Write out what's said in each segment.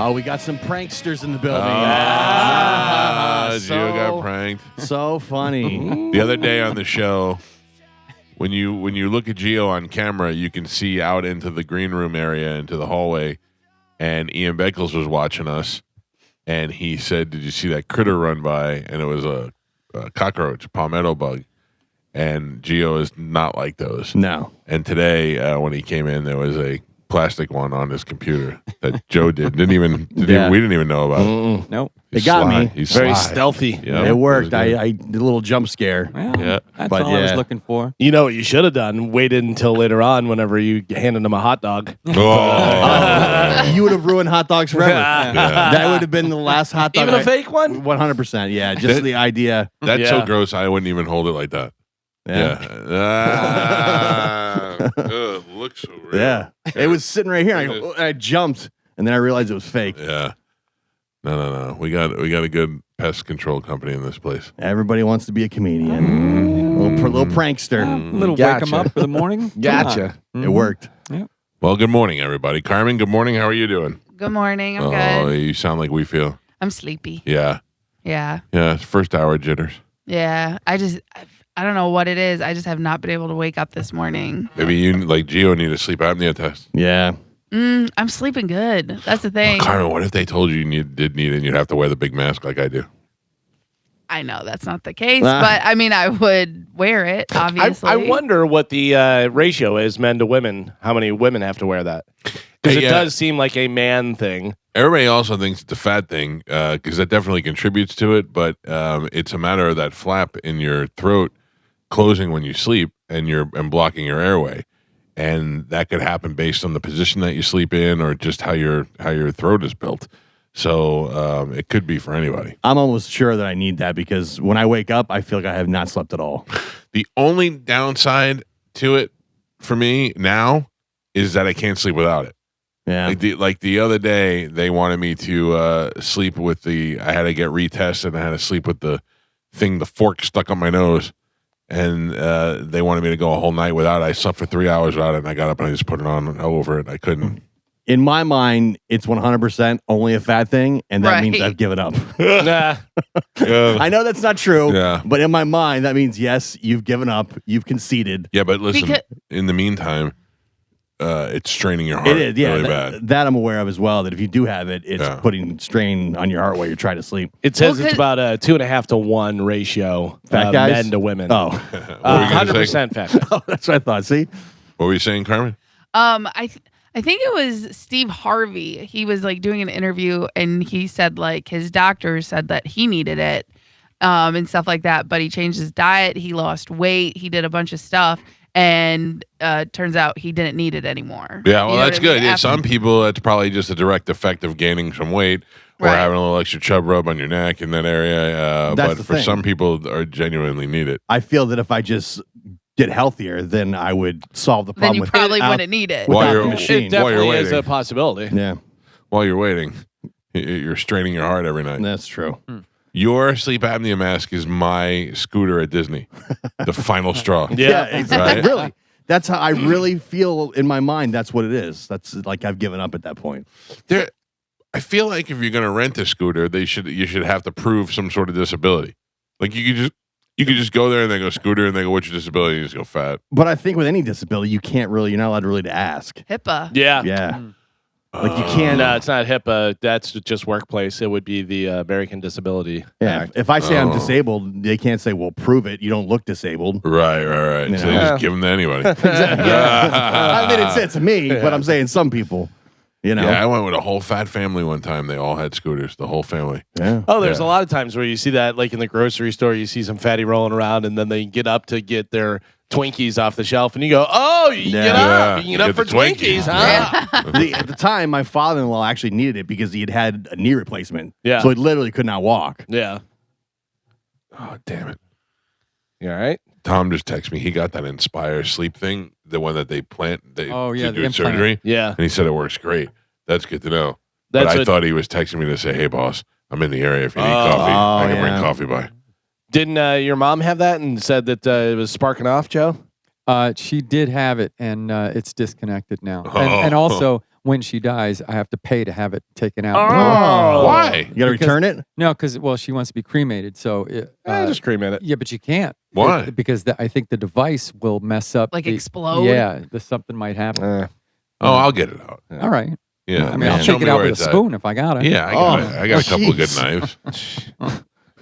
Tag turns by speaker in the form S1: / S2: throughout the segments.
S1: Oh, we got some pranksters in the building.
S2: Gio got pranked.
S1: So funny.
S2: The other day on the show, when you look at Gio on camera, you can see out into the green room area, into the hallway, and Ian Beckles was watching us, and he said, "Did you see that critter run by?" And it was a cockroach, a palmetto bug. And Gio is not like those.
S1: No.
S2: And today, when he came in, there was a plastic one on his computer that Joe did. We didn't even know about it.
S3: Nope.
S1: It got me.
S2: He's
S4: very
S2: sly.
S4: stealthy.
S2: Yep.
S1: It worked. I did a little jump scare.
S3: Well,
S2: Yeah.
S3: that's
S1: But
S3: all I was
S1: yeah.
S3: looking for.
S4: You know what you should have done? Waited until later on whenever you handed him a hot dog.
S2: Oh.
S1: You would have ruined hot dogs forever.
S2: Yeah.
S1: That would have been the last hot dog.
S4: Even a fake one?
S1: 100%. Yeah. Just the idea.
S2: That's so
S4: Yeah.
S2: gross. I wouldn't even hold it like that.
S1: Yeah.
S2: It looks so real.
S1: Yeah. It was sitting right here. I jumped, and then I realized it was fake.
S2: Yeah. No. We got a good pest control company in this place.
S1: Everybody wants to be a comedian. Little prankster.
S3: A little
S4: Gotcha.
S3: wake 'em up for the morning.
S4: Gotcha.
S1: It worked.
S2: Well, good morning, everybody. Carmen, good morning. How are you doing?
S5: Good morning. I'm
S2: Oh,
S5: good.
S2: you sound like we feel.
S5: I'm sleepy.
S2: Yeah.
S5: Yeah.
S2: Yeah. It's first hour jitters.
S5: Yeah. I don't know what it is. I just have not been able to wake up this morning.
S2: Maybe you, like Gio, need a sleep apnea test.
S1: Yeah.
S5: I'm sleeping good. That's the thing.
S2: Carmen, what if they told you did need it and you'd have to wear the big mask like I do?
S5: I know that's not the case, but I mean, I would wear it, obviously.
S4: I wonder what the ratio is, men to women. How many women have to wear that? Because it does seem like a man thing.
S2: Everybody also thinks it's a fat thing because that definitely contributes to it, but it's a matter of that flap in your throat closing when you sleep and blocking your airway. And that could happen based on the position that you sleep in or just how your throat is built. So it could be for anybody.
S1: I'm almost sure that I need that because when I wake up, I feel like I have not slept at all.
S2: The only downside to it for me now is that I can't sleep without it.
S1: Yeah.
S2: Like the other day, they wanted me to sleep with I had to get retested and I had to sleep with the fork stuck on my nose. And they wanted me to go a whole night without it. I slept for 3 hours without it, and I got up and I just put it on over it. I couldn't.
S1: In my mind, it's 100% only a fat thing, and that means I've given up.
S4: Nah.
S1: I know that's not true,
S2: Yeah.
S1: but in my mind, that means, yes, you've given up, you've conceded.
S2: Yeah, but listen, in the meantime, it's straining your heart
S1: It is, yeah.
S2: really bad.
S1: That I'm aware of as well, that if you do have it, it's
S2: Yeah.
S1: putting strain on your heart while you're trying to sleep.
S4: It says it's about a 2.5 to 1 ratio.
S1: Fat guys?
S4: Men to women.
S1: Oh.
S2: What were you gonna say?
S4: 100% fat.
S1: Oh, that's what I thought. See?
S2: What were you saying, Carmen?
S5: I think it was Steve Harvey. He was like doing an interview and he said like his doctor said that he needed it and stuff like that. But he changed his diet. He lost weight. He did a bunch of stuff. And turns out he didn't need it anymore.
S2: Yeah, well,
S5: You know
S2: that's
S5: what I mean?
S2: good. Yeah, some people, that's probably just a direct effect of gaining some weight or
S5: Right.
S2: having a little extra chub rub on your neck in that area.
S1: That's
S2: But
S1: the
S2: for
S1: thing.
S2: some people, are genuinely need it.
S1: I feel that if I just get healthier, then I would solve the
S5: Then
S1: problem
S5: you
S1: with
S5: probably
S1: without-
S5: wouldn't need it.
S1: Without
S2: While
S1: the
S2: you're-
S1: machine.
S4: It definitely
S2: While you're
S4: is a
S2: waiting.
S4: possibility.
S1: Yeah,
S2: While you're waiting, you're straining your heart every night.
S1: that's true.
S2: Your sleep apnea mask is my scooter at Disney. The final straw.
S1: Yeah, exactly.
S2: Right?
S1: Really. That's how I really feel in my mind. That's what it is. That's like I've given up at that point.
S2: I feel like if you're going to rent a scooter, you should have to prove some sort of disability. Like you could just go there and they go scooter and they go, what's your disability? And you just go fat.
S1: But I think with any disability, you're not allowed really to ask.
S5: HIPAA.
S4: Yeah.
S1: Yeah. Like you can't.
S4: No, it's not HIPAA. That's just workplace. It would be the American Disability
S1: Yeah.
S4: Act.
S1: If I say I'm
S2: Oh.
S1: disabled, they can't say, well, prove it. You don't look disabled.
S2: Right.
S1: You
S2: So
S1: know.
S2: they just give them to anybody.
S1: I mean, it's me, but I'm saying some people, you know.
S2: Yeah, I went with a whole fat family one time. They all had scooters, the whole family.
S1: Yeah.
S4: Oh, there's
S2: Yeah.
S4: a lot of times where you see that, like in the grocery store, you see some fatty rolling around, and then they get up to get their Twinkies off the shelf, and you go, "Oh, you can get
S1: Yeah.
S4: up, you can
S2: You
S4: get up
S2: get
S4: for
S2: the Twinkies.
S4: Twinkies, huh?"
S1: At the time, my father-in-law actually needed it because he had a knee replacement.
S4: Yeah.
S1: So he literally could not walk.
S4: Yeah.
S2: Oh, damn it.
S4: You all right?
S2: Tom just texted me. He got that Inspire sleep thing, the one that they plant
S3: Oh, yeah,
S2: to
S3: the
S2: do
S3: implant.
S2: surgery.
S4: Yeah.
S2: And he said it works great. That's good to know.
S4: That's
S2: but I
S4: what-
S2: thought he was texting me to say, hey, boss, I'm in the area if you need
S4: Oh.
S2: coffee. I can
S1: Oh,
S2: bring
S1: yeah.
S2: coffee by.
S4: Didn't your mom have that and said that it was sparking off, Joe?
S3: She did have it, and it's disconnected now.
S2: Oh.
S3: And also, when she dies, I have to pay to have it taken out.
S4: Oh.
S2: Why?
S1: You got to return it?
S3: No, because she wants to be cremated. So
S4: Just cremate it.
S3: yeah, but you can't.
S2: Why?
S3: Because I think the device will mess up.
S5: Like
S3: the-
S5: explode?
S3: Yeah, something might happen.
S2: Oh, I'll get it out.
S3: All right.
S2: Yeah,
S3: I mean,
S1: man.
S3: I'll
S2: Show
S3: take
S2: me
S3: it out
S2: where
S3: with a
S2: it's at.
S3: spoon if I got it.
S2: Yeah, I got a couple of good knives.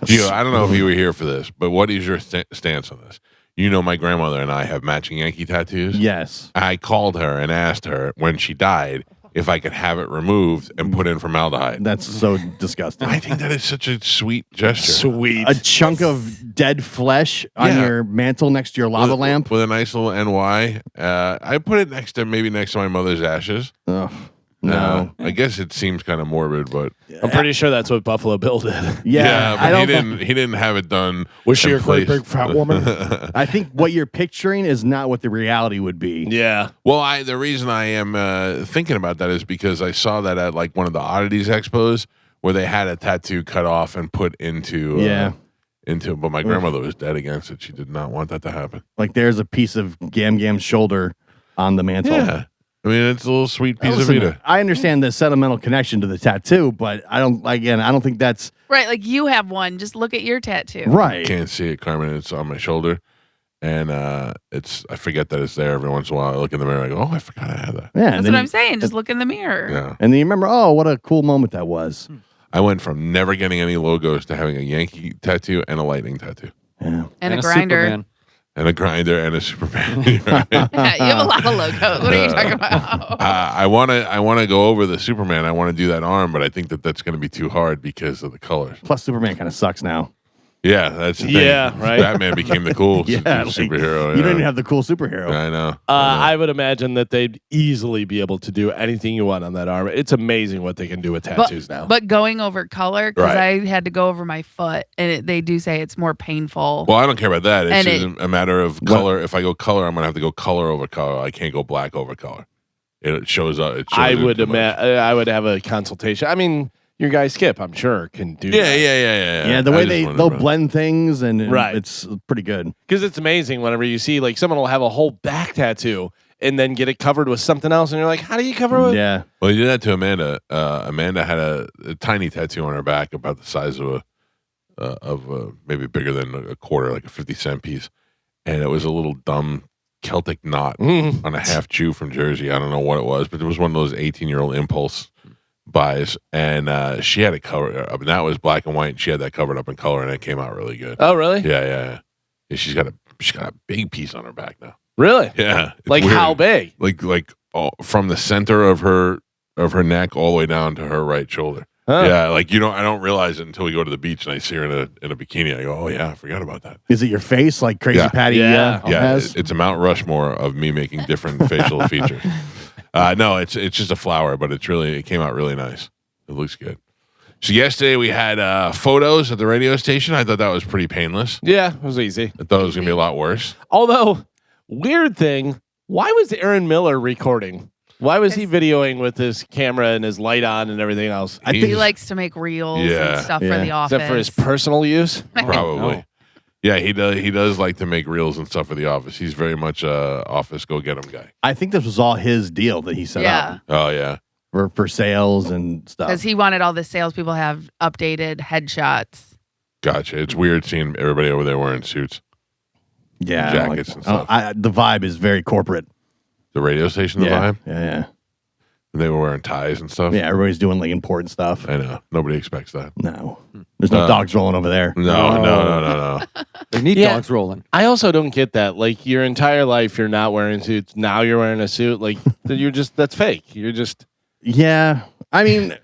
S2: Gio, I don't know if you were here for this, but what is your stance on this? You know, my grandmother and I have matching Yankee tattoos.
S1: Yes.
S2: I called her and asked her when she died if I could have it removed and put in formaldehyde.
S1: That's so disgusting.
S2: I think that is such a sweet gesture.
S4: Sweet.
S1: A chunk of dead flesh on
S2: Yeah.
S1: your mantle next to your lava lamp.
S2: with a nice little NY. I put it next to my mother's ashes.
S1: Ugh, no.
S2: I guess it seems kind of morbid, but
S4: I'm pretty sure that's what Buffalo Bill did.
S1: Yeah,
S2: but
S1: I don't.
S2: he didn't have it done.
S4: Was she
S2: in
S4: a great
S2: place.
S4: big fat woman?
S1: I think what you're picturing is not what the reality would be.
S4: Yeah.
S2: Well, the reason I am thinking about that is because I saw that at like one of the oddities expos where they had a tattoo cut off and put into but my grandmother was dead against it. She did not want that to happen.
S1: Like there's a piece of Gam Gam's shoulder on the mantle.
S2: Yeah. I mean, it's a little sweet piece of
S1: Listen,
S2: Vita.
S1: I understand the sentimental connection to the tattoo, but I don't think that's
S5: Right, like you have one. Just look at your tattoo.
S1: right.
S2: Can't see it, Carmen. It's on my shoulder. And I forget that it's there every once in a while. I look in the mirror, I go, oh, I forgot I had that.
S1: Yeah, and
S5: That's
S1: then,
S5: what I'm saying. Just look in the mirror.
S2: Yeah.
S1: and then you remember, oh, what a cool moment that was.
S2: I went from never getting any logos to having a Yankee tattoo and a lightning tattoo.
S1: Yeah.
S5: And a grinder.
S3: Superman.
S2: And a grinder and a Superman. You're right.
S5: You have a lot of logos. What are you talking about?
S2: I want to go over the Superman. I want to do that arm, but I think that's going to be too hard because of the colors.
S1: Plus, Superman kind of sucks now.
S2: Yeah, that's the thing.
S4: Yeah, right.
S2: Batman became the cool
S1: Yeah, like,
S2: superhero.
S1: You don't even have the cool superhero.
S2: I know.
S4: I would imagine that they'd easily be able to do anything you want on that arm. It's amazing what they can do with tattoos now.
S5: But going over color, because
S2: Right.
S5: I had to go over my foot, and they do say it's more painful.
S2: Well, I don't care about that. It's
S5: And
S2: just a matter of color. If I go color, I'm going to have to go color over color. I can't go black over color. It shows up.
S4: I would I would have a consultation. I mean, your guy Skip, I'm sure, can do
S2: Yeah.
S4: that.
S1: Yeah, the
S2: I
S1: way
S2: just wanted
S1: they'll
S2: to-
S1: blend things and
S4: Right.
S1: it's pretty good.
S4: Because it's amazing whenever you see like someone will have a whole back tattoo and then get it covered with something else, and you're like, how do you cover it?
S1: Yeah.
S2: Well, you did that to Amanda. Amanda had a tiny tattoo on her back about the size of maybe bigger than a quarter, like a 50-cent piece, and it was a little dumb Celtic knot
S4: Mhm.
S2: on a half Jew from Jersey. I don't know what it was, but it was one of those 18-year-old impulse buys, and she had it covered up, and that was black and white. And she had that covered up in color, and it came out really good.
S4: Oh, really?
S2: Yeah. She's got a big piece on her back now.
S4: Really?
S2: Yeah, it's
S4: Like
S2: weird.
S4: how big?
S2: Like from the center of her neck all the way down to her right shoulder.
S4: Huh.
S2: Yeah, like I don't realize it until we go to the beach and I see her in a bikini. I go, oh yeah, I forgot about that.
S1: Is it your face like Crazy
S2: Yeah.
S1: Patty
S4: Yeah.
S2: Yeah,
S1: has?
S2: it's a Mount Rushmore of me making different facial features. No, it's just a flower, but it came out really nice. It looks good. So yesterday we had photos at the radio station. I thought that was pretty painless.
S4: Yeah, it was easy.
S2: I thought it was gonna be a lot worse.
S4: Although, weird thing, why was Aaron Miller recording? Why was he videoing with his camera and his light on and everything else?
S1: I
S5: He
S1: think
S5: likes to make reels
S2: Yeah.
S5: and stuff for
S1: Yeah.
S5: the
S4: Is
S5: office.
S4: that for his personal use?
S2: Probably.
S3: No.
S2: Yeah, he does. He does like to make reels and stuff for the office. He's very much a office go get 'em guy.
S1: I think this was all his deal that he set
S5: Yeah.
S1: up
S2: Oh yeah.
S1: for sales and stuff.
S5: Because he wanted all the salespeople to have updated headshots.
S2: Gotcha. It's weird seeing everybody over there wearing suits.
S1: yeah,
S2: jackets and stuff.
S1: The vibe is very corporate.
S2: The radio station, the
S1: yeah,
S2: vibe.
S1: yeah,
S2: They were wearing ties and stuff.
S1: yeah. Everybody's doing like important stuff.
S2: I know. Nobody expects that.
S1: No, there's no dogs rolling over there.
S2: No.
S3: They need
S4: Yeah.
S3: dogs rolling.
S4: I also don't get that. Like your entire life, you're not wearing suits. Now you're wearing a suit. Like that's fake. You're just.
S1: Yeah, I mean,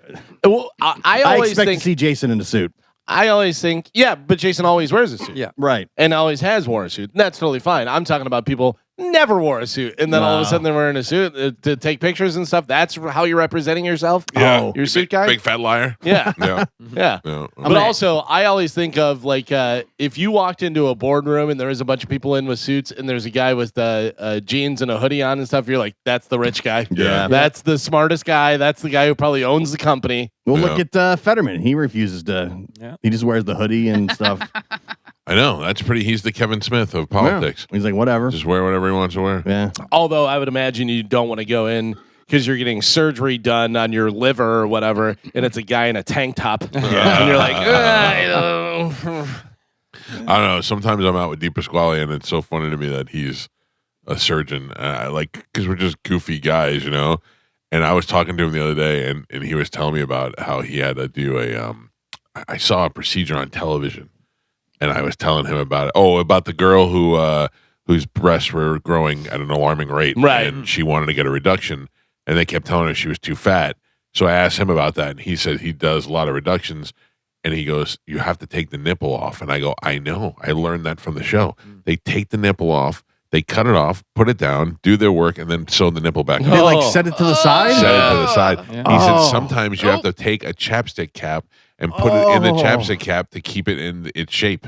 S4: Well, I
S1: I
S4: always
S1: expect
S4: think.
S1: to see Jason in a suit.
S4: I always think. Yeah, but Jason always wears a suit.
S3: Yeah.
S1: Right.
S4: And always has worn a suit. That's totally fine. I'm talking about people never wore a suit, and then all of a
S1: No.
S4: sudden they're wearing a suit to take pictures and stuff. That's how you're representing yourself.
S1: Yeah.
S4: You're a suit guy.
S2: Big fat liar.
S4: Yeah,
S2: Yeah.
S4: yeah.
S2: Yeah.
S4: But also, I always think of like if you walked into a boardroom and there was a bunch of people in with suits and there's a guy with jeans and a hoodie on and stuff, you're like, that's the rich guy.
S1: Yeah.
S4: That's the smartest guy. That's the guy who probably owns the company.
S1: Well,
S2: Yeah.
S1: look at Fetterman. He refuses to.
S3: Yeah.
S1: He just wears the hoodie and stuff.
S2: I know. That's pretty. He's the Kevin Smith of politics.
S1: Yeah. He's like, whatever.
S2: Just wear whatever he wants to wear.
S1: Yeah.
S4: Although I would imagine you don't want to go in because you're getting surgery done on your liver or whatever, and it's a guy in a tank top, and you're like,
S2: I don't know. Sometimes I'm out with Di Pasquale, and it's so funny to me that he's a surgeon. Because we're just goofy guys, And I was talking to him the other day, and he was telling me about how he had to do I saw a procedure on television, and I was telling him about it. Oh, about the girl whose breasts were growing at an alarming rate,
S4: right?
S2: And she wanted to get a reduction, and they kept telling her she was too fat. So I asked him about that, and he said he does a lot of reductions. And he goes, you have to take the nipple off. And I go, I know. I learned that from the show. They take the nipple off, they cut it off, put it down, do their work, and then sew the nipple back
S1: They
S2: on.
S1: set it to the side?
S2: Set it to the side.
S3: Yeah.
S2: He said sometimes you have to take a chapstick cap and put it in the chapstick cap to keep it in its shape.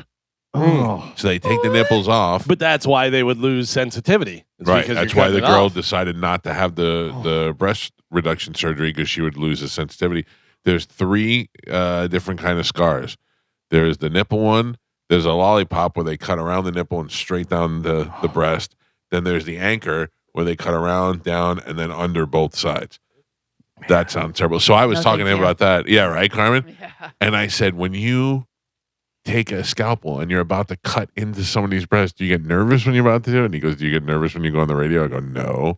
S1: Oh.
S2: So they take the nipples off.
S4: But that's why they would lose sensitivity. It's
S2: Right.
S4: because
S2: That's
S4: you're
S2: why the
S4: cutting it
S2: girl
S4: off.
S2: decided not to have the breast reduction surgery, because she would lose the sensitivity. There's 3 different kind of scars. There's the nipple one. There's a lollipop where they cut around the nipple and straight down the breast. Then there's the anchor where they cut around, down, and then under both sides. That sounds terrible. So I was
S5: No,
S2: talking to
S5: thank
S2: him
S5: you.
S2: about that. Yeah, right, Carmen?
S5: Yeah.
S2: And I said, when you take a scalpel and you're about to cut into somebody's breast, do you get nervous when you're about to do it? And he goes, do you get nervous when you go on the radio? I go, no.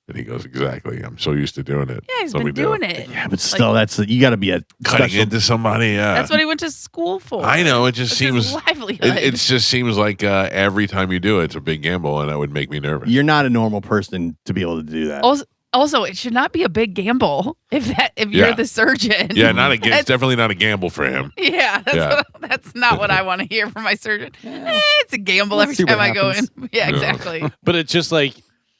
S2: And he goes, exactly. I'm so used to doing it.
S5: Yeah, he's
S2: So we
S5: been
S2: do.
S5: doing it.
S1: Yeah, but still, you got to be a
S2: Cutting
S1: special.
S2: into somebody, yeah.
S5: That's what he went to school for.
S2: I know. It just
S5: That's
S2: seems.
S5: his livelihood.
S2: It just seems like every time you do it, it's a big gamble, and that would make me nervous.
S1: You're not a normal person to be able to do that.
S5: Also, it should not be a big gamble if you're
S2: Yeah.
S5: the surgeon.
S2: Yeah, it's
S5: That's-
S2: definitely not a gamble for him.
S5: Yeah,
S2: Yeah.
S5: that's not what I want to hear from my surgeon. It's a gamble
S3: Let's
S5: every
S3: see
S5: time
S3: what
S5: I go
S3: happens.
S5: in. Yeah, exactly.
S4: But it's just like,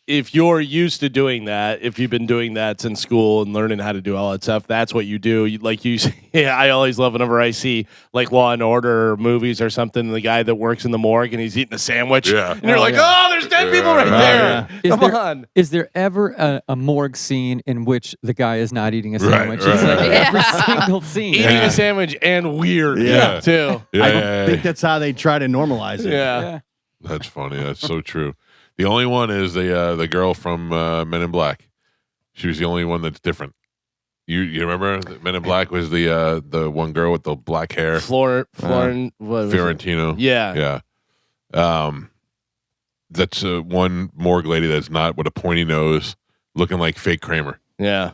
S4: if you're used to doing that, if you've been doing that since school and learning how to do all that stuff, that's what you do. Like you say, yeah, I always love whenever I see like Law and Order or movies or something, the guy that works in the morgue and he's eating a sandwich.
S2: Yeah.
S4: And you're
S3: Oh,
S4: like,
S3: yeah.
S4: oh, there's dead people right
S2: Yeah,
S4: there.
S3: Is
S4: Come
S3: there-
S4: on.
S3: Is there ever a morgue scene in which the guy is not eating a
S2: Right,
S3: sandwich? It's
S2: right,
S3: like
S5: right.
S3: every
S5: Yeah.
S3: single scene.
S4: Eating
S2: Yeah.
S4: a sandwich and weird
S1: Yeah.
S4: too.
S2: Yeah,
S1: I
S2: yeah,
S1: think
S2: yeah.
S1: that's how they try to normalize it.
S4: Yeah.
S3: Yeah.
S2: That's funny. That's so true. The only one is the girl from Men in Black. She was the only one that's different. You remember Men in Black was the one girl with the black hair,
S4: Florin, what was it?
S2: Fiorentino.
S4: Yeah.
S2: Yeah. That's one morgue lady that's not with a pointy nose, looking like fake Kramer.
S4: Yeah.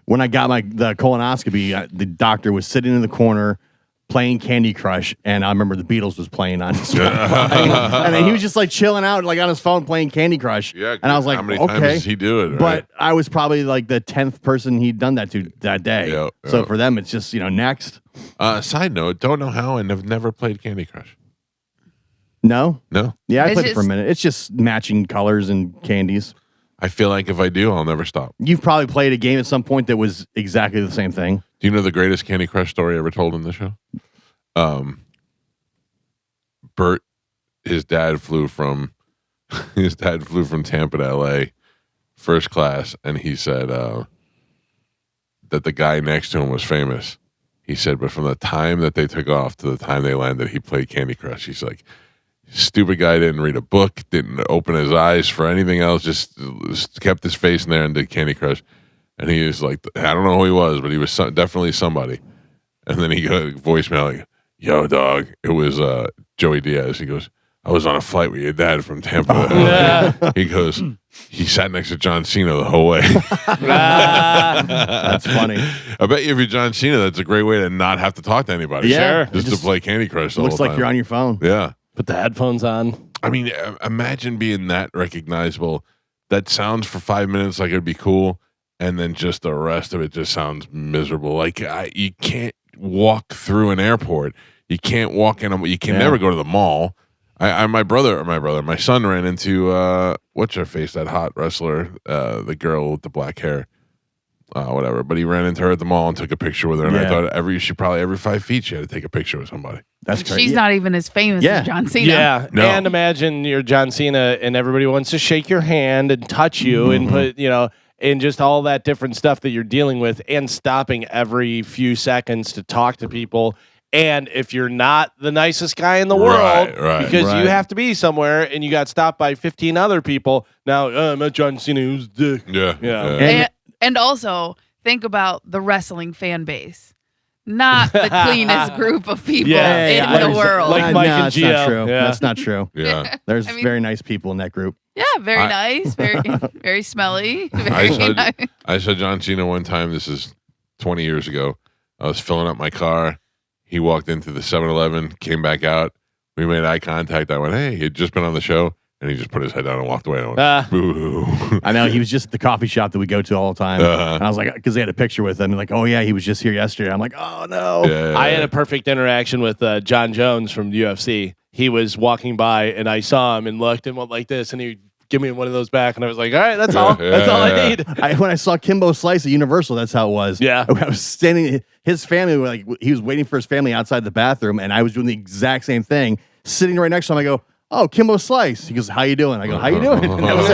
S1: When I got the colonoscopy, the doctor was sitting in the corner playing Candy Crush, and I remember the Beatles was playing on his phone. And then he was just like chilling out, like on his phone playing Candy Crush.
S2: Yeah.
S1: And I was like,
S2: how many times
S1: okay.
S2: does he do it? Right?
S1: But I was probably like the 10th person he'd done that to that day.
S2: Yeah,
S1: So
S2: yeah.
S1: for them, it's just, next.
S2: Side note, don't know how and have never played Candy Crush.
S1: No?
S2: No.
S1: Yeah, I
S5: It's
S1: played it for a
S5: just-
S1: minute. It's just matching colors and candies.
S2: I feel like if I do, I'll never stop.
S1: You've probably played a game at some point that was exactly the same thing.
S2: Do you know the greatest Candy Crush story ever told in the show? Bert, his dad flew from Tampa to LA first class, and he said that the guy next to him was famous. He said, but from the time that they took off to the time they landed, he played Candy Crush. He's like, stupid guy didn't read a book, didn't open his eyes for anything else, just kept his face in there and did Candy Crush. And he was like, I don't know who he was, but he was definitely somebody. And then he got a voicemail like, yo, dog, it was Joey Diaz. He goes, I was on a flight with your dad from Tampa.
S4: Yeah.
S2: He goes, he sat next to John Cena the whole way.
S1: That's funny.
S2: I bet you if you're John Cena, that's a great way to not have to talk to anybody.
S1: Yeah.
S2: Just to play Candy Crush the
S1: Looks
S2: whole
S1: like
S2: time.
S1: you're on your phone.
S2: Yeah.
S4: Put the headphones on.
S2: I mean, imagine being that recognizable. That sounds for 5 minutes like it'd be cool, and then just the rest of it just sounds miserable. Like you can't walk through an airport. You can't walk in. You can never go to the mall. My son ran into what's her face, that hot wrestler, the girl with the black hair, whatever. But he ran into her at the mall and took a picture with her. And I
S1: Yeah.
S2: thought every 5 feet she had to take a picture with somebody.
S1: That's crazy.
S5: She's not even as famous
S1: Yeah.
S5: as John Cena.
S4: Yeah.
S2: No.
S4: And imagine you're John Cena and everybody wants to shake your hand and touch you and put, and just all that different stuff that you're dealing with and stopping every few seconds to talk to people. And if you're not the nicest guy in the world,
S2: Right,
S4: because
S1: right.
S4: you have to be somewhere and you got stopped by 15 other people. Now, I met John Cena, who's dick.
S2: Yeah.
S4: Yeah.
S1: And
S5: And also think about the wrestling fan base. Not the cleanest group of people in the world.
S4: Like Mike and
S1: that's
S4: Gio.
S1: not true.
S4: Yeah.
S1: That's not true.
S2: Yeah.
S1: There's
S5: I mean-
S1: very nice people in that group.
S5: Yeah, very nice, very very smelly.
S2: I
S5: Very
S2: saw,
S5: nice.
S2: I saw John Cena one time. This is 20 years ago. I was filling up my car. He walked into the 7-Eleven, came back out. We made eye contact. I went, hey, he had just been on the show. And he just put his head down and walked away. I went, boo.
S1: I know he was just at the coffee shop that we go to all the time.
S2: Uh-huh.
S1: And I was like, because they had a picture with him. Like, oh yeah, he was just here yesterday. I'm like, oh no.
S2: Yeah.
S4: I had a perfect interaction with John Jones from UFC. He was walking by and I saw him and looked and went like this, and he give me one of those back, and I was like, all right, that's all. That's all I need.
S1: When I saw Kimbo Slice at Universal, that's how it was.
S4: Yeah.
S1: I was standing, his family, like he was waiting for his family outside the bathroom, and I was doing the exact same thing, sitting right next to him. I go, oh, Kimbo Slice. He goes, how you doing? I go, how you doing? And that was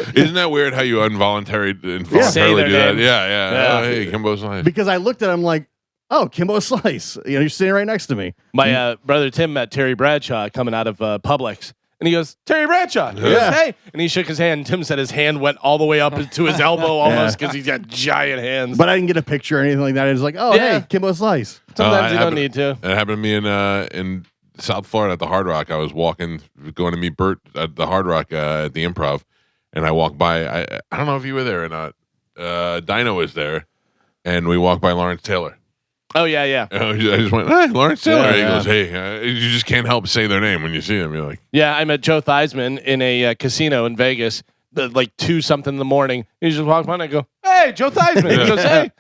S1: it.
S2: Isn't that weird how you involuntarily
S4: Say
S2: do
S4: their
S2: that?
S4: names.
S2: Yeah. Oh, hey, Kimbo's nice.
S1: Because I looked at him like, oh, Kimbo Slice. You know, you're sitting right next to me.
S4: My brother Tim met Terry Bradshaw coming out of Publix. And he goes, Terry Bradshaw. He goes,
S1: Yeah.
S4: hey. And he shook his hand. And Tim said his hand went all the way up to his elbow almost because he's got giant hands.
S1: But I didn't get a picture or anything like that. It was like, oh,
S4: Yeah.
S1: hey, Kimbo Slice.
S4: Sometimes you
S2: it
S4: don't need to.
S2: It happened to me in South Florida at the Hard Rock. I was going to meet Bert at the Hard Rock at the Improv, and I walked by. I don't know if you were there or not. Dino was there, and we walked by Lawrence Taylor.
S4: Oh, yeah, yeah.
S2: I just went, hey, Lawrence Taylor.
S1: Yeah,
S2: He
S1: yeah.
S2: goes, hey, you just can't help but say their name when you see them. You're like,
S4: Yeah, I met Joe Theismann in a casino in Vegas, like 2-something in the morning. He just walked by and I go, hey, Joe Theismann. He goes, hey.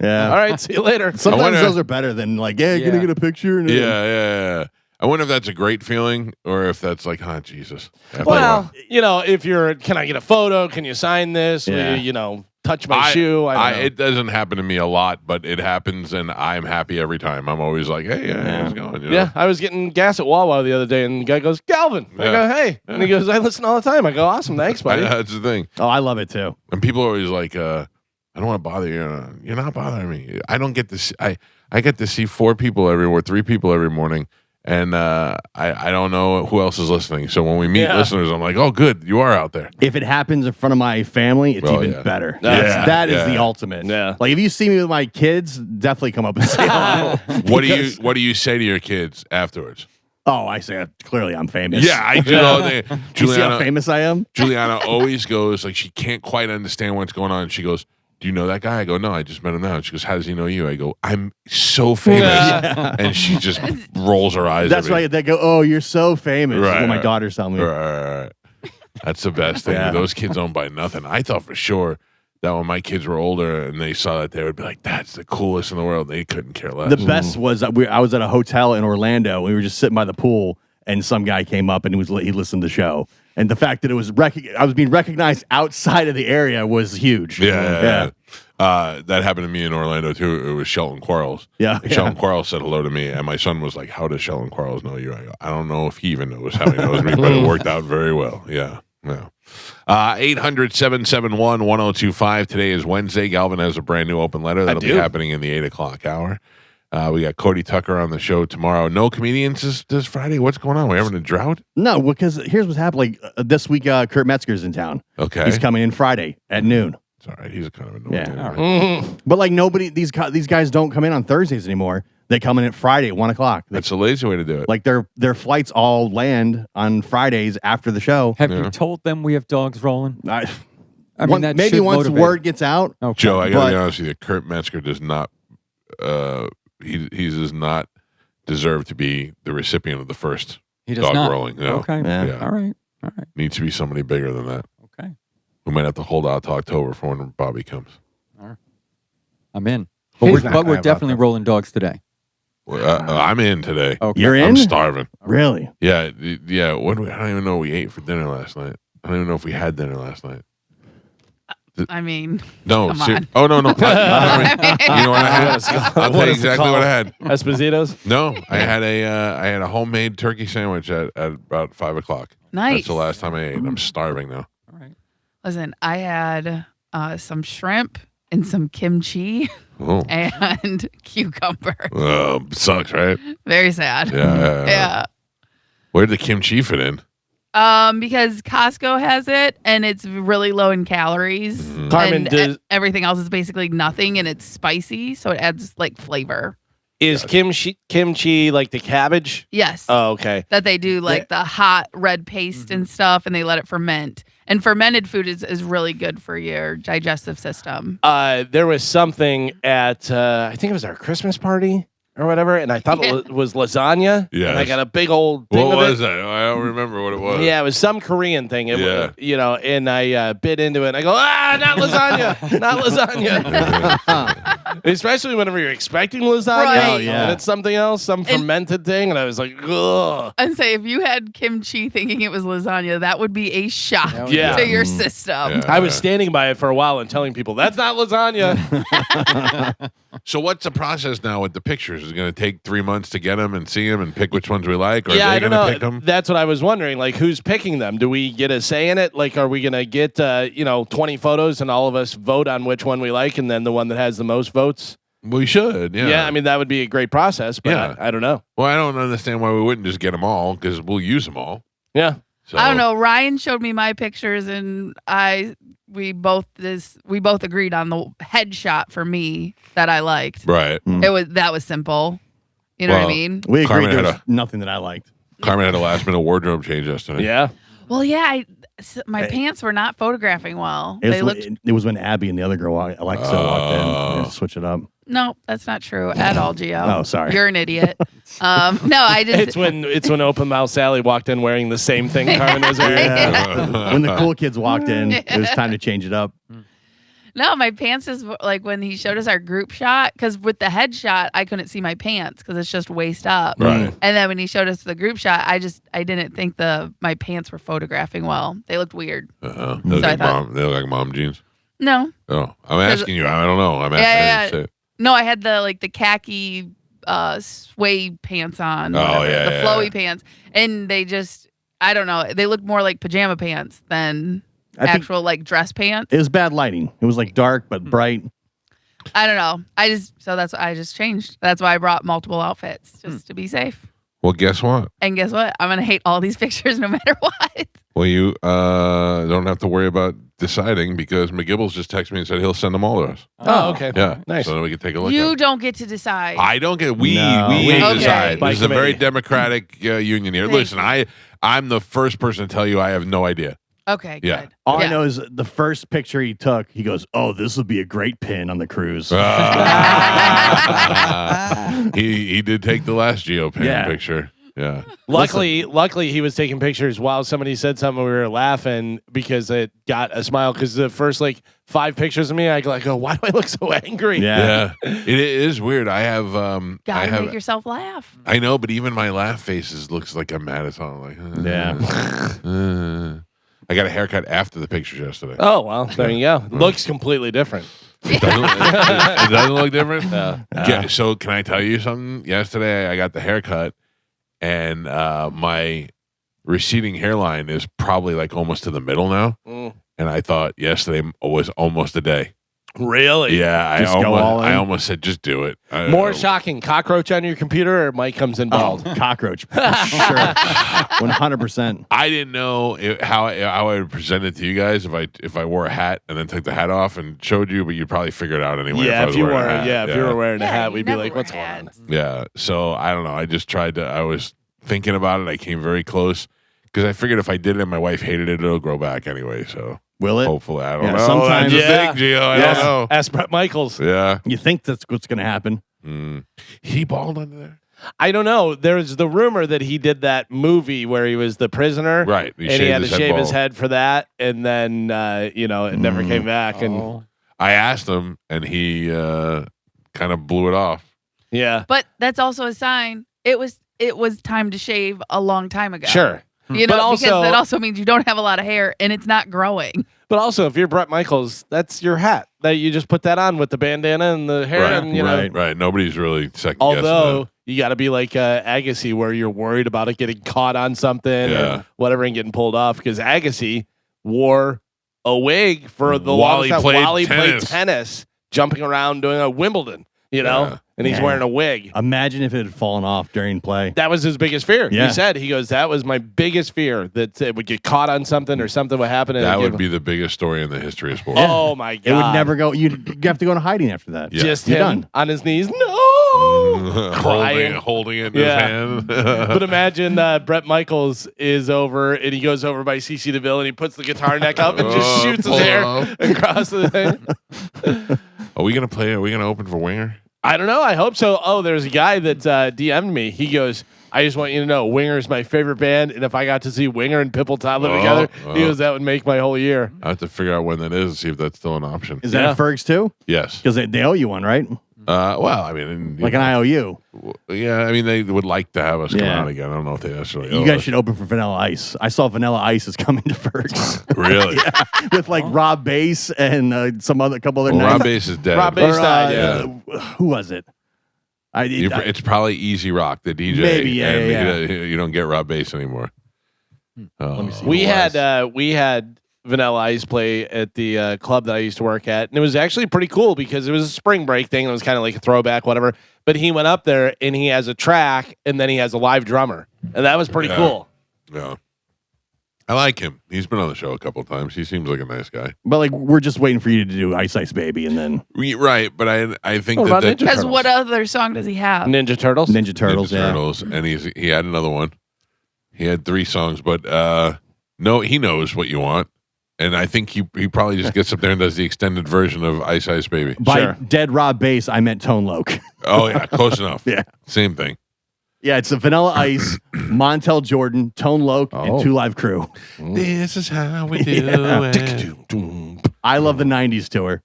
S1: Yeah.
S4: All right, see you later.
S1: Sometimes
S2: wonder-
S1: those are better than like, yeah, can I
S3: Yeah.
S1: get a picture? And
S2: yeah. I wonder if that's a great feeling or if that's like, oh, Jesus. After a
S4: Well,
S2: while.
S4: you know, if you're, can I get a photo? Can you sign this? Will
S1: Yeah.
S4: you know, touch my shoe? I don't know.
S2: It doesn't happen to me a lot, but it happens, and I'm happy every time. I'm always like, hey, how's it going? You know?
S4: Yeah, I was getting gas at Wawa the other day, and the guy goes, Galvin. I
S2: Yeah.
S4: go, hey. And he goes, I listen all the time. I go, awesome. Thanks, buddy.
S2: That's the thing.
S1: Oh, I love it too.
S2: And people are always like, I don't want to bother you. You're not bothering me. I don't get to see, I get to see 3 people every morning. And I don't know who else is listening. So when we meet listeners, I'm like, oh, good. You are out there.
S1: If it happens in front of my family, it's
S2: Oh,
S1: even
S2: yeah.
S1: better.
S4: Yeah.
S1: That is
S2: Yeah.
S1: the ultimate.
S4: Yeah.
S1: Like if you see me with my kids, definitely come up and say hello.
S2: What do you say to your kids afterwards?
S1: Oh, I say clearly I'm famous.
S2: Yeah, I do all day.
S1: You see how famous I am?
S2: Juliana always goes, like, she can't quite understand what's going on. She goes, do you know that guy? I go, no, I just met him now. And she goes, how does he know you? I go, I'm so famous. And she just rolls her eyes
S1: That's
S2: at me.
S1: right. They go, oh, you're so famous.
S2: Right,
S1: What my
S2: right.
S1: daughter's telling me.
S2: Right. That's the best thing.
S1: Yeah.
S2: Those kids don't buy nothing. I thought for sure that when my kids were older and they saw that, they would be like, that's the coolest in the world. They couldn't care less.
S1: The best was that I was at a hotel in Orlando. We were just sitting by the pool, and some guy came up and he listened to the show. And the fact that it was I was being recognized outside of the area was huge.
S2: Yeah. That happened to me in Orlando too. It was Shelton Quarles.
S1: Yeah.
S2: Shelton Quarles said hello to me, and my son was like, how does Shelton Quarles know you? I go, I don't know if he even knows how he knows me, but it worked out very well. Yeah. 800-771-1025. Today is Wednesday. Galvin has a brand new open letter that'll be happening in the 8 o'clock hour. We got Cody Tucker on the show tomorrow. No comedians this Friday. What's going on? We're having a drought?
S1: No, because here's what's happening. Like, this week, Kurt Metzger's in town.
S2: Okay.
S1: He's coming in Friday at noon.
S2: It's all right. He's a kind of annoying.
S1: Yeah.
S2: anyway.
S1: But like nobody, these guys don't come in on Thursdays anymore. They come in at Friday at 1 o'clock.
S2: That's a lazy way to do it.
S1: Like their flights all land on Fridays after the show.
S3: Have
S2: Yeah.
S3: you told them we have dogs rolling?
S1: I
S3: I mean, that
S1: maybe
S3: should
S1: once
S3: motivate
S1: word gets out.
S3: Okay.
S2: Joe, I gotta
S1: But-
S2: be honest with you. Kurt Metzger does not. He does not deserve to be the recipient of the first
S3: He does
S2: dog
S3: not.
S2: rolling. No.
S3: Okay.
S1: Yeah.
S2: Yeah.
S3: All right.
S2: Needs to be somebody bigger than that.
S3: Okay.
S2: We might have to hold out to October for when Bobby comes.
S3: I'm in. But we're,
S1: not
S3: but we're
S1: gonna
S3: definitely
S1: have
S3: rolling dogs today.
S2: I'm in today.
S3: Okay.
S1: You're
S2: I'm
S1: in?
S2: starving.
S1: Really?
S2: Yeah. What I don't even know what we ate for dinner last night. I don't even know if we had dinner last night.
S5: I mean,
S2: No.
S5: Come on.
S2: Oh no. You know what I had? I'll tell you
S4: is it
S2: exactly what I
S4: called?
S2: had.
S4: Esposito's?
S2: No, I had a homemade turkey sandwich at about 5 o'clock.
S5: nice.
S2: That's the last time I ate. I'm starving now.
S3: All right.
S5: Listen, I had some shrimp and some kimchi
S2: Oh,
S5: and cucumber.
S2: sucks, right?
S5: Very sad.
S2: Yeah.
S5: Yeah.
S2: Where did the kimchi fit in?
S5: Because Costco has it and it's really low in calories.
S4: Carmen,
S5: and everything else is basically nothing and it's spicy, so it adds like flavor.
S4: is kimchi like the cabbage?
S5: Yes.
S4: Oh, okay.
S5: That they do like the hot red paste and stuff and they let it ferment. And fermented food is really good for your digestive system.
S4: There was something at I think it was our Christmas party or whatever, and I thought it was lasagna.
S2: Yes.
S4: And I got a big old thing
S2: What
S4: of
S2: was
S4: it.
S2: that? I don't remember what it was.
S4: Yeah, it was some Korean thing.
S2: Yeah.
S4: And I bit into it and I go, not lasagna, not lasagna. Especially whenever you're expecting lasagna.
S5: Right.
S1: Oh, yeah.
S4: And it's something else, some fermented thing. And I was like, ugh.
S5: And say if you had kimchi thinking it was lasagna, that would be a shock
S4: Yeah.
S5: to your system.
S2: Yeah.
S4: I was standing by it for a while and telling people, that's not lasagna.
S2: So what's the process now with the pictures? Is it going to take 3 months to get them and see them and pick which ones we like? Or
S4: Yeah,
S2: are
S4: I
S2: they
S4: don't
S2: going to
S4: know.
S2: pick them?
S4: That's what I was wondering. Like, who's picking them? Do we get a say in it? Like, are we going to get, 20 photos and all of us vote on which one we like and then the one that has the most votes?
S2: We should, yeah.
S4: Yeah, I mean, that would be a great process, but
S2: Yeah.
S4: I don't know.
S2: Well, I don't understand why we wouldn't just get them all because we'll use them all.
S4: Yeah.
S2: So,
S5: I don't know. Ryan showed me my pictures and we both agreed on the headshot for me that I liked.
S2: Right.
S5: That was simple. You know what I
S2: Well,
S5: mean?
S1: We agreed
S2: Carmen
S1: there
S2: had
S1: was nothing that I liked.
S2: Carmen had a last minute wardrobe change yesterday.
S4: Yeah.
S5: Well, yeah, my pants were not photographing well.
S1: It was,
S5: They looked
S1: it was when Abby and the other girl, Alexa, walked in.
S2: Oh.
S1: We had to switch it up.
S5: No, that's not true at all, Gio.
S1: Oh, sorry.
S5: You're an idiot. No, I just
S4: It's when Open Mouth Sally walked in wearing the same thing Carmen was wearing.
S1: Yeah. When the cool kids walked in, it was time to change it up.
S5: no, my pants is like when he showed us our group shot because with the headshot I couldn't see my pants because it's just waist up.
S2: Right.
S5: And then when he showed us the group shot, I didn't think my pants were photographing well. They looked weird.
S2: They
S5: So
S2: look
S5: I
S2: like
S5: thought-
S2: they look like mom jeans.
S5: No,
S2: Oh, I'm asking you. I don't know. I'm asking.
S5: Yeah. No, I had the khaki suede pants on.
S2: Oh,
S5: whatever,
S2: yeah,
S5: the
S2: yeah,
S5: flowy
S2: yeah.
S5: pants, and they just I don't know. They look more like pajama pants than
S1: I think
S5: actual like dress pants.
S1: it was bad lighting. It was like dark but bright.
S5: I don't know. That's why I just changed. That's why I brought multiple outfits just to be safe.
S2: Well, guess what?
S5: And guess what? I'm gonna hate all these pictures no matter what.
S2: Well, you don't have to worry about deciding because McGibbles just texted me and said he'll send them all to us.
S4: Oh, okay.
S2: Yeah.
S4: Nice.
S2: So then we can take a look.
S5: You
S2: at
S5: don't get to decide.
S2: I don't get. We
S1: Okay.
S2: decide.
S4: By
S2: This is a very
S4: committee.
S2: democratic union here.
S5: Thank
S2: Listen,
S5: you.
S2: I'm the first person to tell you I have no idea.
S5: Okay,
S2: Yeah.
S5: good.
S1: All
S5: Yeah.
S1: I know is the first picture he took, he goes, "Oh, this would be a great pin on the cruise."
S2: He did take the last GeoPan
S1: Yeah.
S2: picture. Yeah.
S4: Luckily, he was taking pictures while somebody said something. We were laughing because it got a smile. Because the first 5 pictures of me, I go, why do I look so angry?
S1: Yeah.
S2: Yeah. It is weird. I have
S5: Gotta make yourself laugh.
S2: I know, but even my laugh faces looks like I'm mad at something.
S1: Yeah.
S2: I got a haircut after the pictures yesterday.
S4: Oh well, there you go. Looks completely different.
S2: It doesn't look different.
S4: No.
S2: So can I tell you something? Yesterday I got the haircut, and my receding hairline is probably like almost to the middle now.
S4: Mm.
S2: And I thought yesterday was almost a day.
S4: Really?
S2: Yeah,
S1: Just go all in?
S2: I almost said just do it.
S4: More shocking: cockroach on your computer, or Mike comes in
S1: Oh,
S4: bald.
S1: cockroach. Sure. 100%.
S2: I didn't know how I would present it to you guys if I wore a hat and then took the hat off and showed you, but you'd probably figure it out anyway.
S4: Yeah,
S2: if I was wearing a hat.
S4: if you were wearing a
S5: Yeah,
S4: hat,
S5: you
S4: we'd be
S5: never
S4: like,
S5: wear
S4: "What's going on?"
S5: hats.
S2: Yeah. So I don't know. I just tried to. I was thinking about it. I came very close because I figured if I did it and my wife hated it, it'll grow back anyway. So
S1: Will it?
S2: hopefully, I don't
S1: Yeah,
S2: know.
S1: sometimes-
S2: That's a
S4: Yeah.
S2: thing, Gio. I
S1: Yes.
S2: don't know.
S4: Ask Brett Michaels.
S2: Yeah.
S1: You think that's what's going to happen?
S2: He bald under there.
S4: I don't know. There's the rumor that he did that movie where he was the prisoner,
S2: Right.
S4: and he had to shave his
S2: bald.
S4: head for that, and then it never came back. And
S3: Oh.
S2: I asked him, and he kind of blew it off.
S4: yeah,
S5: But that's also a sign. It was time to shave a long time ago.
S4: sure.
S5: You
S4: But
S5: know,
S4: also-
S5: because that also means you don't have a lot of hair and it's not growing.
S4: But also, if you're Brett Michaels, that's your hat. That you just put that on with the bandana and the hair,
S2: Right,
S4: and you know.
S1: right.
S2: Right. Nobody's really second guessing
S4: Although you got to be like Agassi, where you're worried about it getting caught on something
S2: Yeah.
S4: or whatever and getting pulled off, because Agassi wore a wig for the
S2: While
S4: longest
S2: he
S4: time
S2: played
S4: while he played
S2: tennis.
S4: tennis, jumping around doing a Wimbledon. You know, and he's
S1: Yeah.
S4: wearing a wig.
S1: Imagine if it had fallen off during play.
S4: That was his biggest fear.
S1: Yeah.
S4: He said, that was my biggest fear, that it would get caught on something or something would happen. And
S2: That
S4: it'd
S2: would be the biggest story in the history of sports.
S4: Oh my God.
S1: It would never go. You'd have to go into hiding after that.
S2: Yeah.
S4: Just
S1: You're
S4: him
S1: done.
S4: on his knees. No. Crying.
S2: holding it in
S4: Yeah.
S2: his hand.
S4: But imagine Brett Michaels is over and he goes over by CC DeVille and he puts the guitar neck up and just shoots his
S2: pull
S4: hair
S2: off.
S4: across the thing.
S2: Are we gonna play? Are we gonna open for Winger?
S4: I don't know. I hope so. Oh, there's a guy that DM'd me. He goes, I just want you to know, Winger is my favorite band, and if I got to see Winger and Pipple Toddler together, he goes, that would make my whole year.
S2: I have to figure out when that is and see if that's still an option.
S1: Is that
S4: Yeah.
S1: at Ferg's too?
S2: Yes.
S1: Because they owe you one, right?
S2: Well, I mean,
S1: Like an IOU.
S2: yeah. I mean, they would like to have us come
S1: Yeah.
S2: out again. I don't know if they necessarily.
S1: You
S2: owe
S1: guys
S2: us.
S1: should open for Vanilla Ice. I saw Vanilla Ice is coming to Ferg's
S2: Really.
S1: with like Rob Bass and couple other
S2: Well, Rob
S1: nights.
S2: Bass is dead.
S4: Rob Bass
S1: Or,
S4: died,
S1: who was it?
S2: It's probably Easy Rock, the DJ.
S1: Maybe, yeah,
S2: and
S1: yeah.
S2: You don't get Rob Bass anymore.
S1: Let me see.
S4: We
S1: Who was?
S4: had Vanilla Ice play at the club that I used to work at, and it was actually pretty cool because it was a spring break thing. It was kind of like a throwback, whatever. But he went up there and he has a track, and then he has a live drummer, and that was pretty
S2: Yeah.
S4: cool.
S2: Yeah. I like him. He's been on the show a couple of times. He seems like a nice guy.
S1: But like we're just waiting for you to do Ice Ice Baby and then
S2: Right, but I think
S4: What
S2: that
S4: about
S2: the
S4: Ninja
S5: Because
S4: Turtles.
S5: what other song does he have?
S4: Ninja Turtles.
S1: Ninja Turtles.
S2: Ninja
S1: Yeah.
S2: Turtles, and he had another one. He had 3 songs, but no, he knows what you want, and I think he probably just gets up there and does the extended version of Ice Ice Baby.
S1: By
S4: Sure.
S1: Dead Rob Bass, I meant Tone Loc.
S2: Oh yeah, close enough.
S1: Yeah.
S2: Same thing.
S1: Yeah, it's a Vanilla Ice, Montel Jordan, Tone Loc,
S4: Oh.
S1: and 2 Live Crew.
S2: This is how we do
S1: Yeah.
S2: it.
S1: I love the '90s tour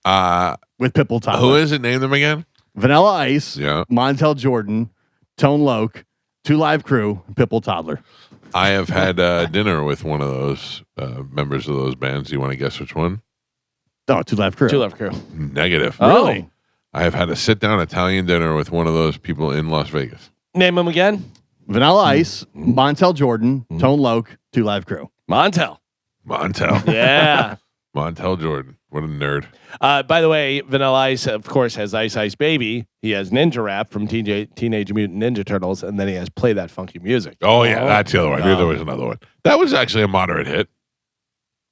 S1: with Pipple Toddler.
S2: Who is it? Name them again.
S1: Vanilla Ice,
S2: Yeah.
S1: Montel Jordan, Tone Loc, 2 Live Crew, and Pipple Toddler.
S2: I have had dinner with one of those members of those bands. Do you want to guess which one?
S1: Oh, 2 Live Crew.
S4: Two Love Crew.
S2: Negative.
S4: Oh.
S1: Really?
S2: I have had a sit-down Italian dinner with one of those people in Las Vegas.
S4: Name them again.
S1: Vanilla Ice, Montel Jordan, Tone Loc, 2 Live Crew.
S4: Montel.
S2: Montel.
S4: Yeah.
S2: Montel Jordan. What a nerd.
S4: By the way, Vanilla Ice, of course, has Ice Ice Baby. He has Ninja Rap from Teenage Mutant Ninja Turtles, and then he has Play That Funky Music.
S2: Oh, yeah, that's the other one. I knew there was another one. That was actually a moderate hit.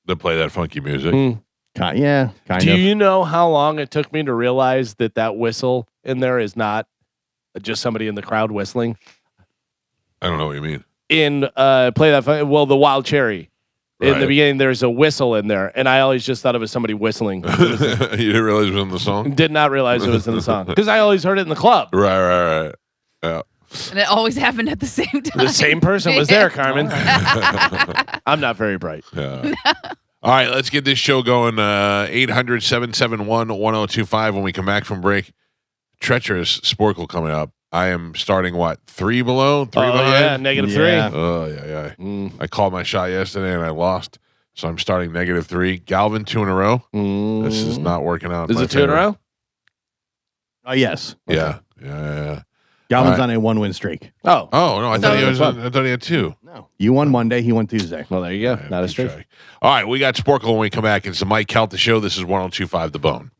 S2: To play that funky music.
S1: Yeah, kind
S4: Do
S1: of.
S4: you know how long it took me to realize that whistle in there is not just somebody in the crowd whistling?
S2: I don't know what you mean.
S4: In Play That Funky, well, the Wild Cherry. In the
S2: Right.
S4: beginning, there's a whistle in there, and I always just thought it was somebody whistling.
S2: You didn't realize it was in the song?
S4: Did not realize it was in the song because I always heard it in the club.
S2: Right. Yeah.
S5: And it always happened at the same time.
S4: The same person was there, Carmen. I'm not very bright.
S2: Yeah. All right, let's get this show going. 800-771-1025 when we come back from break. Treacherous Sporkle coming up. I am starting, 3 below? 3
S4: Oh,
S2: behind?
S4: yeah,
S1: Yeah.
S4: -3.
S2: Oh, yeah.
S4: Mm.
S2: I called my shot yesterday and I lost. So I'm starting -3. Galvin, 2 in a row. This is not working out.
S4: Is
S2: my
S4: it 2 in a
S2: favor.
S4: row?
S1: Oh, yes.
S2: Yeah.
S1: Galvin's
S2: All
S1: on a 1-win streak.
S4: Oh.
S2: Oh, no, I thought he
S4: So-
S2: had 2.
S1: No. You won Monday, he won Tuesday.
S4: Well, there you go. Not a streak.
S2: Track. All right, we got Sporkle when we come back. It's the Mike Calta Show. This is 1025 The Bone.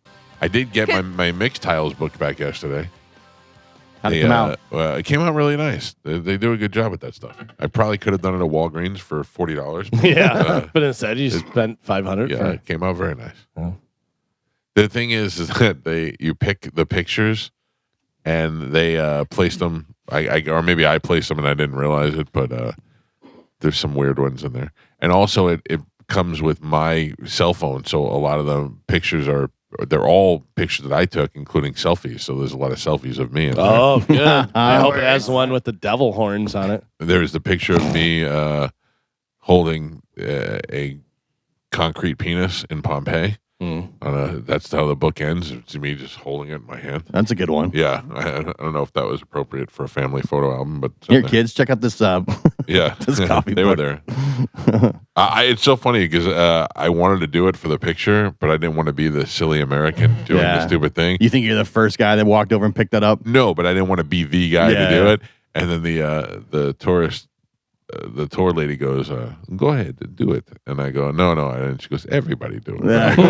S2: I did get my mix tiles booked back yesterday.
S1: How'd it come out?
S2: It came out really nice. They do a good job with that stuff. I probably could have done it at Walgreens for $40.
S4: Yeah. But instead, you spent $500.
S2: Yeah,
S4: for
S2: it came out very nice.
S4: Oh.
S2: The thing is that you pick the pictures and they placed them. Or maybe I placed them and I didn't realize it, but there's some weird ones in there. And also, it comes with my cell phone, so a lot of the pictures they're all pictures that I took, including selfies. So there's a lot of selfies of me in there.
S4: Oh, good. I hope it has the one with the devil horns on it.
S2: There's the picture of me holding a concrete penis in Pompeii. That's how the book ends. It's me just holding it in my hand.
S1: That's a good one.
S2: Yeah, I don't know if that was appropriate for a family photo album, but
S1: Here, kids, check out this.
S2: yeah,
S1: this copy
S2: they
S1: book.
S2: were there. It's so funny because I wanted to do it for the picture, but I didn't want to be the silly American doing the
S1: Yeah.
S2: stupid thing.
S1: You think you're the first guy that walked over and picked that up?
S2: No, but I didn't want to be the guy to do
S1: Yeah.
S2: it. And then the tourist. The tour lady goes, "Go ahead, do it." And I go, "No." And she goes, "Everybody do it."
S1: Yeah.
S2: I go, all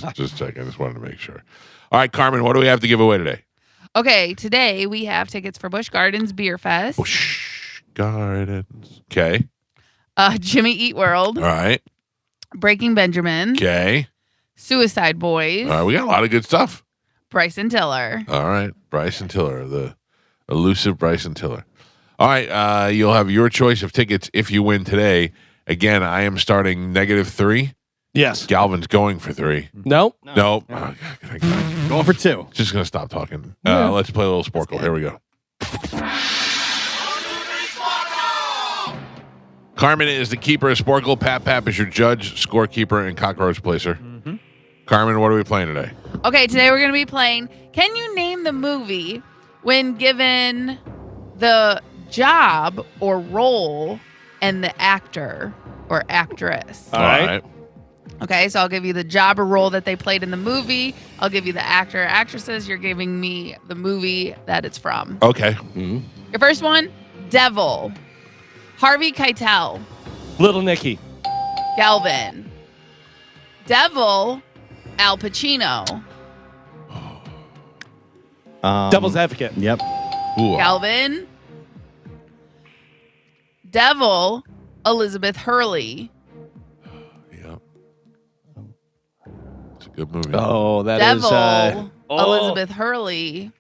S2: right, just checking. I just wanted to make sure. All right, Carmen, what do we have to give away today?
S5: Okay, today we have tickets for Busch Gardens Beer Fest,
S2: Busch Gardens. Okay.
S5: Jimmy Eat World,
S2: All right.
S5: Breaking Benjamin,
S2: Okay.
S5: Suicide Boys,
S2: All right. We got a lot of good stuff.
S5: Bryson Tiller.
S2: All right. Bryson Tiller, the elusive Bryson Tiller. All right. You'll have your choice of tickets if you win today. Again, I am starting -3.
S4: Yes.
S2: Galvin's going for 3.
S4: Nope.
S2: Nope.
S1: Going for 2.
S2: Just going to stop talking.
S3: Yeah.
S2: Let's play a little Sporkle. Here we go. Carmen is the keeper of Sporkle. Pap is your judge, scorekeeper, and cockroach placer.
S3: Mm-hmm.
S2: Carmen, what are we playing today?
S5: Okay, today we're going to be playing Can You Name the Movie when given the job or role and the actor or actress?
S4: All right.
S5: Okay, so I'll give you the job or role that they played in the movie. I'll give you the actor or actresses. You're giving me the movie that it's from.
S2: Okay.
S5: Your first one, Devil. Harvey Keitel.
S4: Little Nicky.
S5: Galvin. Devil, Al Pacino.
S4: Devil's Advocate.
S1: Yep.
S2: Ooh.
S5: Galvin. Devil, Elizabeth Hurley.
S2: Yep. It's a good movie.
S4: Oh, that is.
S5: Devil, Elizabeth Hurley.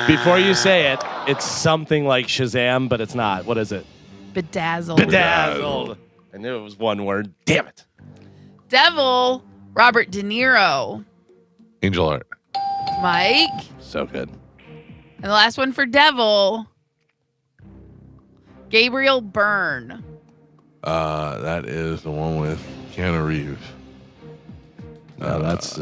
S4: Before you say it, it's something like Shazam, but it's not. What is it?
S5: Bedazzled.
S4: Bedazzled. I knew it was one word. Damn it.
S5: Devil, Robert De Niro.
S2: Angel Art.
S5: Mike.
S4: So good.
S5: And the last one for Devil, Gabriel Byrne.
S2: That is the one with Keanu Reeves.
S4: No, that's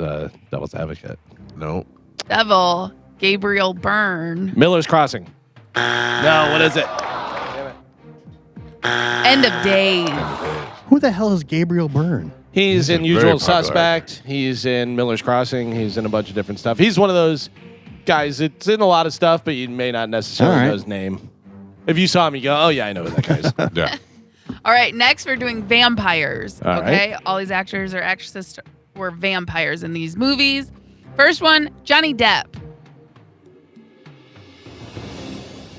S4: Devil's Advocate.
S2: No.
S5: Devil, Gabriel Byrne.
S4: Miller's Crossing. No, what is it?
S5: End of Days.
S1: Who the hell is Gabriel Byrne?
S4: He's in
S2: very
S4: Usual
S2: popular
S4: Suspect. He's in Miller's Crossing. He's in a bunch of different stuff. He's one of those guys that's in a lot of stuff, but you may not necessarily
S1: All right.
S4: know his name. If you saw him, you go, oh, yeah, I know who that guy is.
S2: Yeah.
S5: All right, next we're doing vampires.
S4: All
S5: Okay, all these actors or actresses were vampires in these movies. First one, Johnny Depp.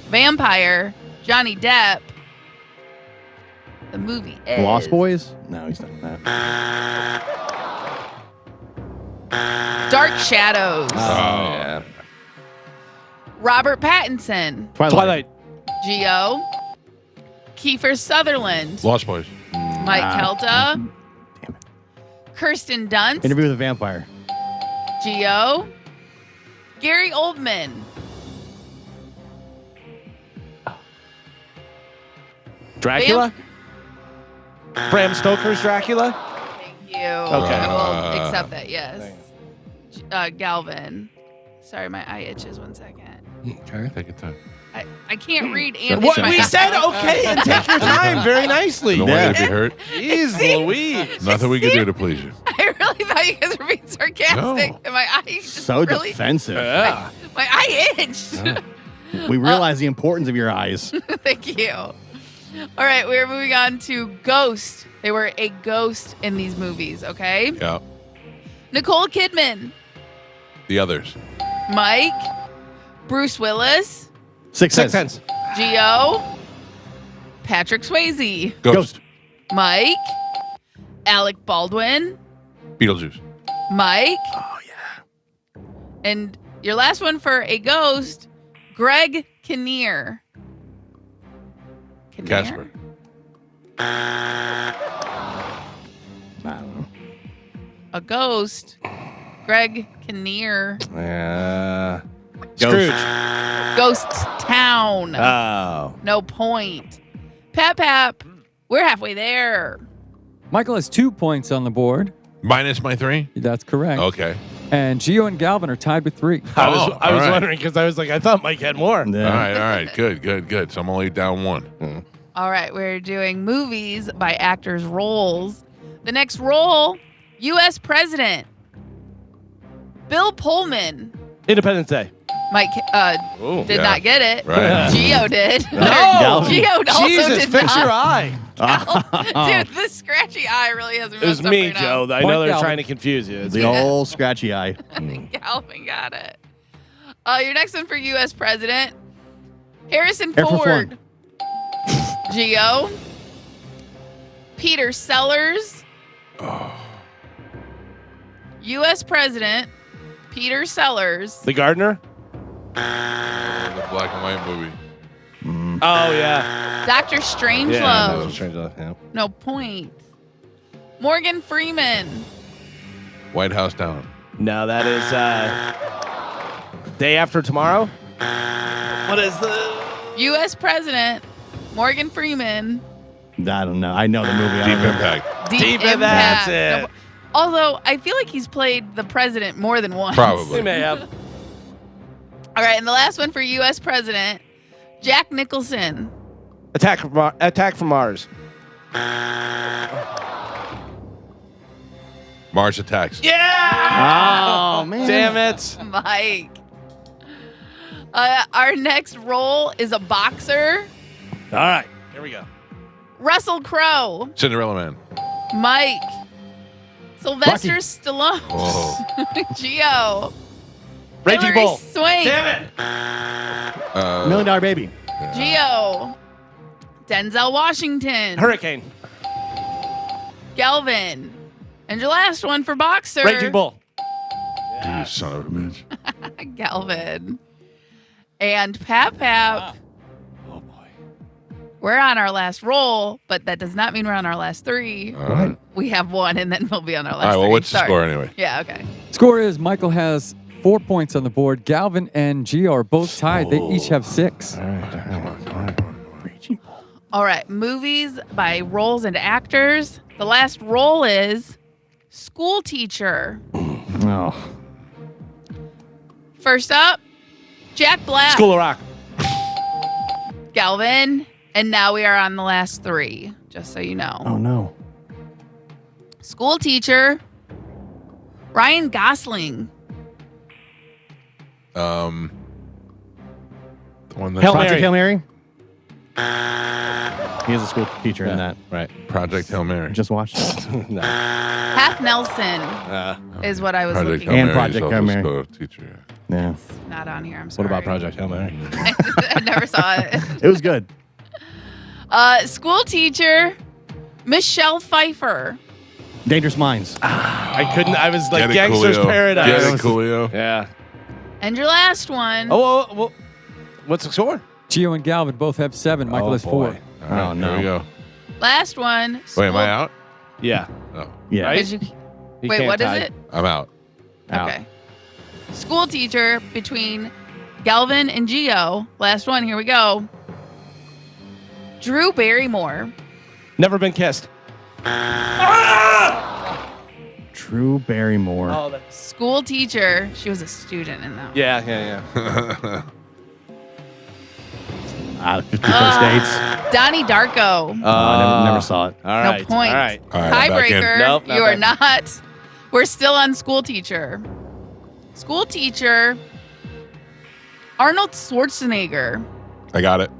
S5: Vampire, Johnny Depp. The movie is
S1: Lost Boys? No, he's not in that.
S5: Dark Shadows.
S4: Yeah.
S5: Robert Pattinson.
S4: Twilight.
S5: Geo. Kiefer Sutherland.
S2: Lost Boys.
S5: Mike Calta.
S1: Damn it.
S5: Kirsten Dunst.
S1: Interview with a Vampire.
S5: Geo. Gary Oldman.
S4: Dracula? Bram Stoker's Dracula?
S5: Thank you.
S4: Okay.
S5: I will accept that, yes. Galvin. Sorry, my eye itches. 1 second.
S2: Okay. Take your time.
S5: I can't read and
S4: What?
S5: itch my
S4: We
S5: eye.
S4: said okay and take your time very nicely.
S2: Don't want you to be hurt.
S4: Jeez Louise.
S2: Nothing we can do to please you.
S5: I really thought you guys were being sarcastic,
S2: No.
S5: and my eye just
S1: So
S5: really,
S1: defensive.
S4: Yeah.
S5: my eye itched.
S1: We realize the importance of your eyes.
S5: Thank you. All right, we're moving on to Ghost. They were a ghost in these movies, okay?
S2: Yeah.
S5: Nicole Kidman,
S2: The others.
S5: Mike, Bruce Willis,
S1: Sixth
S4: Sixth
S1: Sense.
S4: Sense.
S5: Geo, Patrick Swayze,
S2: Ghost.
S5: Mike, Alec Baldwin,
S2: Beetlejuice.
S5: Mike,
S1: Oh, yeah.
S5: and your last one for a ghost, Greg Kinnear. Kinnear?
S2: Casper.
S1: I don't know.
S5: A ghost, Greg Kinnear.
S4: Scrooge.
S5: Ghost Town.
S4: Oh.
S5: No point. Pap, we're halfway there.
S3: Michael has 2 points on the board.
S2: Minus my 3?
S3: That's correct.
S2: Okay.
S3: And Gio and Galvin are tied with 3.
S4: I was
S2: all right.
S4: wondering because I was like, I thought Mike had more.
S1: Yeah.
S2: All right. Good. So I'm only down 1.
S5: All right, we're doing movies by actors' roles. The next role, U.S. President. Bill Pullman.
S4: Independence Day.
S5: Mike
S4: Ooh.
S5: did
S2: Yeah.
S5: not get it.
S2: Right.
S5: Geo did.
S4: No.
S5: Geo also
S4: Jesus,
S5: did
S4: fix your
S5: not.
S4: eye.
S5: Dude, this scratchy eye really hasn't
S4: It was
S5: messed up
S4: me,
S5: right now.
S4: Joe. I
S3: Point
S4: know they're
S3: Galvin.
S4: trying to confuse you. It's
S1: The old scratchy eye.
S5: Galvin got it. Your next one for U.S. President. Harrison
S1: Air Force
S5: Ford. Geo. Peter Sellers. U.S. President. Peter Sellers.
S4: The Gardener.
S2: The black and white movie.
S4: Oh yeah.
S5: Dr.
S4: Yeah.
S5: Strangelove.
S4: Strangelove. Yeah.
S5: No point. Morgan Freeman.
S2: White House Down.
S4: No, that is Day After Tomorrow. What is the
S5: U.S. President. Morgan Freeman.
S1: I don't know. I know the movie. I
S2: Deep
S1: don't know.
S2: Impact.
S5: Deep
S4: Impact, that's it.
S5: No, although I feel like he's played the president more than once.
S2: Probably.
S4: They may have.
S5: All right, and the last one for U.S. President. Jack Nicholson.
S4: Attack from Mars.
S2: Mars Attacks.
S4: Yeah.
S1: Oh man.
S4: Damn it.
S5: Mike. Our next role is a boxer.
S4: All right. Here we go.
S5: Russell Crowe.
S2: Cinderella Man.
S5: Mike. Sylvester
S1: Rocky.
S5: Stallone.
S2: Oh.
S5: Geo.
S4: Raging
S5: Hilary
S4: Bull.
S5: Swank.
S4: Damn it.
S1: $1 Million Baby.
S5: Geo. Denzel Washington.
S4: Hurricane.
S5: Galvin. And your last one for boxer.
S4: Raging Bull.
S2: You son of a bitch.
S5: Galvin. And Pap.
S4: Oh boy.
S5: We're on our last roll, but that does not mean we're on our last three.
S2: All right.
S5: We have one, and then we'll be on our
S2: All
S5: last
S2: right. Well,
S5: three.
S2: what's the
S5: Sorry.
S2: score anyway?
S5: Yeah, okay.
S3: Score is Michael has 4 points on the board. Galvin and Gio are both tied. They each have 6.
S5: All right. Movies by roles and actors. The last role is school teacher.
S1: Oh.
S5: First up, Jack Black.
S4: School of Rock.
S5: Galvin. And now we are on the last 3, just so you know.
S1: Oh no.
S5: School teacher, Ryan Gosling.
S2: The one that
S4: Hail
S1: Project
S4: Mary.
S1: Hail Mary. He is a school teacher in that.
S4: Right.
S2: Project Hail Mary.
S1: Just watched it.
S4: No.
S5: Half Nelson is what I was
S2: Project
S5: looking
S2: Hail
S1: And
S5: for.
S2: Mary is
S1: Project
S2: also
S1: Hail Mary.
S2: school teacher.
S1: Yeah.
S5: Not on here. I'm
S4: What
S5: sorry.
S4: about Project Hail Mary?
S5: I never saw it.
S1: It was good.
S5: School teacher, Michelle Pfeiffer.
S1: Dangerous Minds.
S4: I couldn't. I was like
S2: Get it,
S4: Gangster's
S2: Coolio.
S4: Paradise.
S2: Get it, Coolio.
S4: Yeah.
S5: And your last one.
S4: Oh, what's the score?
S3: Gio and Galvin both have 7. Michael has 4.
S2: All right,
S1: Oh, no.
S2: Here we go.
S5: Last one.
S2: Wait, am I out?
S4: Yeah.
S2: No,
S1: Yeah.
S4: Right?
S5: Did you,
S4: You
S5: wait,
S4: can't
S5: what is
S4: tie.
S5: it?
S2: I'm out.
S1: Out.
S5: Okay. School teacher between Galvin and Gio. Last one. Here we go. Drew Barrymore.
S4: Never Been Kissed.
S1: Drew Barrymore.
S4: Oh,
S5: School teacher. She was a student in that one.
S4: yeah.
S1: Out of 51st Dates.
S5: Donnie Darko.
S1: I never saw it.
S4: All
S5: No
S4: right.
S5: point.
S4: All right.
S2: All right, I'm back in.
S5: Tiebreaker.
S4: Nope, not
S5: you are
S4: back.
S5: not. We're still on school teacher. School teacher. Arnold Schwarzenegger.
S2: I got it.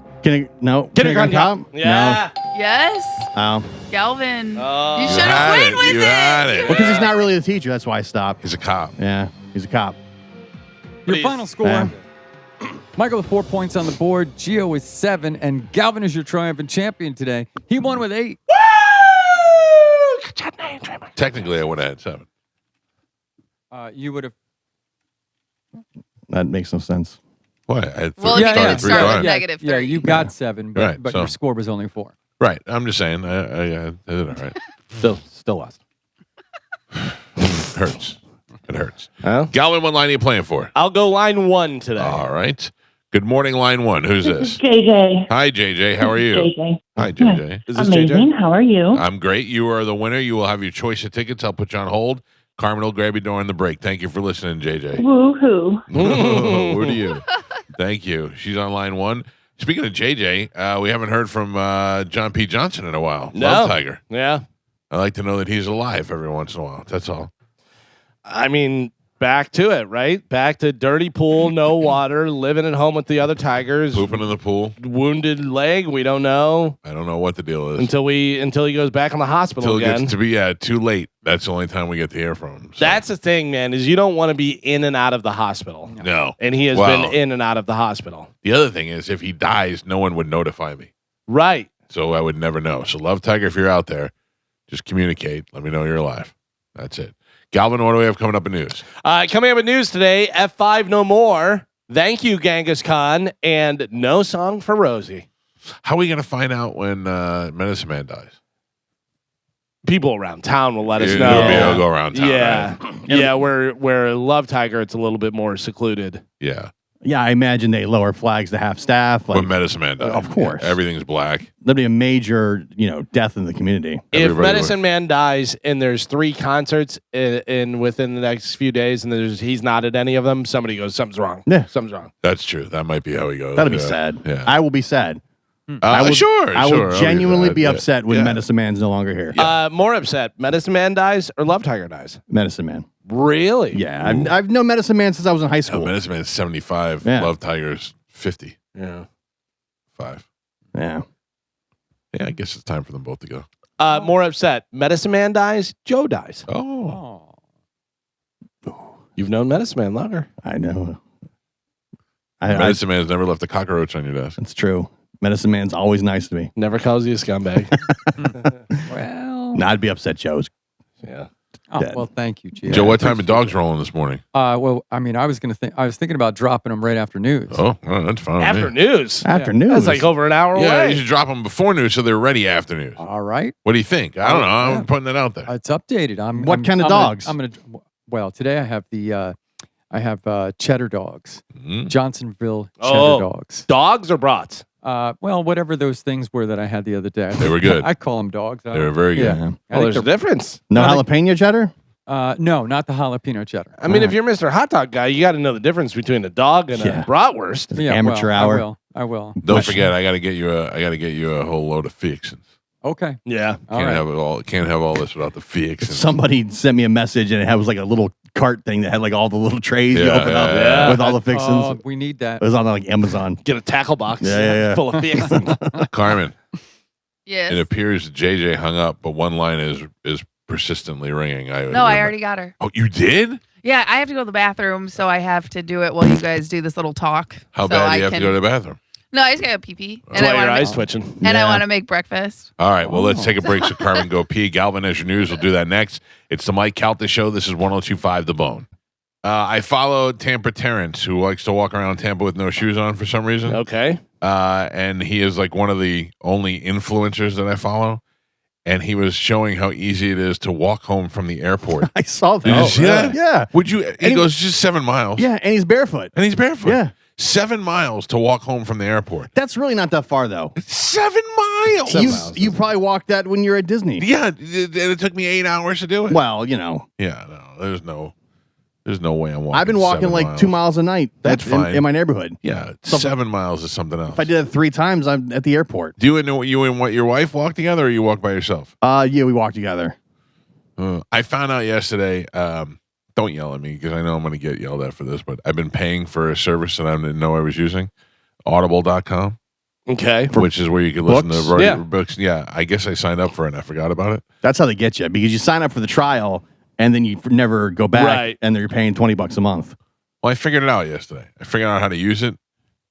S1: No.
S4: Kindergarten Cop.
S1: Cop?
S5: Yes.
S1: No. Oh.
S5: Galvin.
S4: Oh.
S5: You
S4: You
S5: should
S2: had
S5: have went
S2: it.
S5: with
S2: You
S5: it.
S2: had it.
S1: Well, because he's not really the teacher. That's why I stopped.
S2: He's a cop.
S1: Yeah. He's a cop.
S3: Your
S4: Please.
S3: final score.
S1: Yeah.
S3: Michael with 4 points on the board. Gio with 7. And Galvin is your triumphant champion today. He won with 8.
S2: Technically, I would have had 7.
S3: You would have.
S1: That makes no sense.
S2: What? I had
S5: Well,
S2: three,
S5: you
S2: started
S5: didn't
S2: three
S5: start with
S2: times.
S5: negative
S3: Yeah,
S5: 3.
S3: you got 7, but,
S2: Right,
S3: but
S2: so-
S3: your score was only 4.
S2: Right. I'm just saying. I did all right.
S4: Still lost.
S2: It hurts. It hurts.
S4: Huh?
S2: Galvin, what line are you playing for?
S4: I'll go line 1 today.
S2: All right. Good morning, line 1. Who's
S6: This
S2: this?
S6: is JJ.
S2: Hi, JJ. How are you?
S6: JJ.
S2: Hi, JJ.
S4: Is this
S6: Amazing.
S4: JJ?
S6: How are you?
S2: I'm great. You are the winner. You will have your choice of tickets. I'll put you on hold. Carmen will grab you during the break. Thank you for listening, JJ.
S6: Woohoo.
S2: What are you? Thank you. She's on line 1. Speaking of JJ, we haven't heard from John P. Johnson in a while.
S4: No.
S2: Love Tiger.
S4: Yeah.
S2: I like to know that he's alive every once in a while. That's all.
S4: I mean, back to it, right? Back to dirty pool, no water, living at home with the other tigers.
S2: Pooping in the pool.
S4: Wounded leg, we don't know
S2: I don't know what the deal is.
S4: until he goes back in the hospital
S2: Until it
S4: again.
S2: gets to be too late. That's the only time we get to hear from him. So.
S4: That's the thing, man, is you don't want to be in and out of the hospital.
S2: no.
S4: And he has
S2: Well,
S4: been in and out of the hospital.
S2: The other thing is, if he dies, no one would notify me.
S4: Right.
S2: So I would never know. So Love Tiger, if you're out there, just communicate. Let me know you're alive. That's it. Galvin, what do we have coming up in news?
S4: Coming up with news today, F5 no more. Thank you, Genghis Khan, and no song for Rosie.
S2: How are we going to find out when Medicine Man dies?
S4: People around town will let us
S2: It'll
S4: know.
S2: it'll go around town,
S4: Yeah.
S2: right?
S4: Yeah, where Love Tiger, it's a little bit more secluded.
S2: Yeah.
S1: Yeah, I imagine they lower flags to half staff. Like,
S2: When Medicine Man dies.
S1: of course.
S2: Yeah, everything's black.
S1: there'll be a major, death in the community.
S4: If
S2: Everybody
S4: Medicine Man dies and there's 3 concerts in within the next few days and he's not at any of them, somebody goes, something's wrong.
S1: Yeah.
S4: Something's wrong.
S2: That's true. That might be how he goes.
S1: That'll be
S2: Yeah.
S1: sad.
S2: Yeah.
S1: I will be sad.
S2: I will,
S1: I will genuinely be
S2: sad.
S1: upset when
S2: Yeah.
S1: Medicine Man's no longer here.
S4: More upset. Medicine Man dies or Love Tiger dies?
S1: Medicine Man.
S4: Really?
S1: Yeah, I've known Medicine Man since I was in high
S2: No,
S1: school.
S2: Medicine Man's 75.
S1: Yeah.
S2: Love Tiger's 50.
S4: Yeah.
S2: 5.
S1: Yeah.
S2: Yeah, I guess it's time for them both to go.
S4: More upset. Medicine Man dies. Joe dies.
S2: Oh.
S4: You've known Medicine Man longer.
S1: I know.
S2: Medicine Man's never left a cockroach on your desk.
S1: It's true. Medicine Man's always nice to me.
S4: Never calls you a scumbag.
S3: Well,
S1: Nah, I'd be upset, Joe's.
S4: Yeah.
S1: dead.
S3: well, thank you, Gio.
S2: Joe, what time are dogs rolling this morning?
S3: Well, I mean, I was thinking about dropping them right after news.
S2: Oh, well, that's fine. with
S4: After
S2: me.
S4: news.
S1: Afternoon.
S4: That's like over an hour
S2: Yeah,
S4: away.
S2: you should drop them before news so they're ready after news.
S3: All right,
S2: What do you think? I don't know.
S3: Yeah.
S2: I'm putting that out there.
S3: it's updated.
S1: What kind of dogs?
S3: Well, today I have cheddar dogs,
S2: Mhm.
S3: Johnsonville cheddar
S4: Oh.
S3: dogs.
S4: Dogs or brats?
S3: Well, whatever those things were that I had the other day.
S2: They were good.
S3: I call them dogs.
S2: They were very good.
S1: Yeah.
S3: I
S4: Well,
S3: think
S4: there's a difference.
S1: No
S3: I think-
S1: jalapeno cheddar?
S3: no, not the jalapeno cheddar.
S4: I mean, if you're Mr. Hot Dog guy, you got to know the difference between a dog and
S1: Yeah.
S4: a bratwurst.
S3: Yeah,
S1: Amateur
S3: well,
S1: hour.
S3: I will.
S2: Don't forget, I got to get you a whole load of fixins.
S3: Okay.
S4: Yeah.
S3: All
S2: Can't
S3: right.
S2: have it all. Can't have all this without the fixins.
S1: Somebody sent me a message and it was like a little cart thing that had like all the little trays you
S2: Yeah,
S1: open up
S2: yeah.
S1: with all the fixins.
S3: Oh, we need that.
S1: It was on like Amazon.
S4: Get a tackle box
S1: Yeah.
S4: full of fixins.
S2: Carmen,
S5: Yes.
S2: it appears JJ hung up, but one line is persistently ringing.
S5: No, I already got her.
S2: Oh, you did?
S5: Yeah, I have to go to the bathroom, so I have to do it while you guys do this little talk.
S2: How
S5: so
S2: bad do
S5: I
S2: you have to go to the bathroom?
S5: No, I just got to pee pee.
S4: That's why your eyes
S5: make,
S4: twitching.
S5: and I
S1: Yeah.
S5: want to make breakfast.
S2: All right, well, let's take a break so Carmen go pee. Galvin, as your news, we'll do that next. It's the Mike Calta Show. This is 102.5 The Bone. I followed Tampa Terrence, who likes to walk around Tampa with no shoes on for some reason.
S4: Okay.
S2: And he is like one of the only influencers that I follow. And he was showing how easy it is to walk home from the airport.
S1: I saw that.
S2: Did you see that?
S1: Yeah.
S2: Would you? He
S1: he-
S2: goes just 7 miles.
S1: Yeah, and he's barefoot.
S2: And he's barefoot.
S1: Yeah.
S2: 7 miles to walk home from the airport.
S1: That's really not that far though.
S2: 7 miles.
S4: Seven
S1: You,
S4: miles,
S1: you probably walked that when you're at Disney.
S2: Yeah, it took me 8 hours to do it.
S1: Well,
S2: Yeah, no, there's no way I'm walking.
S1: I've been walking
S2: 7
S1: like
S2: miles.
S1: 2 miles a night.
S2: That's fine.
S1: in my neighborhood.
S2: Yeah,
S1: So-
S2: 7 miles is something else.
S1: If I did it 3 times, I'm at the airport.
S2: Do you and what your wife walk together, or you walk by yourself?
S1: Yeah, we walked together.
S2: I found out yesterday. Don't yell at me because I know I'm going to get yelled at for this, but I've been paying for a service that I didn't know I was using, Audible.com,
S4: Okay.
S2: which is where you can listen
S1: books?
S2: to
S4: Yeah.
S2: books. Yeah, I guess I signed up for it and I forgot about it.
S1: That's how they get you because you sign up for the trial and then you never go back,
S4: Right.
S1: and then you're paying $20 a month.
S2: Well, I figured it out yesterday. I figured out how to use it,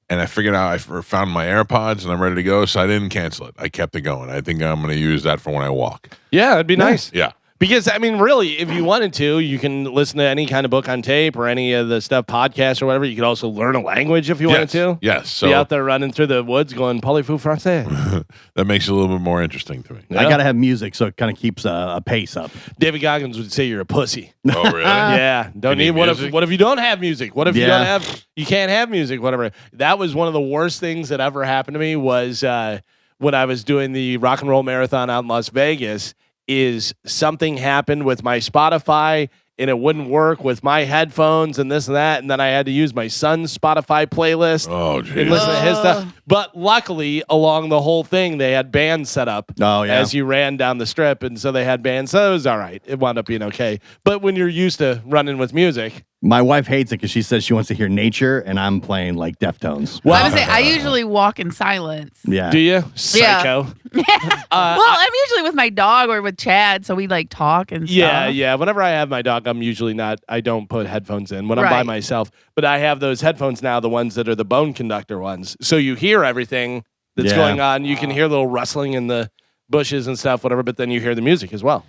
S2: and I figured out found my AirPods, and I'm ready to go. So I didn't cancel it. I kept it going. I think I'm going to use that for when I walk.
S4: Yeah, it'd be nice.
S2: Yeah.
S4: Because, I mean, really, if you wanted to, you can listen to any kind of book on tape or any of the stuff, podcasts or whatever. You could also learn a language if you wanted to.
S2: Yes. So
S4: Be out there running through the woods going, parlez-vous français?
S2: that makes it a little bit more interesting to me.
S4: Yeah.
S1: I got to have music so it kind of keeps a pace up.
S4: David Goggins would say you're a pussy.
S2: Oh, really?
S4: Yeah. Don't
S2: You
S4: need
S2: need
S4: what
S2: music?
S4: if you don't have music? What if you
S1: Yeah.
S4: don't have you can't have music, whatever. That was one of the worst things that ever happened to me was when I was doing the rock and roll marathon out in Las Vegas, is something happened with my Spotify and it wouldn't work with my headphones and this and that, and then I had to use my son's Spotify playlist.
S2: Oh,
S4: And
S2: geez.
S4: listen to his stuff. But luckily, along the whole thing, they had bands set up
S1: Oh, yeah.
S4: as you ran down the strip. And so they had bands. So it was all right. It wound up being okay. But when you're used to running with music,
S1: My wife hates it because she says she wants to hear nature, and I'm playing like Deftones.
S5: Well, I would say I usually walk in silence.
S1: Yeah.
S4: Do you? Psycho.
S5: Well, I'm usually with my dog or with Chad, so we like talk and stuff.
S4: Yeah. Whenever I have my dog, I'm usually not. I don't put headphones in when I'm by
S5: Right.
S4: myself. But I have those headphones now, the ones that are the bone conductor ones, so you hear everything that's
S1: Yeah.
S4: going on. You can hear a little rustling in the bushes and stuff, whatever. But then you hear the music as well.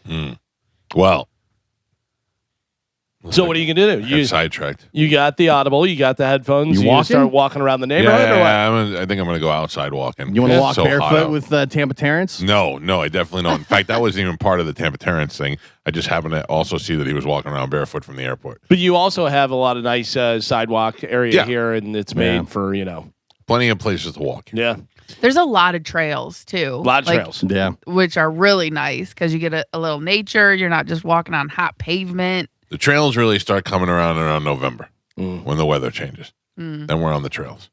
S2: Well,
S4: So what are you gonna do?
S2: got sidetracked.
S4: You got the Audible, you got the headphones.
S1: You
S4: You
S1: walking?
S4: start walking around the neighborhood, or what?
S2: I think I'm going to go outside walking.
S1: You want to
S2: It's
S1: walk
S2: so hot
S1: barefoot
S2: out.
S1: with Tampa Terrence?
S2: No, I definitely don't. In fact, that wasn't even part of the Tampa Terrence thing. I just happened to also see that he was walking around barefoot from the airport.
S4: But you also have a lot of nice sidewalk area
S2: Yeah.
S4: here, and it's made
S1: Yeah.
S4: for
S2: Plenty of places to walk.
S4: Yeah,
S5: There's a lot of trails too.
S4: a lot of
S5: like,
S4: trails.
S1: Yeah.
S5: which are really nice because you get a little nature. You're not just walking on hot pavement.
S2: The trails really start coming around November
S4: Mm.
S2: when the weather changes. Then we're on the trails.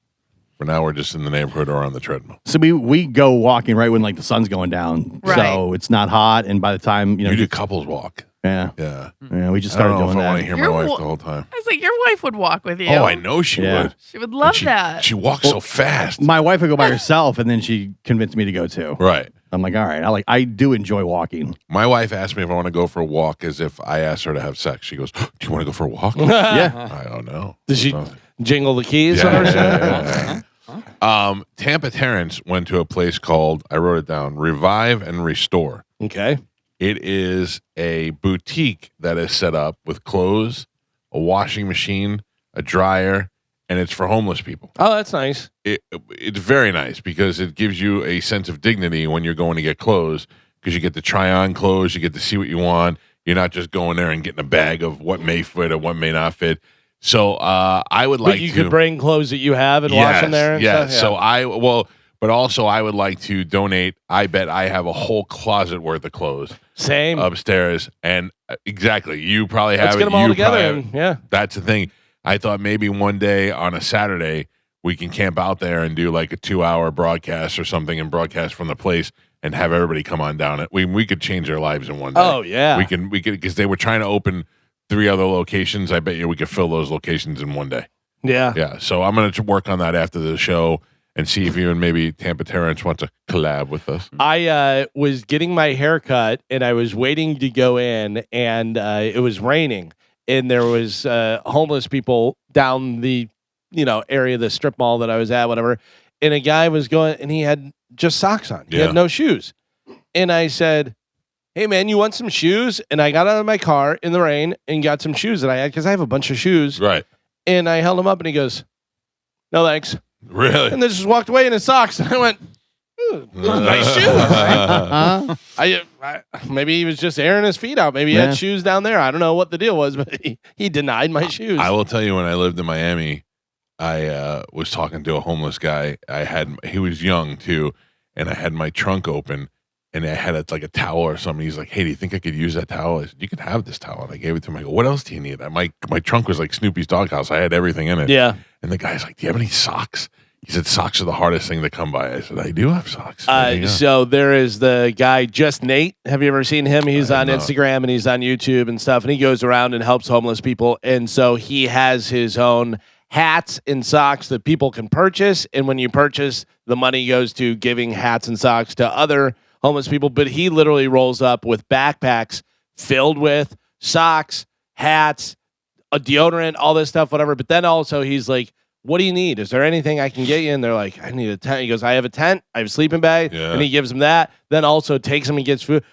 S2: For now, we're just in the neighborhood or on the treadmill.
S1: So we go walking right when like the sun's going down,
S5: Right.
S1: so it's not hot. And by the time
S2: You do couples walk.
S1: yeah,
S2: Yeah.
S1: we just
S2: I don't
S1: started
S2: know
S1: doing
S2: if I want to
S1: that.
S2: hear my
S5: You're
S2: wife
S5: wa-
S2: the whole time.
S5: I was like, your wife would walk with you.
S2: Oh, I know she
S1: Yeah.
S2: would.
S5: She would love
S2: she,
S5: that.
S2: She walks so fast.
S1: My wife would go by herself, and then she convinced me to go too.
S2: Right.
S1: I'm like, all right, I do enjoy walking.
S2: My wife asked me if I want to go for a walk as if I asked her to have sex. She goes, do you want to go for a walk?
S1: Yeah,
S2: I don't know.
S4: Does she
S2: No.
S4: jingle the keys? on her
S2: Yeah. Tampa Terrence went to a place called, I wrote it down, Revive and Restore.
S4: Okay.
S2: It is a boutique that is set up with clothes, a washing machine, a dryer, and it's for homeless people.
S4: Oh, that's nice.
S2: It's very nice because it gives you a sense of dignity when you're going to get clothes because you get to try on clothes, you get to see what you want. You're not just going there and getting a bag of what may fit or what may not fit. So I would like
S4: But you
S2: to.
S4: could bring clothes that you have and wash them there. And
S2: Yes.
S4: stuff?
S2: So but also I would like to donate. I bet I have a whole closet worth of clothes
S4: Same.
S2: upstairs, and exactly, you probably have
S4: Let's
S2: it.
S4: get them all
S2: You
S4: together.
S2: probably have it.
S4: And, yeah.
S2: That's the thing. I thought maybe one day on a Saturday we can camp out there and do like a 2-hour broadcast or something and broadcast from the place and have everybody come on down. We could change their lives in one day.
S4: Oh, yeah.
S2: We could because they were trying to open 3 other locations. I bet you we could fill those locations in one day.
S4: Yeah.
S2: Yeah. So I'm going to work on that after the show and see if even maybe Tampa Terrence wants to collab with us.
S4: I was getting my hair cut and I was waiting to go in and it was raining and there was homeless people down the area, the strip mall that I was at, whatever. And a guy was going and he had just socks on. He
S2: Yeah.
S4: had no shoes. And I said, hey man, you want some shoes? And I got out of my car in the rain and got some shoes that I had because I have a bunch of shoes.
S2: Right.
S4: And I held him up and he goes, no thanks.
S2: Really?
S4: And then just walked away in his socks. And I went, ooh, those are nice shoes. I maybe he was just airing his feet out. Maybe he
S1: Yeah.
S4: had shoes down there. I don't know what the deal was, but he denied my shoes.
S2: I will tell you, when I lived in Miami, I was talking to a homeless guy. He was young too, and I had my trunk open, and I had like a towel or something. He's like, "Hey, do you think I could use that towel?" I said, "You can have this towel." And I gave it to him. I go, "What else do you need?" My trunk was like Snoopy's doghouse. I had everything in it.
S4: Yeah.
S2: And the guy's like, "Do you have any socks?" He said, "Socks are the hardest thing to come by." I said, "I do have socks." There you go.
S4: So there is the guy, Just Nate. Have you ever seen him? He's
S2: I have
S4: on
S2: not.
S4: Instagram and he's on YouTube and stuff. And he goes around and helps homeless people. And so he has his own hats and socks that people can purchase. And when you purchase, the money goes to giving hats and socks to other homeless people. But he literally rolls up with backpacks filled with socks, hats, a deodorant, all this stuff, whatever. But then also he's like, what do you need? Is there anything I can get you? And they're like, I need a tent. He goes, I have a tent. I have a sleeping bag.
S2: Yeah.
S4: And he gives them that. Then also takes them and gets food.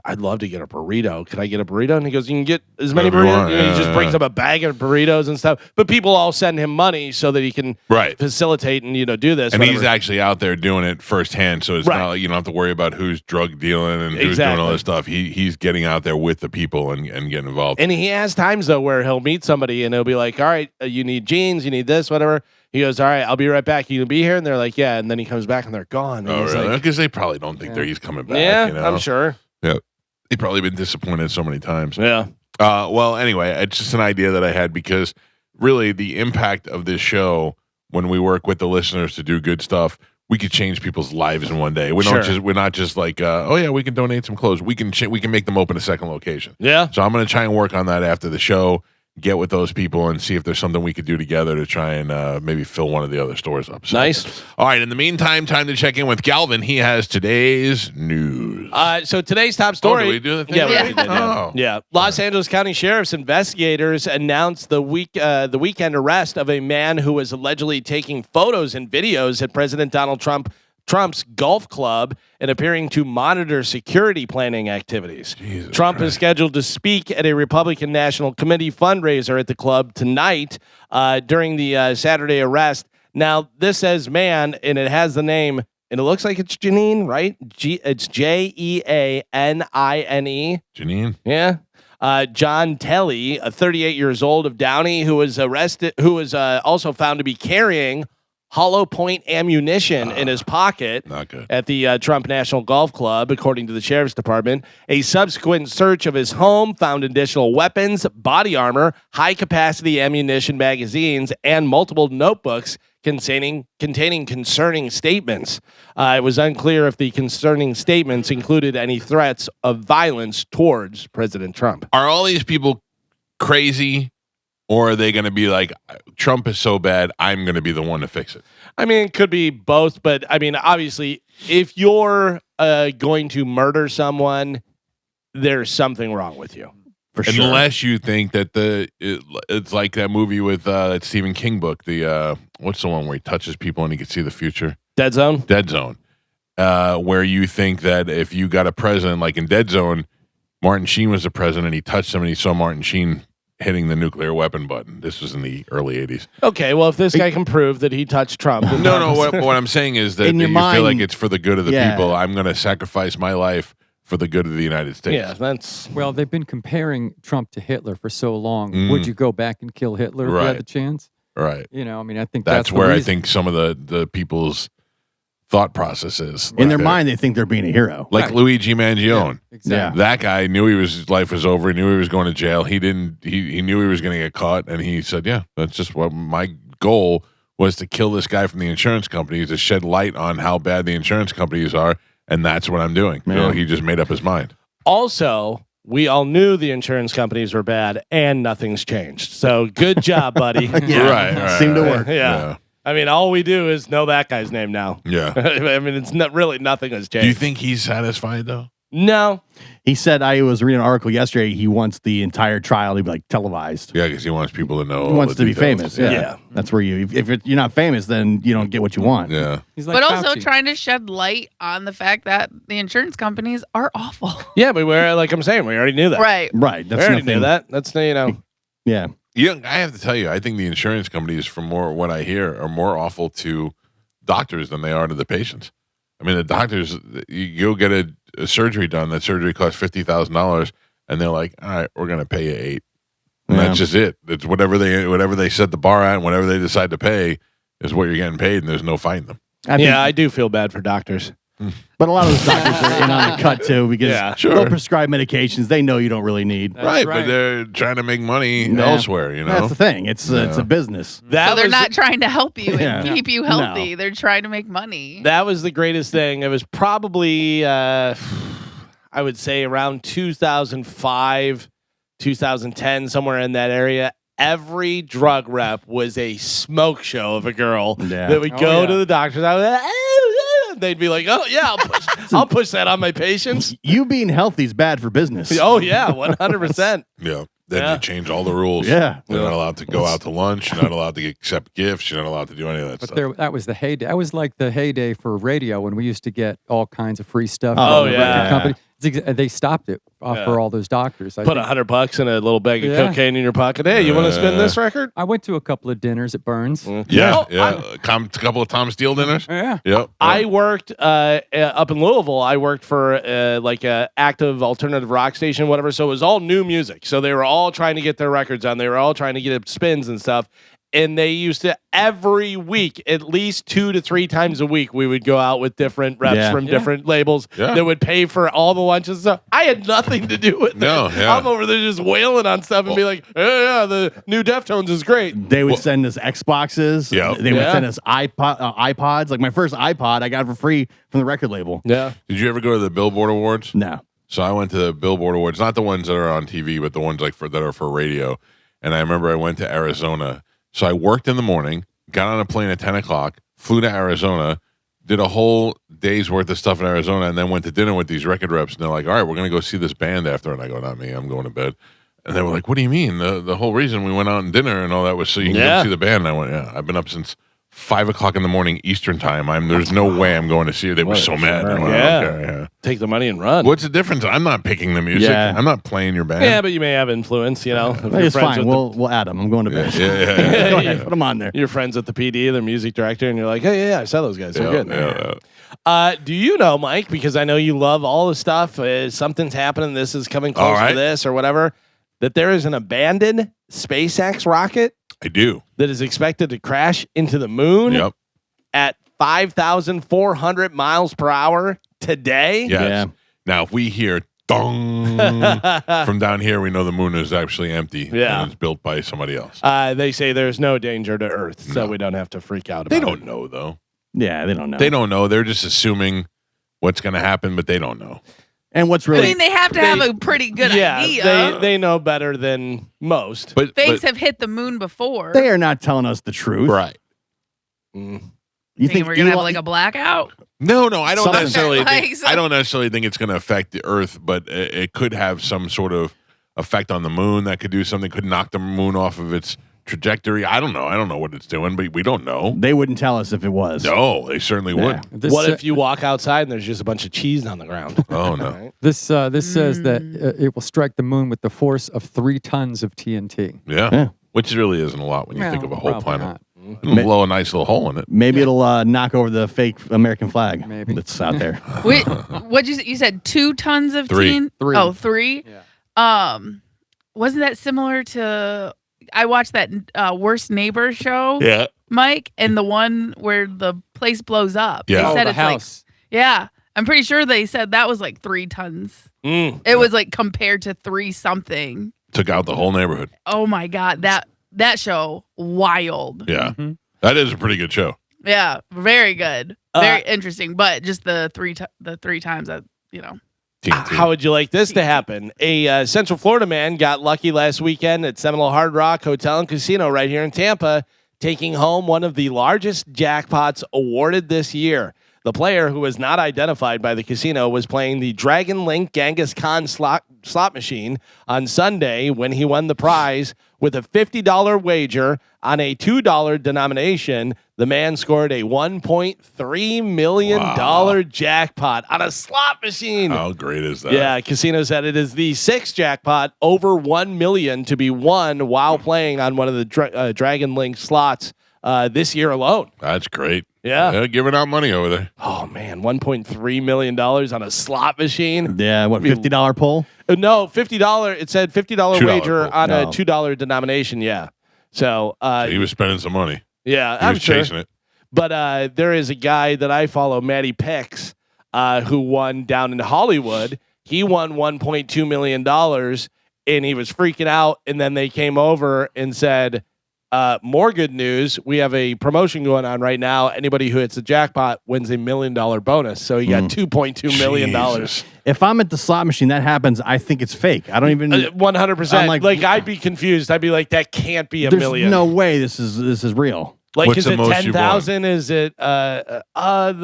S4: I'd love to get a burrito. Can I get a burrito? And he goes, you can get as many
S2: Whatever you
S4: burritos.
S2: want.
S4: And he
S2: Yeah,
S4: just brings up a bag of burritos and stuff. But people all send him money so that he can
S2: Right.
S4: facilitate and do this.
S2: And
S4: whatever.
S2: he's actually out there doing it firsthand, so it's
S4: Right.
S2: not like you don't have to worry about who's drug dealing and who's doing all
S4: Exactly.
S2: this stuff. He's getting out there with the people and getting involved.
S4: And he has times though where he'll meet somebody and he'll be like, all right, you need jeans, you need this, whatever. He goes, all right, I'll be right back. You gonna be here? And they're like, yeah. And then he comes back and they're gone. And
S2: Oh,
S4: he's
S2: really?
S4: like,
S2: Because they probably don't think he's coming back.
S4: yeah,
S2: you know?
S4: I'm sure.
S2: Yeah, they've probably been disappointed so many times.
S4: Yeah.
S2: Well, anyway, it's just an idea that I had because really the impact of this show when we work with the listeners to do good stuff, we could change people's lives in one day. We're not just like, oh yeah, we can donate some clothes. We can make them open a second location.
S4: Yeah.
S2: So I'm going to try and work on that after the show get with those people and see if there's something we could do together to try and maybe fill one of the other stores up. So,
S4: Nice.
S2: All right. In the meantime, time to check in with Galvin. He has today's news.
S4: So today's top story.
S2: Oh, did we do the thing?
S4: Yeah, we
S2: already?
S4: did.
S2: Oh.
S4: Yeah. Los Angeles County Sheriff's investigators announced the weekend arrest of a man who was allegedly taking photos and videos at President Donald Trump's golf club and appearing to monitor security planning activities.
S2: Jesus
S4: Trump
S2: Christ.
S4: is scheduled to speak at a Republican National Committee fundraiser at the club tonight during the Saturday arrest. Now, this says man, and it has the name, and it looks like it's Janine, right? It's Jeanine.
S2: Janine?
S4: Yeah. John Telly, 38 years old of Downey, who was arrested, who was also found to be carrying hollow point ammunition in his pocket
S2: Not good.
S4: at the Trump National Golf Club, according to the Sheriff's Department. A subsequent search of his home found additional weapons, body armor, high-capacity ammunition magazines, and multiple notebooks containing concerning statements. It was unclear if the concerning statements included any threats of violence towards President Trump.
S2: Are all these people crazy, or are they going to be like, Trump is so bad, I'm going to be the one to fix it?
S4: I mean, it could be both, but I mean, obviously, if you're going to murder someone, there's something wrong with you.
S1: For sure.
S2: Unless you think that it's like that movie with that Stephen King book. The what's the one where he touches people and he can see the future?
S4: Dead Zone?
S2: Dead Zone. Where you think that if you got a president like in Dead Zone, Martin Sheen was the president, he touched him and he saw Martin Sheen hitting the nuclear weapon button. This was in the early 80s.
S4: Okay, well, if this guy can prove that he touched Trump. then
S2: No. What I'm saying is that
S1: In your
S2: you feel like
S1: mind,
S2: it's for the good of the
S1: yeah.
S2: people. I'm going to sacrifice my life for the good of the United States.
S4: Yeah, that's.
S3: Well, they've been comparing Trump to Hitler for so long. Would you go back and kill Hitler if you
S2: Right.
S3: had the chance?
S2: Right.
S3: You know, I mean, I think
S2: That's
S3: the
S2: where I
S3: reason.
S2: think some of the people's thought process is.
S1: In their
S2: Like,
S1: mind, they think they're being a hero.
S2: like
S3: Right.
S2: Luigi Mangione.
S3: Exactly.
S2: That guy knew his life was over. He knew he was going to jail. He knew he was going to get caught, and he said, "Yeah, that's just what my goal was, to kill this guy from the insurance companies, to shed light on how bad the insurance companies are, and that's what I'm doing."
S1: Yeah.
S2: So he just made up his mind.
S4: Also, we all knew the insurance companies were bad, and nothing's changed. So good job, buddy.
S1: Yeah.
S2: Right.
S1: Seemed to work.
S4: Yeah. I mean, all we do is know that guy's name now.
S2: Yeah.
S4: I mean, it's not really nothing has
S2: Do you
S4: changed.
S2: think he's satisfied though?
S4: No.
S1: He said, I was reading an article yesterday, he wants the entire trial to be like televised.
S2: Yeah, because he wants people to know.
S1: He
S2: all
S1: wants
S2: the
S1: to be
S2: details.
S1: famous. Yeah.
S4: Yeah.
S1: That's where if you're not famous, then you don't get what you want.
S2: Yeah.
S3: He's like
S5: But also
S3: Fauci.
S5: trying to shed light on the fact that the insurance companies are awful.
S4: Yeah, but we're like I'm saying, we already knew that.
S5: Right.
S1: Right.
S4: We
S1: That's
S4: already
S1: nothing.
S4: knew that. That's
S1: Yeah.
S2: Yeah, I have to tell you, I think the insurance companies, from what I hear, are more awful to doctors than they are to the patients. I mean, the doctors, you go get a surgery done. That surgery costs $50,000, and they're like, "All right, we're going to pay you $8,000." And
S1: Yeah.
S2: that's just it. It's whatever they set the bar at, and whatever they decide to pay is what you're getting paid, and there's no fighting them.
S1: I think,
S4: Yeah, I do feel bad for doctors.
S1: but a lot of those doctors are in on the cut too because
S4: Yeah,
S2: sure.
S1: they'll prescribe medications they know you don't really need.
S3: That's
S2: right,
S3: right.
S2: but they're trying to make money
S1: Yeah.
S2: elsewhere, you know?
S1: That's the thing. It's a business.
S4: That
S5: So they're
S4: was
S5: not trying to help you
S1: Yeah.
S5: and keep you
S1: No.
S5: healthy. They're trying to make money.
S4: that was the greatest thing. It was probably I would say around 2005, 2010, somewhere in that area. Every drug rep was a smoke show of a girl
S1: Yeah.
S4: that would
S3: Oh,
S4: go
S3: yeah.
S4: to the doctors. I was, they'd be like, "Oh yeah, I'll push that on my patients."
S1: You being healthy is bad for business.
S4: Oh yeah, 100%.
S2: Yeah. Then
S4: Yeah.
S2: they change all the rules.
S1: Yeah.
S2: You're not allowed to go out to lunch. You're not allowed to accept gifts. You're not allowed to do any of that
S3: But
S2: stuff.
S3: that was the heyday. That was like the heyday for radio when we used to get all kinds of free stuff.
S1: Oh,
S3: from the
S4: yeah.
S3: record company. They stopped it for all those doctors. I
S4: Put
S3: think-
S4: $100 in a little bag of
S3: Yeah.
S4: cocaine in your pocket. Hey, you want to spin this record?
S3: I went to a couple of dinners at Burns.
S2: Yeah,
S4: Oh,
S2: yeah. A couple of Tom Steele dinners.
S3: Yeah.
S2: Yep.
S4: I worked up in Louisville. I worked for like a active alternative rock station, whatever. So it was all new music. So they were all trying to get their records on. They were all trying to get spins and stuff. And they used to every week, at least 2 to 3 times a week, we would go out with different reps
S1: Yeah.
S4: from
S3: Yeah.
S4: different labels
S2: Yeah.
S4: that would pay for all the lunches and stuff. I had nothing to do with
S2: No,
S4: it.
S2: yeah.
S4: I'm over there just wailing on stuff and be like, yeah, the new Deftones is great.
S1: They would send us Xboxes.
S2: Yeah.
S1: They would
S4: Yeah.
S1: send us iPods. Like my first iPod, I got for free from the record label.
S4: Yeah.
S2: Did you ever go to the Billboard Awards?
S1: No.
S2: So I went to the Billboard Awards, not the ones that are on TV, but the ones that are for radio. and I remember I went to Arizona. So I worked in the morning, got on a plane at 10 o'clock, flew to Arizona, did a whole day's worth of stuff in Arizona, and then went to dinner with these record reps. And they're like, all right, we're going to go see this band after. And I go, not me, I'm going to bed. And they were like, what do you mean? The whole reason we went out and dinner and all that was so you can go see the band. And I went, yeah, I've been up since 5 o'clock in the morning Eastern time. There's no way I'm going to see it. They were so mad. I went, okay,
S4: Take the money and run.
S2: What's the difference? I'm not picking the music.
S1: Yeah.
S2: I'm not playing your band.
S4: Yeah, but you may have influence, you know. if you're
S1: It's
S4: friends
S1: fine.
S4: with
S1: We'll add them. I'm going to bed.
S2: Yeah.
S1: Go ahead, put them on there.
S4: You're friends with the PD, the music director, and you're like, hey, yeah, I saw those guys. They're good.
S2: Yeah.
S4: Do you know, Mike, because I know you love all the stuff, something's happening, this is coming close to this or whatever, that there is an abandoned SpaceX rocket
S2: I do.
S4: that is expected to crash into the moon at 5,400 miles per hour today?
S2: Yes.
S1: Yeah.
S2: Now, if we hear dong from down here, we know the moon is actually empty.
S4: Yeah.
S2: And it's built by somebody else.
S4: They say there's no danger to Earth, so we don't have to freak out about
S2: They
S4: it.
S2: don't know, though.
S1: Yeah, they don't know.
S2: They don't know. They're just assuming what's going to happen, but they don't know.
S1: And what's
S5: I
S1: really
S5: mean, they have to have a pretty good idea.
S4: They know better than most.
S2: But
S5: Things have hit the moon before.
S1: they are not telling us the truth.
S2: right.
S1: You
S5: think we're gonna have like a blackout?
S2: No, I don't
S1: Something-
S2: necessarily think,
S5: Like, so-
S2: I don't necessarily think it's going to affect the Earth, but it could have some sort of effect on the moon that could do something, could knock the moon off of its trajectory. I don't know what it's doing, but we don't know.
S1: They wouldn't tell us if it was.
S2: No, they certainly would.
S4: What if you walk outside and there's just a bunch of cheese on the ground?
S2: Oh no.
S4: Right?
S3: This says that it will strike the moon with the force of 3 tons of TNT.
S2: Yeah. Which really isn't a lot when you
S3: Well,
S2: think of a whole
S3: probably
S2: planet.
S3: not.
S2: It'll blow a nice little hole in it.
S1: Maybe it'll knock over the fake American flag
S3: Maybe.
S1: that's out there.
S5: Wait, what'd you said 2 tons of
S2: 3.
S3: 3.
S5: Oh, 3?
S3: Yeah.
S5: Wasn't that similar to I watched that Worst Neighbor show,
S2: Yeah.
S5: Mike, and the one where the place blows up.
S2: Yeah.
S5: They said
S3: the
S5: it's
S3: house.
S5: like I'm pretty sure they said that was like 3 tons. It was like compared to 3 something.
S2: Took out the whole neighborhood.
S5: Oh my god, that show wild.
S2: Yeah. That is a pretty good show.
S5: Yeah, very good, very interesting. But just the 3 times that
S2: TNT.
S4: How would you like this to happen? A Central Florida man got lucky last weekend at Seminole Hard Rock Hotel and Casino right here in Tampa, taking home one of the largest jackpots awarded this year. The player, who was not identified by the casino, was playing the Dragon Link Genghis Khan slot machine on Sunday when he won the prize with a $50 wager on a $2 denomination. The man scored a $1.3 million jackpot on a slot machine.
S2: How great is that?
S4: Yeah, casino said it is the 6th jackpot over $1 million to be won while playing on one of the Dragon Link slots this year alone.
S2: That's great.
S4: Yeah.
S2: They're giving out money over there.
S4: Oh man, $1.3 million on a slot machine.
S1: Yeah, what, $50 pull?
S4: No, $50. It said $50 wager
S2: pull.
S4: on a
S1: No.
S4: $2 denomination. Yeah. So
S2: He was spending some money.
S4: yeah,
S2: He
S4: I'm
S2: was
S4: sure.
S2: chasing it.
S4: But there is a guy that I follow, Matty Picks, who won down in Hollywood. He won $1.2 million and he was freaking out. And then they came over and said, more good news. We have a promotion going on right now. Anybody who hits the jackpot wins $1 million bonus. So he got $2.2 million.
S2: Jesus.
S1: If I'm at the slot machine, that happens, I think it's fake. I don't even.
S4: 100%.
S1: I'm
S4: Like I'd be confused. I'd be like, that can't be $1
S1: there's
S4: million.
S1: no way this is real.
S4: Like,
S2: What's
S4: is
S2: the
S4: it
S2: most you've won?
S4: 10,000? Is it the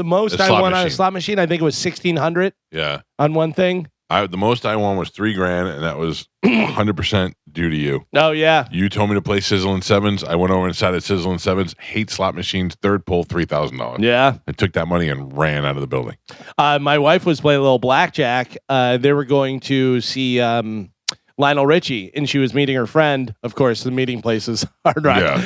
S4: most
S2: A
S4: I
S2: slot
S4: won on a
S2: machine.
S4: slot machine? I think it was 1,600
S2: Yeah.
S4: on one thing.
S2: The most I won was $3,000, and that was 100% due to you.
S4: Oh yeah.
S2: You told me to play Sizzle and Sevens. I went over and sat at Sizzle and Sevens. Hate slot machines. Third pull, $3,000.
S4: Yeah.
S2: I took that money and ran out of the building.
S4: My wife was playing a little blackjack. They were going to see Lionel Richie, and she was meeting her friend. Of course, the meeting place is Hard Rock.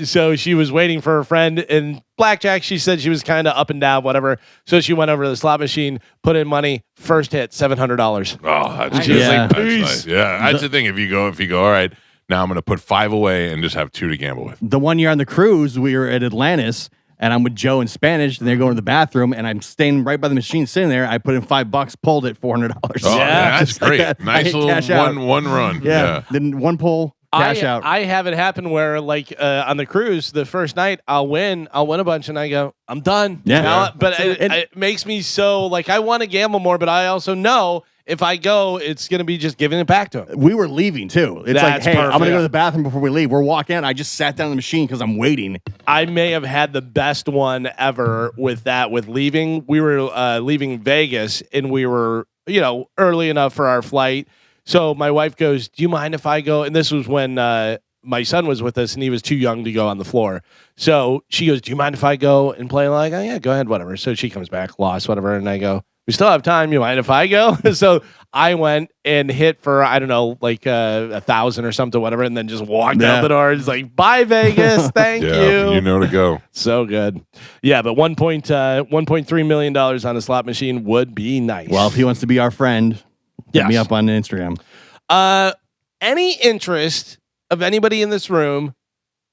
S4: So she was waiting for her friend. And blackjack, she said she was kind of up and down, whatever. So she went over to the slot machine, put in money. First hit, $700.
S2: Oh, that's
S4: She was
S2: just
S4: like,
S2: that's
S4: "Peace."
S2: nice. Yeah, that's the thing. If you go, all right, now I'm going to put 5 away and just have 2 to gamble with.
S1: The one year on the cruise, we were at Atlantis, and I'm with Joe in Spanish, and they're going to the bathroom, and I'm staying right by the machine, sitting there. I put in $5, pulled it, $400.
S2: Oh,
S4: Yeah,
S2: that's
S1: just like
S2: great.
S1: that. I
S2: Nice
S1: hit
S2: little
S1: cash out.
S2: one run.
S1: Yeah. Then one pull, Cash out.
S4: I have it happen where like on the cruise, the first night I'll win a bunch, and I go, I'm done.
S1: Yeah.
S4: Now, but
S1: And-
S4: it makes me so like I want to gamble more, but I also know if I go, it's gonna be just giving it back to him.
S1: We were leaving too. It's like,
S4: That's
S1: hey, I'm gonna
S4: perfect.
S1: go to the bathroom before we leave. We're walking out. I just sat down in the machine because I'm waiting.
S4: I may have had the best one ever with that. With leaving, we were leaving Vegas, and we were early enough for our flight. So my wife goes, "Do you mind if I go?" And this was when my son was with us, and he was too young to go on the floor. So she goes, "Do you mind if I go and play?" I'm like, "Oh yeah, go ahead, whatever." So she comes back, lost, whatever, and I go, "We still have time. You mind if I go?" So I went and hit for I don't know, like 1,000 or something, whatever, and then just walked out the door. It's like, "Bye, Vegas, thank you."
S2: You know to go.
S4: So good. Yeah, but $1.3 million on a slot machine would be nice.
S1: Well, if he wants to be our friend, hit me
S4: Yes.
S1: up on Instagram.
S4: Any interest of anybody in this room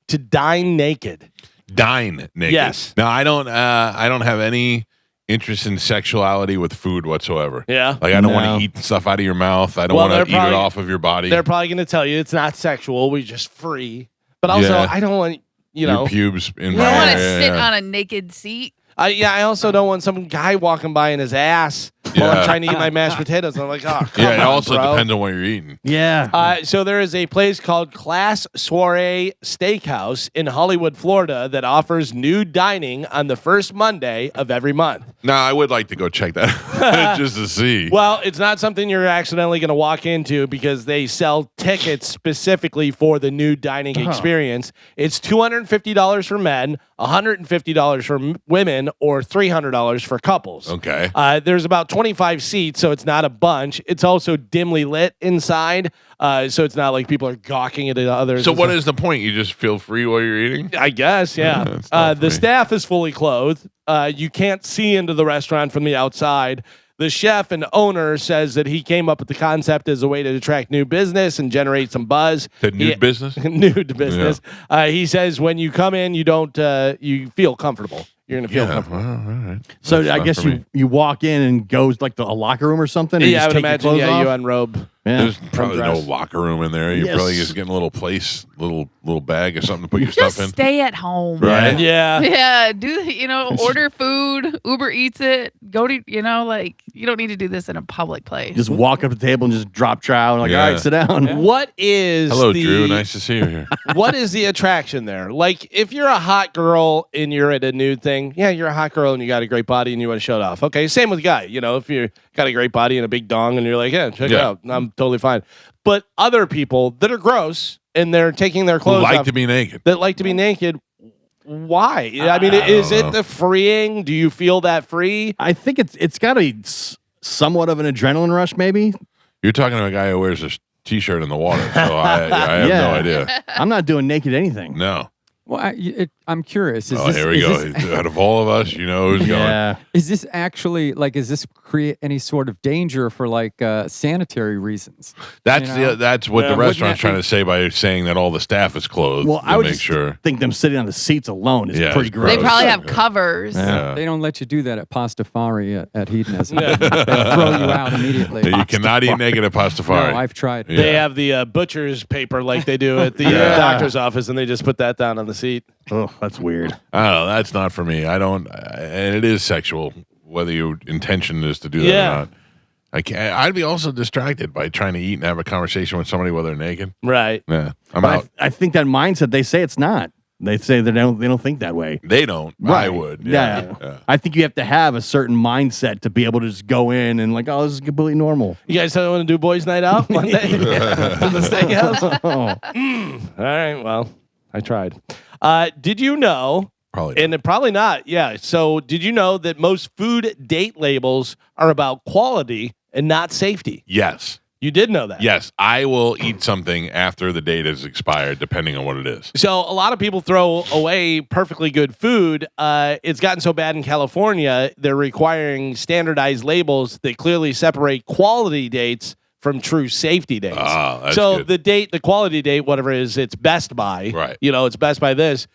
S4: to dine naked?
S2: Dine naked.
S4: Yes.
S2: No, I don't have any interest in sexuality with food whatsoever.
S4: Yeah.
S2: Like I don't
S1: No.
S2: want to eat stuff out of your mouth. I don't
S4: Well,
S2: want
S4: they're
S2: to eat it
S4: probably-
S2: off of your body.
S4: They're probably going to tell you it's not sexual. We're just free. But also,
S2: Yeah.
S4: I don't want,
S2: your pubes in
S5: I
S2: my
S5: don't want to
S2: yeah,
S5: sit
S2: yeah.
S5: on a naked seat.
S4: I also don't want some guy walking by in his ass while I'm
S2: Yeah.
S4: trying to eat my mashed potatoes. I'm like, oh, come
S2: Yeah, it
S4: on,
S2: also
S4: bro.
S2: depends on what you're eating.
S1: Yeah.
S4: So there is a place called Class Soiree Steakhouse in Hollywood, Florida that offers nude dining on the first Monday of every month.
S2: No, I would like to go check that out just to see.
S4: Well, it's not something you're accidentally going to walk into because they sell tickets specifically for the nude dining experience. It's $250 for men, $150 for women, or $300 for couples.
S2: Okay.
S4: There's about 25 seats, so it's not a bunch. It's also dimly lit inside, so it's not like people are gawking at others.
S2: So
S4: and
S2: what
S4: stuff.
S2: is the point? You just feel free while you're eating?
S4: I guess, yeah.
S2: That's not
S4: The
S2: free.
S4: staff is fully clothed. You can't see into the restaurant from the outside. The chef and owner says that he came up with the concept as a way to attract new business and generate some buzz.
S2: The nude business?
S4: Nude business. He says when you come in, you don't you feel comfortable. You're gonna feel
S2: Yeah.
S4: comfortable.
S2: Well, all right.
S1: So
S2: That's
S1: I
S2: not
S1: guess
S2: for me.
S1: you walk in and goes like a locker room or something. And you
S4: Yeah, I
S1: just
S4: would
S1: take your
S4: imagine.
S1: clothes
S4: Yeah, you
S1: off?
S4: unrobe.
S1: Yeah.
S2: There's probably no
S1: dress.
S2: locker room in there. You're
S1: Yes.
S2: probably just getting a little place, little bag or something to put your
S5: Just
S2: stuff in.
S5: stay at home.
S2: Right.
S4: Yeah.
S5: Yeah, order food, Uber Eats it, go to, like, you don't need to do this in a public place.
S1: Just walk up to the table and just drop trow. Like,
S2: Yeah.
S1: all right, sit down.
S4: What is
S2: Hello,
S4: the,
S2: Drew. Nice to see you here.
S4: what is the attraction there? Like, if you're a hot girl and you're at a nude thing, yeah, you're a hot girl and you got a great body and you want to show it off. Okay, same with guy. If you got a great body and a big dong and you're like, yeah, check it
S2: Yeah.
S4: out. I'm totally fine. But other people that are gross and they're taking their
S2: Who
S4: clothes
S2: like
S4: off,
S2: to be naked.
S4: that like to be naked, why? I mean, is
S2: don't
S4: it
S2: know.
S4: the freeing? Do you feel that free?
S1: I think it's got a somewhat of an adrenaline rush, maybe.
S2: You're talking to a guy who wears a T-shirt in the water, so I have
S1: Yeah.
S2: no idea.
S1: I'm not doing naked anything.
S2: No.
S3: Well, I'm curious.
S2: Oh, here we go. Out of all of us, you know who's going.
S1: Yeah.
S3: Is this actually does this create any sort of danger for sanitary reasons?
S2: That's
S3: You know?
S2: that's what
S4: Yeah,
S2: the
S4: wouldn't
S2: restaurant's
S3: that
S2: trying
S3: be-
S2: to say by saying that all the staff is clothed.
S1: Well,
S2: to
S1: I would
S2: make
S1: just
S2: sure.
S1: think them sitting on the seats alone is
S2: Yeah,
S1: pretty
S2: it's
S1: gross.
S5: They
S2: gross.
S5: probably have
S2: Yeah.
S5: covers.
S2: Yeah.
S3: They don't let you do that at Pastafari at Hedonism.
S4: Yeah.
S3: They throw you out immediately.
S2: You cannot eat naked at
S3: No,
S2: Pastafari.
S3: I've tried.
S2: Yeah.
S4: They have the butcher's paper like they do at the
S1: Yeah.
S4: doctor's office, and they just put that down on the seat.
S1: Oh, that's weird.
S2: I don't know. That's not for me. I don't. And it is sexual, whether your intention is to do that
S4: Yeah.
S2: or not. I can't. I'd be also distracted by trying to eat and have a conversation with somebody while they're naked.
S4: Right.
S2: Yeah, I'm
S1: But
S2: out.
S1: I think that mindset, they say it's not. They say they don't think that way.
S2: They don't. I would.
S1: Yeah.
S2: Yeah.
S1: I think you have to have a certain mindset to be able to just go in and like, oh, this is completely normal.
S4: You guys don't want to do boys' night out Monday to the steakhouse?
S1: Oh.
S4: All right. Well, I tried. Did you know?
S2: Probably.
S4: And it probably not. Yeah. So, did you know that most food date labels are about quality and not safety?
S2: Yes.
S4: You did know that.
S2: Yes. I will eat something after the date has expired, depending on what it is.
S4: So a lot of people throw away perfectly good food. It's gotten so bad in California, they're requiring standardized labels that clearly separate quality dates from true safety dates.
S2: Ah, that's
S4: so
S2: good.
S4: the date, the quality date, whatever it is, it's Best Buy.
S2: Right.
S4: It's Best Buy this,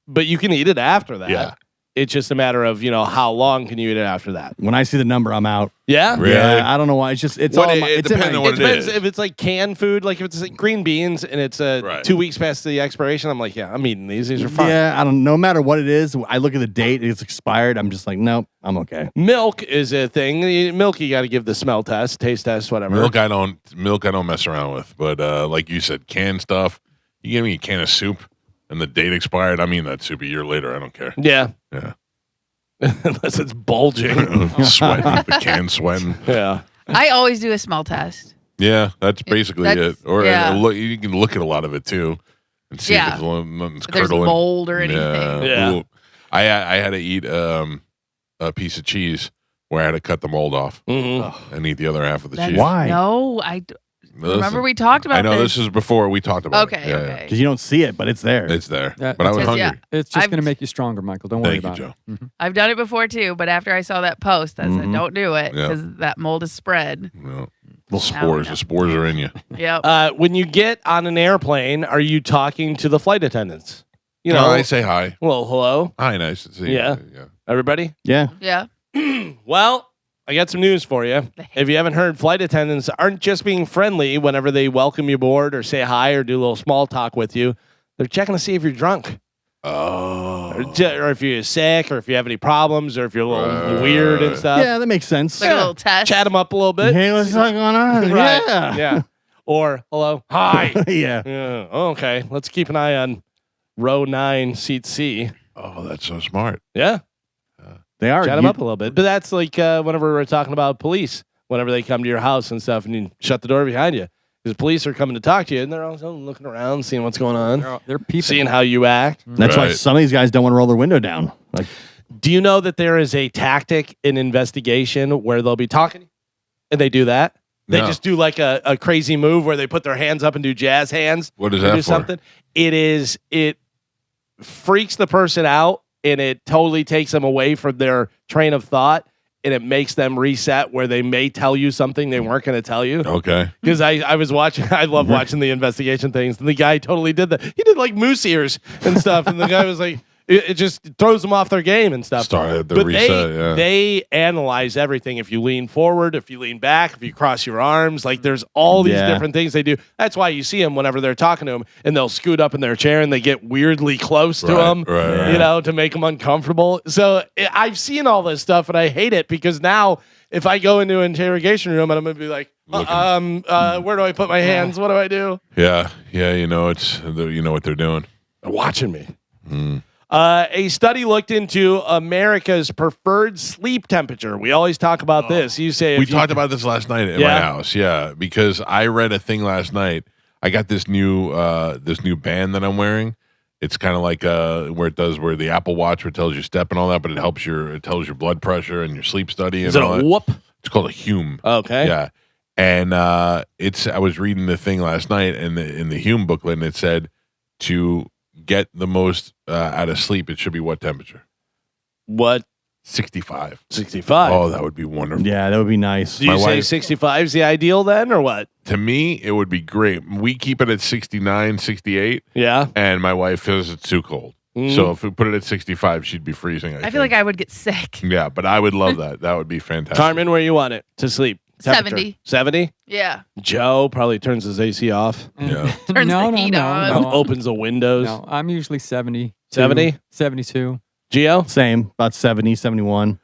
S4: but you can eat it after that.
S2: Yeah.
S4: It's just a matter of how long can you eat it after that.
S1: When I see the number, I'm out.
S4: Yeah.
S2: Really?
S1: Yeah, I don't know why. It's just it's
S2: What
S1: all.
S2: it-
S1: My,
S2: it
S1: it's in
S2: depends
S1: my-
S2: on what
S4: It
S2: it
S4: depends
S2: is.
S4: if it's like canned food, like if it's like green beans and it's
S2: Right.
S4: 2 weeks past the expiration. I'm like, yeah, I'm eating these. These are fine.
S1: Yeah, I don't. No matter what it is, I look at the date. It's expired. I'm just like, nope, I'm okay.
S4: Milk is a thing. Milk, you got to give the smell test, taste test, whatever.
S2: Milk I don't mess around with. But like you said, canned stuff. You give me a can of soup and the date expired. I mean that soup a year later. I don't care.
S4: Yeah.
S2: Yeah.
S4: Unless it's bulging.
S2: Sweating, the can sweating.
S4: Yeah.
S5: I always do a smell test.
S2: Yeah, that's basically
S5: That's-
S2: it. Or
S5: yeah.
S2: look, you can look at a lot of it too and see
S5: Yeah.
S2: if nothing's
S5: If there's
S2: curdling.
S5: mold or anything.
S4: Yeah.
S2: Ooh. I had to eat a piece of cheese where I had to cut the mold off
S4: Mm-hmm.
S2: and eat the other half of the
S5: That's-
S2: cheese.
S1: Why?
S5: No,
S2: Listen,
S5: remember we talked about
S2: I know
S5: this.
S2: this is before we talked about
S5: Okay,
S2: it. Yeah,
S5: okay.
S1: Because you don't see it, but it's there.
S2: yeah. It's there.
S3: Yeah,
S2: But I was
S5: because,
S2: hungry.
S5: yeah.
S3: It's just
S5: I've-
S3: going to make you stronger, Michael. Don't worry
S2: Thank you,
S3: about
S2: Joe.
S3: it.
S5: I've done it before too, but after I saw that post, I said,
S1: Mhm.
S5: don't do it
S2: Yeah.
S5: because that mold is spread.
S2: No.
S1: Well,
S2: Spores.
S5: know.
S2: The spores are in you.
S5: Yep.
S4: When you get on an airplane, are you talking to the flight attendants?
S2: I say hi.
S4: Well, hello,
S2: Hi, nice to see
S4: Yeah.
S2: you. Yeah.
S4: everybody.
S1: yeah.
S5: Yeah.
S4: Well, I got some news for you. If you haven't heard, flight attendants aren't just being friendly whenever they welcome you aboard or say hi or do a little small talk with you. They're checking to see if you're drunk.
S2: Oh.
S4: Or if you're sick, or if you have any problems, or if you're a little
S2: Right.
S4: weird and stuff.
S1: Yeah, that makes sense.
S5: It's like a little test.
S4: Chat them up a little bit.
S1: Hey, what's going on?
S4: Right.
S1: Yeah.
S4: Yeah. Or hello. Hi.
S1: yeah.
S4: Yeah. Okay. Let's keep an eye on row 9, seat C.
S2: Oh, that's so smart.
S4: Yeah.
S1: They are.
S4: Chat them
S1: You-
S4: up a little bit. But that's like whenever we're talking about police, whenever they come to your house and stuff, and you shut the door behind you. Because police are coming to talk to you, and they're also looking around, seeing what's going on,
S3: They're peeping.
S4: seeing how you act.
S1: That's why
S2: Right.
S1: some of these guys don't want to roll their window down. Like,
S4: Do you know that there is a tactic in investigation where they'll be talking and they do that? They
S2: No.
S4: just do like a crazy move where they put their hands up and do jazz hands.
S2: What is
S4: or
S2: that
S4: do
S2: for?
S4: something. It freaks the person out and it totally takes them away from their train of thought and it makes them reset where they may tell you something they weren't going to tell you.
S2: Okay.
S4: Because I was watching, I love watching the investigation things, and the guy totally did that. He did like moose ears and stuff, and the guy was like, it just throws them off their game and stuff.
S2: Started the
S4: But
S2: reset.
S4: they analyze everything. If you lean forward, if you lean back, if you cross your arms, like there's all these
S1: Yeah.
S4: different things they do. That's why you see them whenever they're talking to them, and they'll scoot up in their chair and they get weirdly close to
S2: Right,
S4: them,
S2: right,
S4: you know, to make them uncomfortable. So I've seen all this stuff, and I hate it because now if I go into an interrogation room and I'm gonna be like, where do I put my hands? What do I do?
S2: Yeah. Yeah. You know, you know what they're doing.
S4: They're watching me.
S2: Mm.
S4: A study looked into America's preferred sleep temperature. We always talk about this. You say
S2: We
S4: if you-
S2: talked about this last night at my
S4: Yeah.
S2: house. Yeah, because I read a thing last night. I got this new band that I'm wearing. It's kind of like where the Apple Watch where it tells you step and all that, but it tells your blood pressure and your sleep study and
S4: Is it
S2: all
S4: a
S2: that.
S4: whoop?
S2: It's called a Hume.
S4: Okay.
S2: Yeah, and I was reading the thing last night in the Hume booklet, and it said to get the most out of sleep, it should be what temperature?
S4: What?
S2: 65.
S4: 65.
S2: Oh, that would be wonderful.
S1: yeah, that would be nice.
S4: Do you
S2: my
S4: say
S2: wife-
S4: 65 is the ideal then, or what?
S2: To me, it would be great. We keep it at 69, 68,
S4: Yeah.
S2: and my wife feels it's too cold.
S4: Mm.
S2: So if we put it at 65, she'd be freezing.
S5: I feel like I would get sick.
S2: Yeah, but I would love that. That would be fantastic.
S4: Carmen, where you want it to sleep?
S5: 70.
S4: 70?
S5: Yeah.
S4: Joe probably turns his AC off,
S2: Yeah.
S5: Turns
S3: no,
S5: the
S3: no,
S5: heat
S3: no,
S5: on.
S3: no.
S4: opens the windows.
S3: No, I'm usually 70.
S4: 70?
S3: 72.
S4: Gio?
S1: Same, about 70, 71.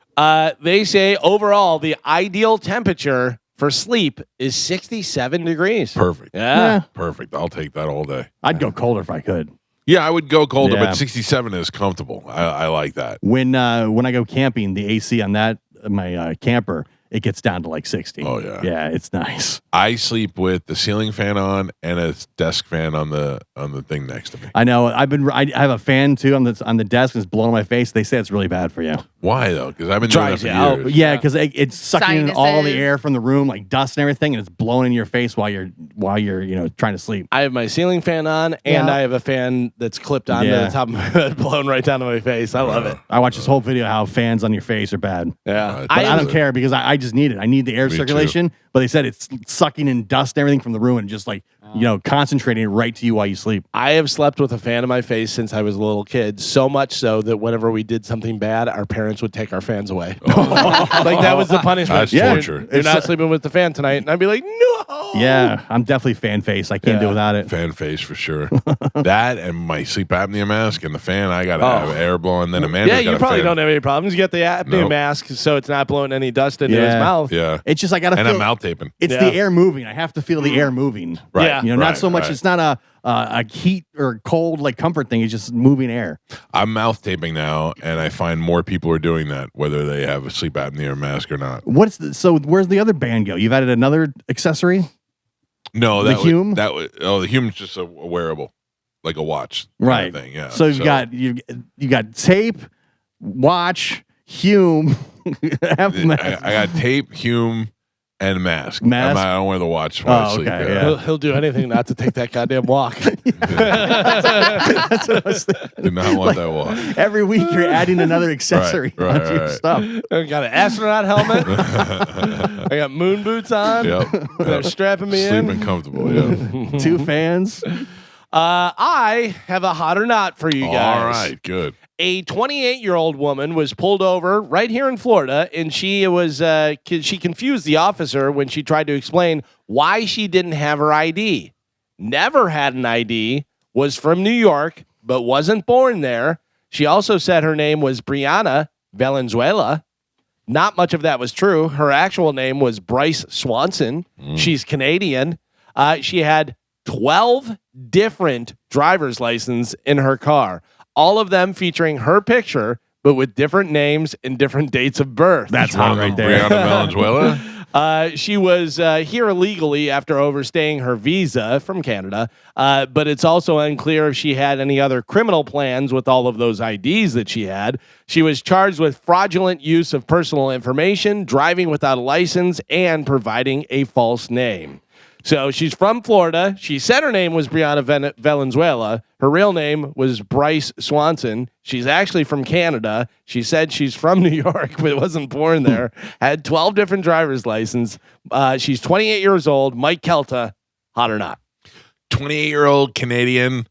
S4: They say overall the ideal temperature for sleep is 67 degrees.
S2: Perfect.
S4: Yeah.
S2: Perfect. I'll take that all day.
S1: I'd go colder if I could.
S2: Yeah, I would go colder,
S1: Yeah.
S2: but 67 is comfortable. I like that.
S1: When I go camping, the AC on my camper, it gets down to like 60.
S2: Oh, yeah.
S1: Yeah, it's nice.
S2: I sleep with the ceiling fan on and a desk fan on the thing next to me.
S1: I know. I have a fan too on the desk. And it's blowing my face. They say it's really bad for you.
S2: Why though? Because I've been doing that
S4: Dries
S2: for
S4: you out.
S2: years.
S1: Yeah, because it's sucking in all the
S5: Sinuses.
S1: air from the room, like dust and everything, and it's blowing in your face while you're trying to sleep.
S4: I have my ceiling fan on, and
S1: Yeah.
S4: I have a fan that's clipped onto
S1: Yeah.
S4: the top of my head, blown right down to my face. I love it.
S1: I watched this whole video how fans on your face are bad.
S4: Yeah.
S1: But I don't care because I just need it. I need the air
S2: Me
S1: circulation. but they said it's sucking in dust and everything from the room and just like concentrating it right to you while you sleep.
S4: I have slept with a fan in my face since I was a little kid, so much so that whenever we did something bad, our parents would take our fans away. Like that was the punishment.
S2: That's torture.
S4: You're not sleeping with the fan tonight. And I'd be like, no.
S1: Yeah, I'm definitely fan face. I can't do without it.
S2: Fan face for sure. That and my sleep apnea mask and the fan. I gotta have air blowing. Then Amanda.
S4: Yeah, you probably don't have any problems. You get the apnea mask, so it's not blowing any dust into his mouth.
S2: Yeah,
S1: it's just I gotta.
S2: And
S1: feel,
S2: I'm mouth taping.
S1: It's the air moving. I have to feel the air moving.
S2: Right.
S4: Yeah.
S1: Not so much. It's not a heat or cold like comfort thing. It's just moving air.
S2: I'm mouth taping now, and I find more people are doing that, whether they have a sleep apnea mask or not.
S1: So where's the other band go? You've added another accessory?
S2: No,
S1: the Hume.
S2: The Hume's just a wearable, like a watch,
S1: right?
S2: Thing. Yeah.
S1: So you got tape, watch, Hume.
S2: I got tape, Hume, and mask. I don't wear the watch when I sleep.
S1: Okay,
S2: yeah.
S4: He'll do anything not to take that goddamn walk.
S1: That's what I was thinking.
S2: Do not want that walk.
S1: Every week you're adding another accessory onto your stuff.
S4: I got an astronaut helmet. I got moon boots on.
S2: Yep.
S4: They're strapping me in.
S2: Sleeping comfortable. Yeah.
S1: 2 fans.
S4: I have a hot or not for you guys.
S2: All right. Good.
S4: A 28-year-old woman was pulled over right here in Florida, and she confused the officer when she tried to explain why she didn't have her ID. Never had an ID, was from New York, but wasn't born there. She also said her name was Brianna Valenzuela. Not much of that was true. Her actual name was Bryce Swanson. She's Canadian. She had 12 different driver's licenses in her car. All of them featuring her picture, but with different names and different dates of birth.
S1: That's hot right there.
S2: Brianna Valenzuela.
S4: She was here illegally after overstaying her visa from Canada, but it's also unclear if she had any other criminal plans with all of those IDs that she had. She was charged with fraudulent use of personal information, driving without a license, and providing a false name. So she's from Florida. She said her name was Brianna Valenzuela. Her real name was Bryce Swanson. She's actually from Canada. She said she's from New York, but wasn't born there. Had 12 different driver's licenses. She's 28 years old. Mike Calta, hot or not?
S2: 28-year-old Canadian,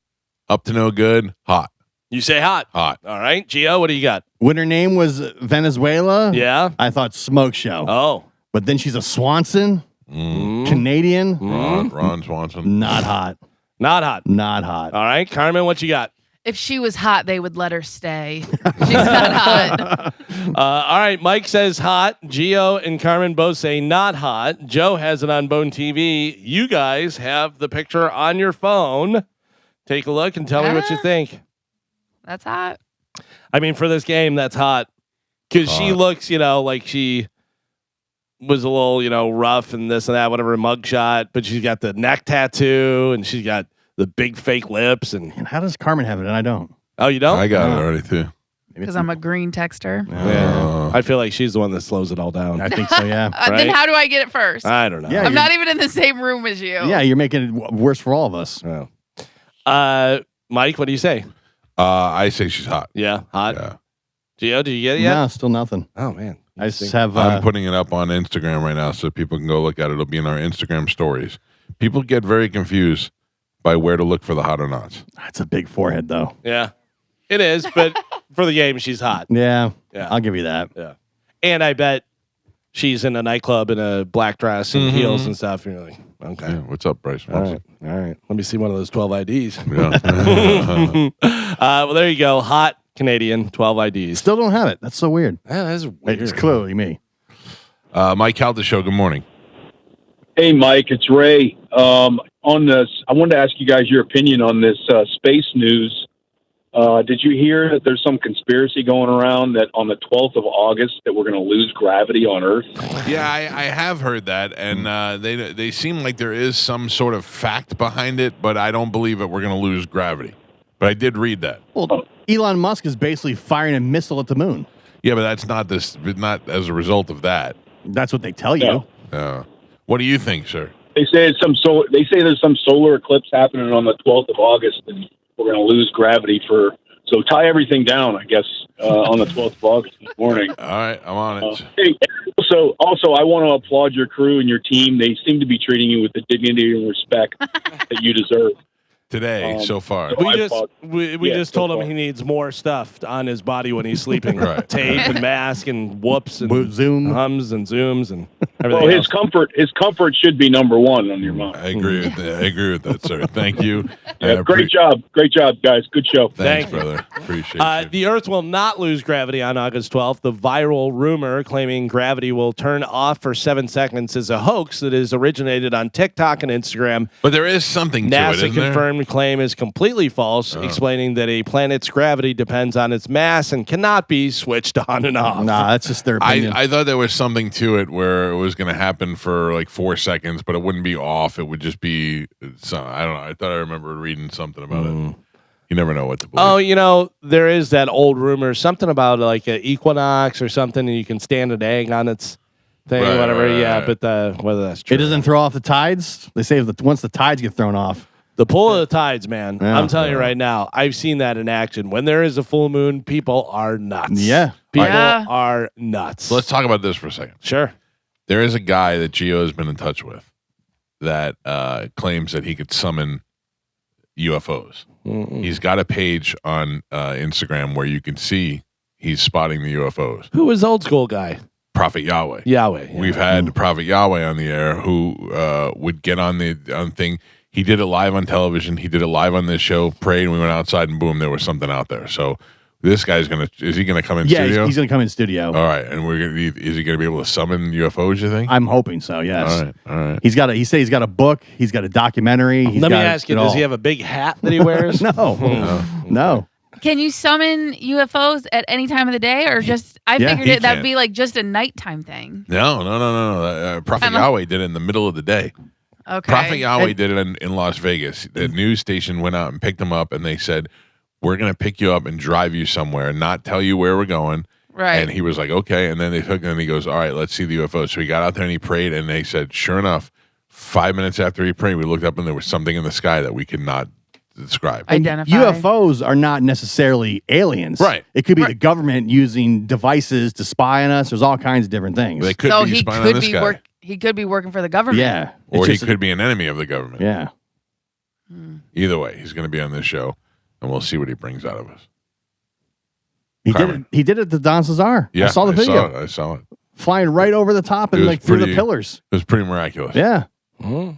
S2: up to no good, hot.
S4: You say hot.
S2: Hot.
S4: All right. Gio, what do you got?
S1: When her name was Venezuela,
S4: Yeah.
S1: I thought smoke show.
S4: Oh.
S1: But then she's a Swanson, Canadian,
S2: Ron Swanson.
S1: not hot.
S4: Not hot.
S1: Not hot.
S4: All right. Carmen, what you got?
S5: If she was hot, they would let her stay. She's not hot.
S4: All right. Mike says hot. Gio and Carmen both say not hot. Joe has it on Bone TV. You guys have the picture on your phone. Take a look and tell me what you think.
S5: That's hot.
S4: I mean, for this game, that's hot. Because she looks, like she was a little, rough and this and that, whatever, mugshot. But she's got the neck tattoo and she's got the big fake lips. And
S1: How does Carmen have it and I don't?
S4: oh, you don't?
S2: I got it already too.
S5: Because I'm a green texter.
S4: Yeah. I feel like she's the one that slows it all down.
S1: I think so, yeah.
S5: Then how do I get it first?
S4: I don't know.
S1: Yeah,
S5: I'm not even in the same room as you.
S1: Yeah, you're making it worse for all of us.
S4: Oh. Mike, what do you say?
S2: I say she's hot.
S4: Yeah, hot.
S2: Yeah.
S4: Gio, did you get it yet?
S1: No, still nothing.
S4: Oh man,
S1: I just have.
S2: I'm putting it up on Instagram right now so people can go look at it. It'll be in our Instagram stories. People get very confused by where to look for the hot or nots.
S1: That's a big forehead, though.
S4: Yeah, it is. But for the game, she's hot.
S1: Yeah,
S4: Yeah.
S1: I'll give you that.
S4: Yeah, and I bet she's in a nightclub in a black dress and heels and stuff. And you're like, okay,
S2: Yeah, what's up, Bryce?
S4: all right. Let me see one of those 12 IDs.
S2: Yeah.
S4: Well, there you go. Hot Canadian, 12 IDs.
S1: Still don't have it. That's so weird.
S4: Yeah, that's weird.
S1: It's clearly me.
S2: Mike Calta Show, good morning.
S6: Hey, Mike, it's Ray. On this, I wanted to ask you guys your opinion on this space news. Did you hear that there's some conspiracy going around that on the 12th of August that we're going to lose gravity on Earth?
S2: Yeah, I have heard that, and they seem like there is some sort of fact behind it, but I don't believe that we're going to lose gravity. But I did read that.
S1: Well, Elon Musk is basically firing a missile at the moon.
S2: Yeah, but that's not as a result of that.
S1: That's what they tell you.
S2: What do you think, sir?
S6: They say there's some solar eclipse happening on the 12th of August, and we're going to lose gravity for So tie everything down, I guess, on the 12th of August this morning.
S2: All right, I'm on it.
S6: Hey, also, I want to applaud your crew and your team. They seem to be treating you with the dignity and respect that you deserve.
S2: Today, so far.
S4: We just told him he needs more stuff on his body when he's sleeping.
S2: Right.
S4: Tape and mask and whoops and
S1: Zoom.
S4: hums and zooms and everything.
S6: Well,
S4: else.
S6: his comfort should be number one on your mind.
S2: I agree with that. I agree with that, sir. Thank you.
S6: Yeah, great job, guys. Good show.
S2: Thanks,
S4: Thank you.
S2: brother. Appreciate you.
S4: The Earth will not lose gravity on August 12th. The viral rumor claiming gravity will turn off for 7 seconds is a hoax that is originated on TikTok and Instagram.
S2: But there is something to it,
S4: NASA
S2: isn't there?
S4: confirmed claim is completely false, explaining that a planet's gravity depends on its mass and cannot be switched on and off.
S1: Nah, that's just their opinion.
S2: I thought there was something to it where it was going to happen for like 4 seconds, but it wouldn't be off. It would just be, I don't know. I thought I remember reading something about it. You never know what to believe.
S4: Oh, there is that old rumor, something about like an equinox or something, and you can stand an egg on its thing,
S2: Right,
S4: whatever.
S2: right.
S4: But whether that's true.
S1: It doesn't throw off the tides. They say once the tides get thrown off.
S4: The pull of the tides, man.
S1: Yeah.
S4: I'm telling you right now, I've seen that in action. When there is a full moon, people are nuts.
S1: Yeah.
S4: People
S5: Yeah.
S4: are nuts.
S2: So let's talk about this for a second.
S4: Sure.
S2: There is a guy that Gio has been in touch with that claims that he could summon UFOs. He's got a page on Instagram where you can see he's spotting the UFOs.
S4: Who was old school guy?
S2: Prophet Yahweh.
S4: Yahweh. Yeah.
S2: We've had Prophet Yahweh on the air who would get on the thing. He did it live on television. He did it live on this show, prayed, and we went outside and boom, there was something out there. So this guy's is he gonna come in
S1: Yeah,
S2: studio?
S1: he's going to come in studio.
S2: All right, and is he gonna be able to summon UFOs, you think?
S1: I'm hoping so, yes.
S2: All right.
S1: He said he's got a book. He's got a documentary.
S4: Let me ask you, does he have a big hat that he wears?
S1: No.
S5: Can you summon UFOs at any time of the day, or just? I
S1: Yeah,
S5: figured
S2: he
S5: that would
S2: can.
S5: be like just a nighttime thing.
S2: No. Prophet
S5: I'm a-
S2: Yahweh did it in the middle of the day.
S5: Okay.
S2: Prophet Yahweh did it in Las Vegas. The news station went out and picked him up, and they said, "We're going to pick you up and drive you somewhere, and not tell you where we're going."
S5: Right.
S2: And he was like, "Okay." And then they took him, and he goes, "All right, let's see the UFO." So he got out there and he prayed, and they said, sure enough, 5 minutes after he prayed, we looked up and there was something in the sky that we could not describe.
S5: Identify.
S1: UFOs are not necessarily aliens.
S2: Right.
S1: It could be the government using devices to spy on us. There's all kinds of different things.
S2: They could
S5: so
S2: be
S5: he
S2: spying on
S5: could
S2: this
S5: be
S2: guy,
S5: he could be working for the government.
S1: yeah.
S2: or
S1: It's
S2: he
S1: just-
S2: could be an enemy of the government.
S1: Yeah.
S2: Either way, he's going to be on this show, and we'll see what he brings out of us.
S1: He did it to Don Cesar.
S2: Yeah,
S1: I saw the video.
S2: I saw it.
S1: Flying right over the top
S2: It
S1: and
S2: was
S1: like through the
S2: pretty-
S1: pillars.
S2: It was pretty miraculous.
S1: Yeah.
S4: All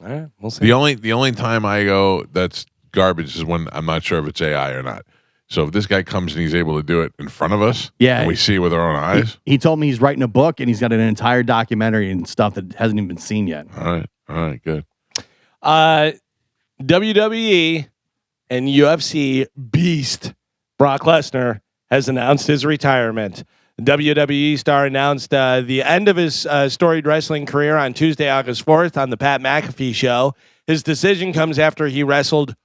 S4: right, we'll see.
S2: The only time I go that's garbage is when I'm not sure if it's AI or not. So if this guy comes and he's able to do it in front of us,
S1: Yeah.
S2: and we see it with our own eyes.
S1: He told me he's writing a book and he's got an entire documentary and stuff that hasn't even been seen yet.
S2: All right, good.
S4: WWE and UFC beast Brock Lesnar has announced his retirement. WWE star announced the end of his storied wrestling career on Tuesday, August 4th on the Pat McAfee show. His decision comes after he wrestled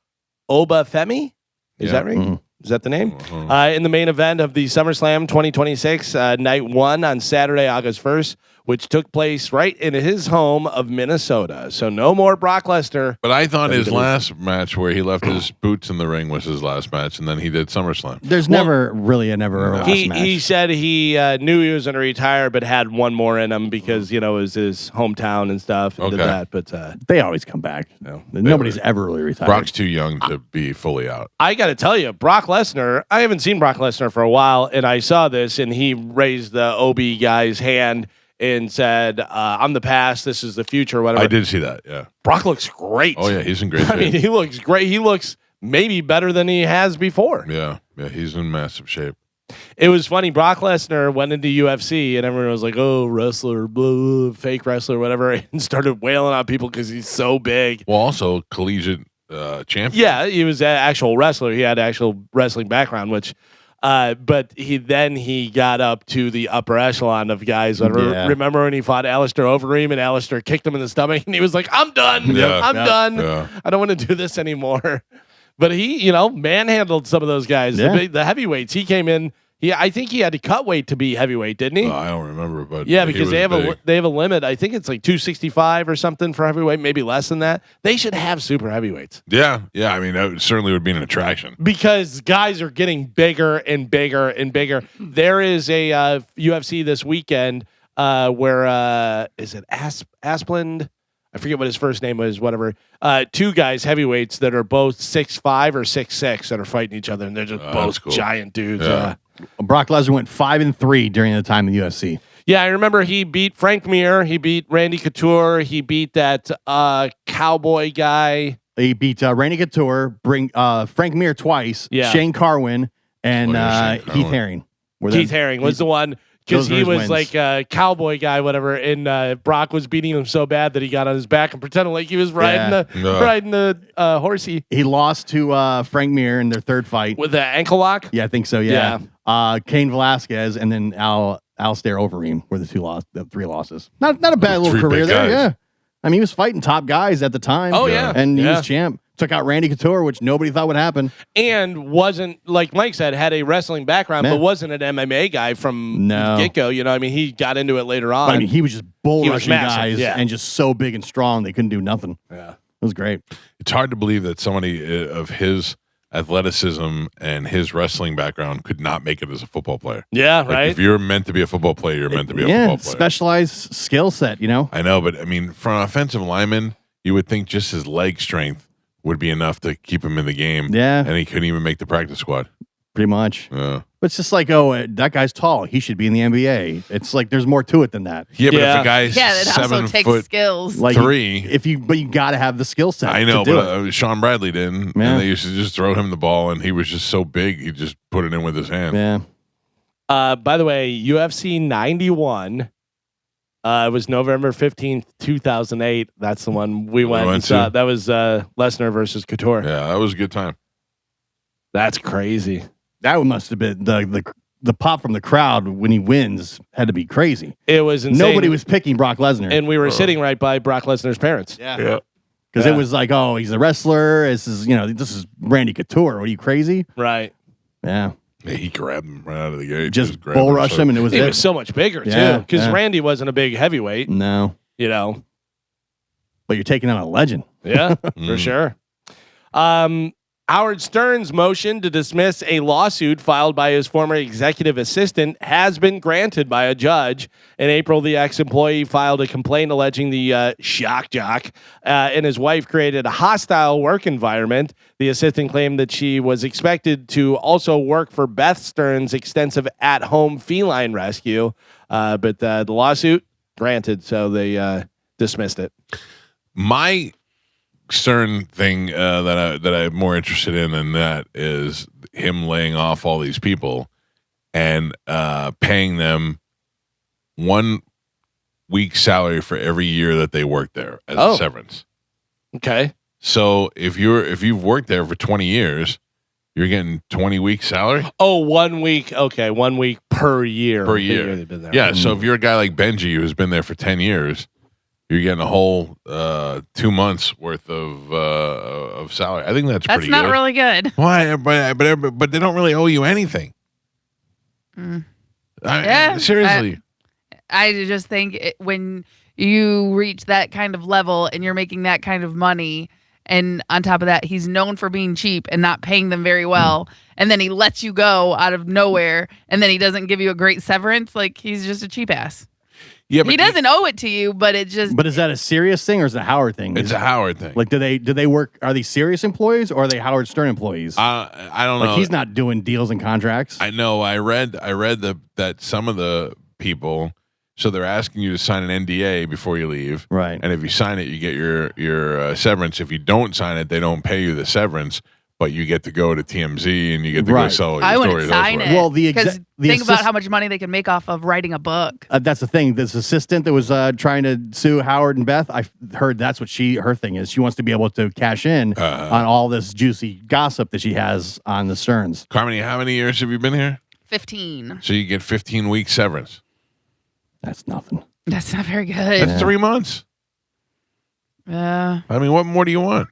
S4: Oba Femi. Is that right?
S1: Mm-hmm.
S4: Is that the name? In the main event of the SummerSlam 2026, night one on Saturday, August 1st, which took place right in his home of Minnesota. So no more Brock Lesnar.
S2: But I thought his last match where he left his boots in the ring was his last match, and then he did SummerSlam.
S1: There's never really a last match.
S4: He said he knew he was going to retire, but had one more in him because, it was his hometown and stuff. And did
S2: Okay.
S4: that. But
S1: They always come back. Nobody's ever really retired.
S2: Brock's too young to be fully out.
S4: I got to tell you, Brock Lesnar, I haven't seen Brock Lesnar for a while, and I saw this, and he raised the OB guy's hand and said, I'm the past, this is the future, whatever.
S2: I did see that, yeah.
S4: Brock looks great.
S2: Oh, yeah, he's in great
S4: I mean,
S2: shape.
S4: he looks great. He looks maybe better than he has before.
S2: Yeah, he's in massive shape.
S4: It was funny. Brock Lesnar went into UFC, and everyone was like, oh, wrestler, blah, fake wrestler, whatever, and started wailing on people because he's so big.
S2: Well, also collegiate champion.
S4: Yeah, he was an actual wrestler. He had actual wrestling background, which, but he got up to the upper echelon of guys.
S1: Yeah.
S4: Remember when he fought Alistair Overeem and Alistair kicked him in the stomach, and he was like, I'm done.
S2: Yeah.
S4: I'm done.
S2: Yeah.
S4: I don't want to do this anymore. But he, manhandled some of those guys,
S1: Yeah.
S4: the heavyweights. He came in, I think he had to cut weight to be heavyweight, didn't he?
S2: I don't remember, but
S4: Yeah,
S2: he
S4: because
S2: was
S4: they have
S2: big.
S4: a limit. I think it's like 265 or something for heavyweight, maybe less than that. They should have super heavyweights
S2: Yeah. I mean, that certainly would be an attraction.
S4: because guys are getting bigger and bigger and bigger. There is a UFC this weekend where is it Asplund? I forget what his first name was. Whatever. Two guys heavyweights that are both 6'5" or 6'6" that are fighting each other, and they're just
S2: That's
S4: both
S2: cool.
S4: giant dudes.
S2: Yeah.
S1: Brock Lesnar went 5-3 during the time in the UFC.
S4: Yeah, I remember he beat Frank Mir. He beat Randy Couture. He beat that cowboy guy.
S1: He beat Randy Couture, Frank Mir twice,
S4: Yeah.
S1: Shane Carwin, and
S2: Oh, yeah, Shane
S1: Heath
S2: Carwin.
S1: Herring.
S4: Keith Haring was the one because
S1: those were
S4: he
S1: his
S4: was
S1: wins.
S4: like a cowboy guy, whatever. And Brock was beating him so bad that he got on his back and pretended like he was riding
S2: Yeah.
S4: the horsey
S1: He lost to Frank Mir in their third fight.
S4: with the ankle lock.
S1: Yeah, I think so. Yeah. Cain Velasquez and then Alistair Overeem were the three losses. Not a bad little
S2: Three
S1: career
S2: big
S1: there.
S2: guys.
S1: Yeah. I mean, he was fighting top guys at the time.
S4: Oh, yeah.
S1: And he
S4: Yeah.
S1: was champ. Took out Randy Couture, which nobody thought would happen.
S4: And wasn't, like Mike said, had a wrestling background,
S1: Yeah.
S4: but wasn't an MMA guy from
S1: No.
S4: get-go. You know, I mean, he got into it later on.
S1: But, I mean, he was just bull
S4: He was
S1: rushing
S4: massive,
S1: guys
S4: yeah.
S1: and just so big and strong they couldn't do nothing.
S4: yeah.
S1: It was great.
S2: It's hard to believe that somebody of his athleticism and his wrestling background could not make it as a football player.
S4: Yeah,
S2: Like,
S4: right?
S2: if you're meant to be a football player, you're meant to be a
S1: Yeah,
S2: football player.
S1: specialized skill set, you know?
S2: I know, but I mean, for an offensive lineman, you would think just his leg strength would be enough to keep him in the game.
S1: Yeah.
S2: And he couldn't even make the practice squad.
S1: Pretty much.
S2: Yeah.
S1: But it's just like, that guy's tall. He should be in the NBA. It's like there's more to it than that.
S2: Yeah, but
S4: Yeah.
S2: if a guy's
S5: Yeah, that also
S2: 7
S5: takes
S2: foot
S5: skills.
S1: Like
S2: 3,
S1: but you got to have the skill set.
S2: I know,
S1: to do
S2: but
S1: it.
S2: Sean Bradley didn't,
S1: Yeah.
S2: and they used to just throw him the ball, and he was just so big, he just put it in with his hand.
S1: Yeah.
S4: By the way, UFC 91. It was November 15th, 2008. That's the one we went and saw.
S2: to.
S4: That was Lesnar versus Couture.
S2: Yeah, that was a good time.
S4: That's crazy.
S1: That must have been the pop from the crowd when he wins had to be crazy.
S4: It was insane.
S1: Nobody was picking Brock Lesnar.
S4: And we were sitting right by Brock Lesnar's parents.
S1: Yeah. Because it was like, oh, he's a wrestler. This is Randy Couture. What are you, crazy?
S4: Right.
S1: Yeah.
S2: Yeah, he grabbed him right out of the gate.
S1: Just
S2: grabbed
S1: bull rush him, and it was
S4: He
S1: it.
S4: was so much bigger,
S1: Yeah,
S4: too. Because
S1: yeah.
S4: Randy wasn't a big heavyweight,
S1: No.
S4: you know.
S1: But you're taking on a legend.
S4: Yeah, for sure. Howard Stern's motion to dismiss a lawsuit filed by his former executive assistant has been granted by a judge. In April, the ex-employee filed a complaint alleging the shock jock and his wife created a hostile work environment. The assistant claimed that she was expected to also work for Beth Stern's extensive at-home feline rescue, but the lawsuit granted, so they dismissed it.
S2: My Stern thing that I'm more interested in than that is him laying off all these people and paying them 1 week's salary for every year that they worked there as a severance.
S4: Okay.
S2: So if you've worked there for 20 years, you're getting 20 weeks salary
S4: Oh, 1 week. Okay, 1 week per year.
S2: per year.
S4: They've been there.
S2: Yeah. So if you're a guy like Benji who's been there for 10 years, you're getting a whole 2 months worth of salary. I think that's
S5: That's
S2: pretty
S5: not
S2: good.
S5: really good.
S2: Why? But they don't really owe you anything.
S5: Yeah,
S2: Seriously.
S5: I just think when you reach that kind of level and you're making that kind of money, and on top of that, he's known for being cheap and not paying them very well, and then he lets you go out of nowhere, and then he doesn't give you a great severance, like he's just a cheap ass.
S2: Yeah, but
S5: He doesn't owe it to you, but it just
S1: But is that a serious thing or is it a Howard thing?
S2: It's a Howard thing.
S1: Like, do they work? Are they serious employees or are they Howard Stern employees?
S2: I don't know.
S1: Like, he's not doing deals and contracts.
S2: I know. I read that some of the people. So they're asking you to sign an NDA before you leave,
S1: Right.
S2: And if you sign it, you get your severance. If you don't sign it, they don't pay you the severance, but you get to go to TMZ and you get to go
S1: Right.
S2: sell your
S5: I
S2: stories
S5: wouldn't sign
S2: elsewhere.
S5: it.
S1: Well, the
S5: because think about how much money they can make off of writing a book.
S1: That's the thing. This assistant that was trying to sue Howard and Beth, I heard that's what her thing is. She wants to be able to cash in on all this juicy gossip that she has on the Sterns.
S2: Carmody, how many years have you been here?
S5: 15.
S2: So you get 15 weeks severance.
S1: That's nothing.
S5: That's not very good.
S2: That's 3 months.
S5: Yeah.
S2: I mean, what more do you want?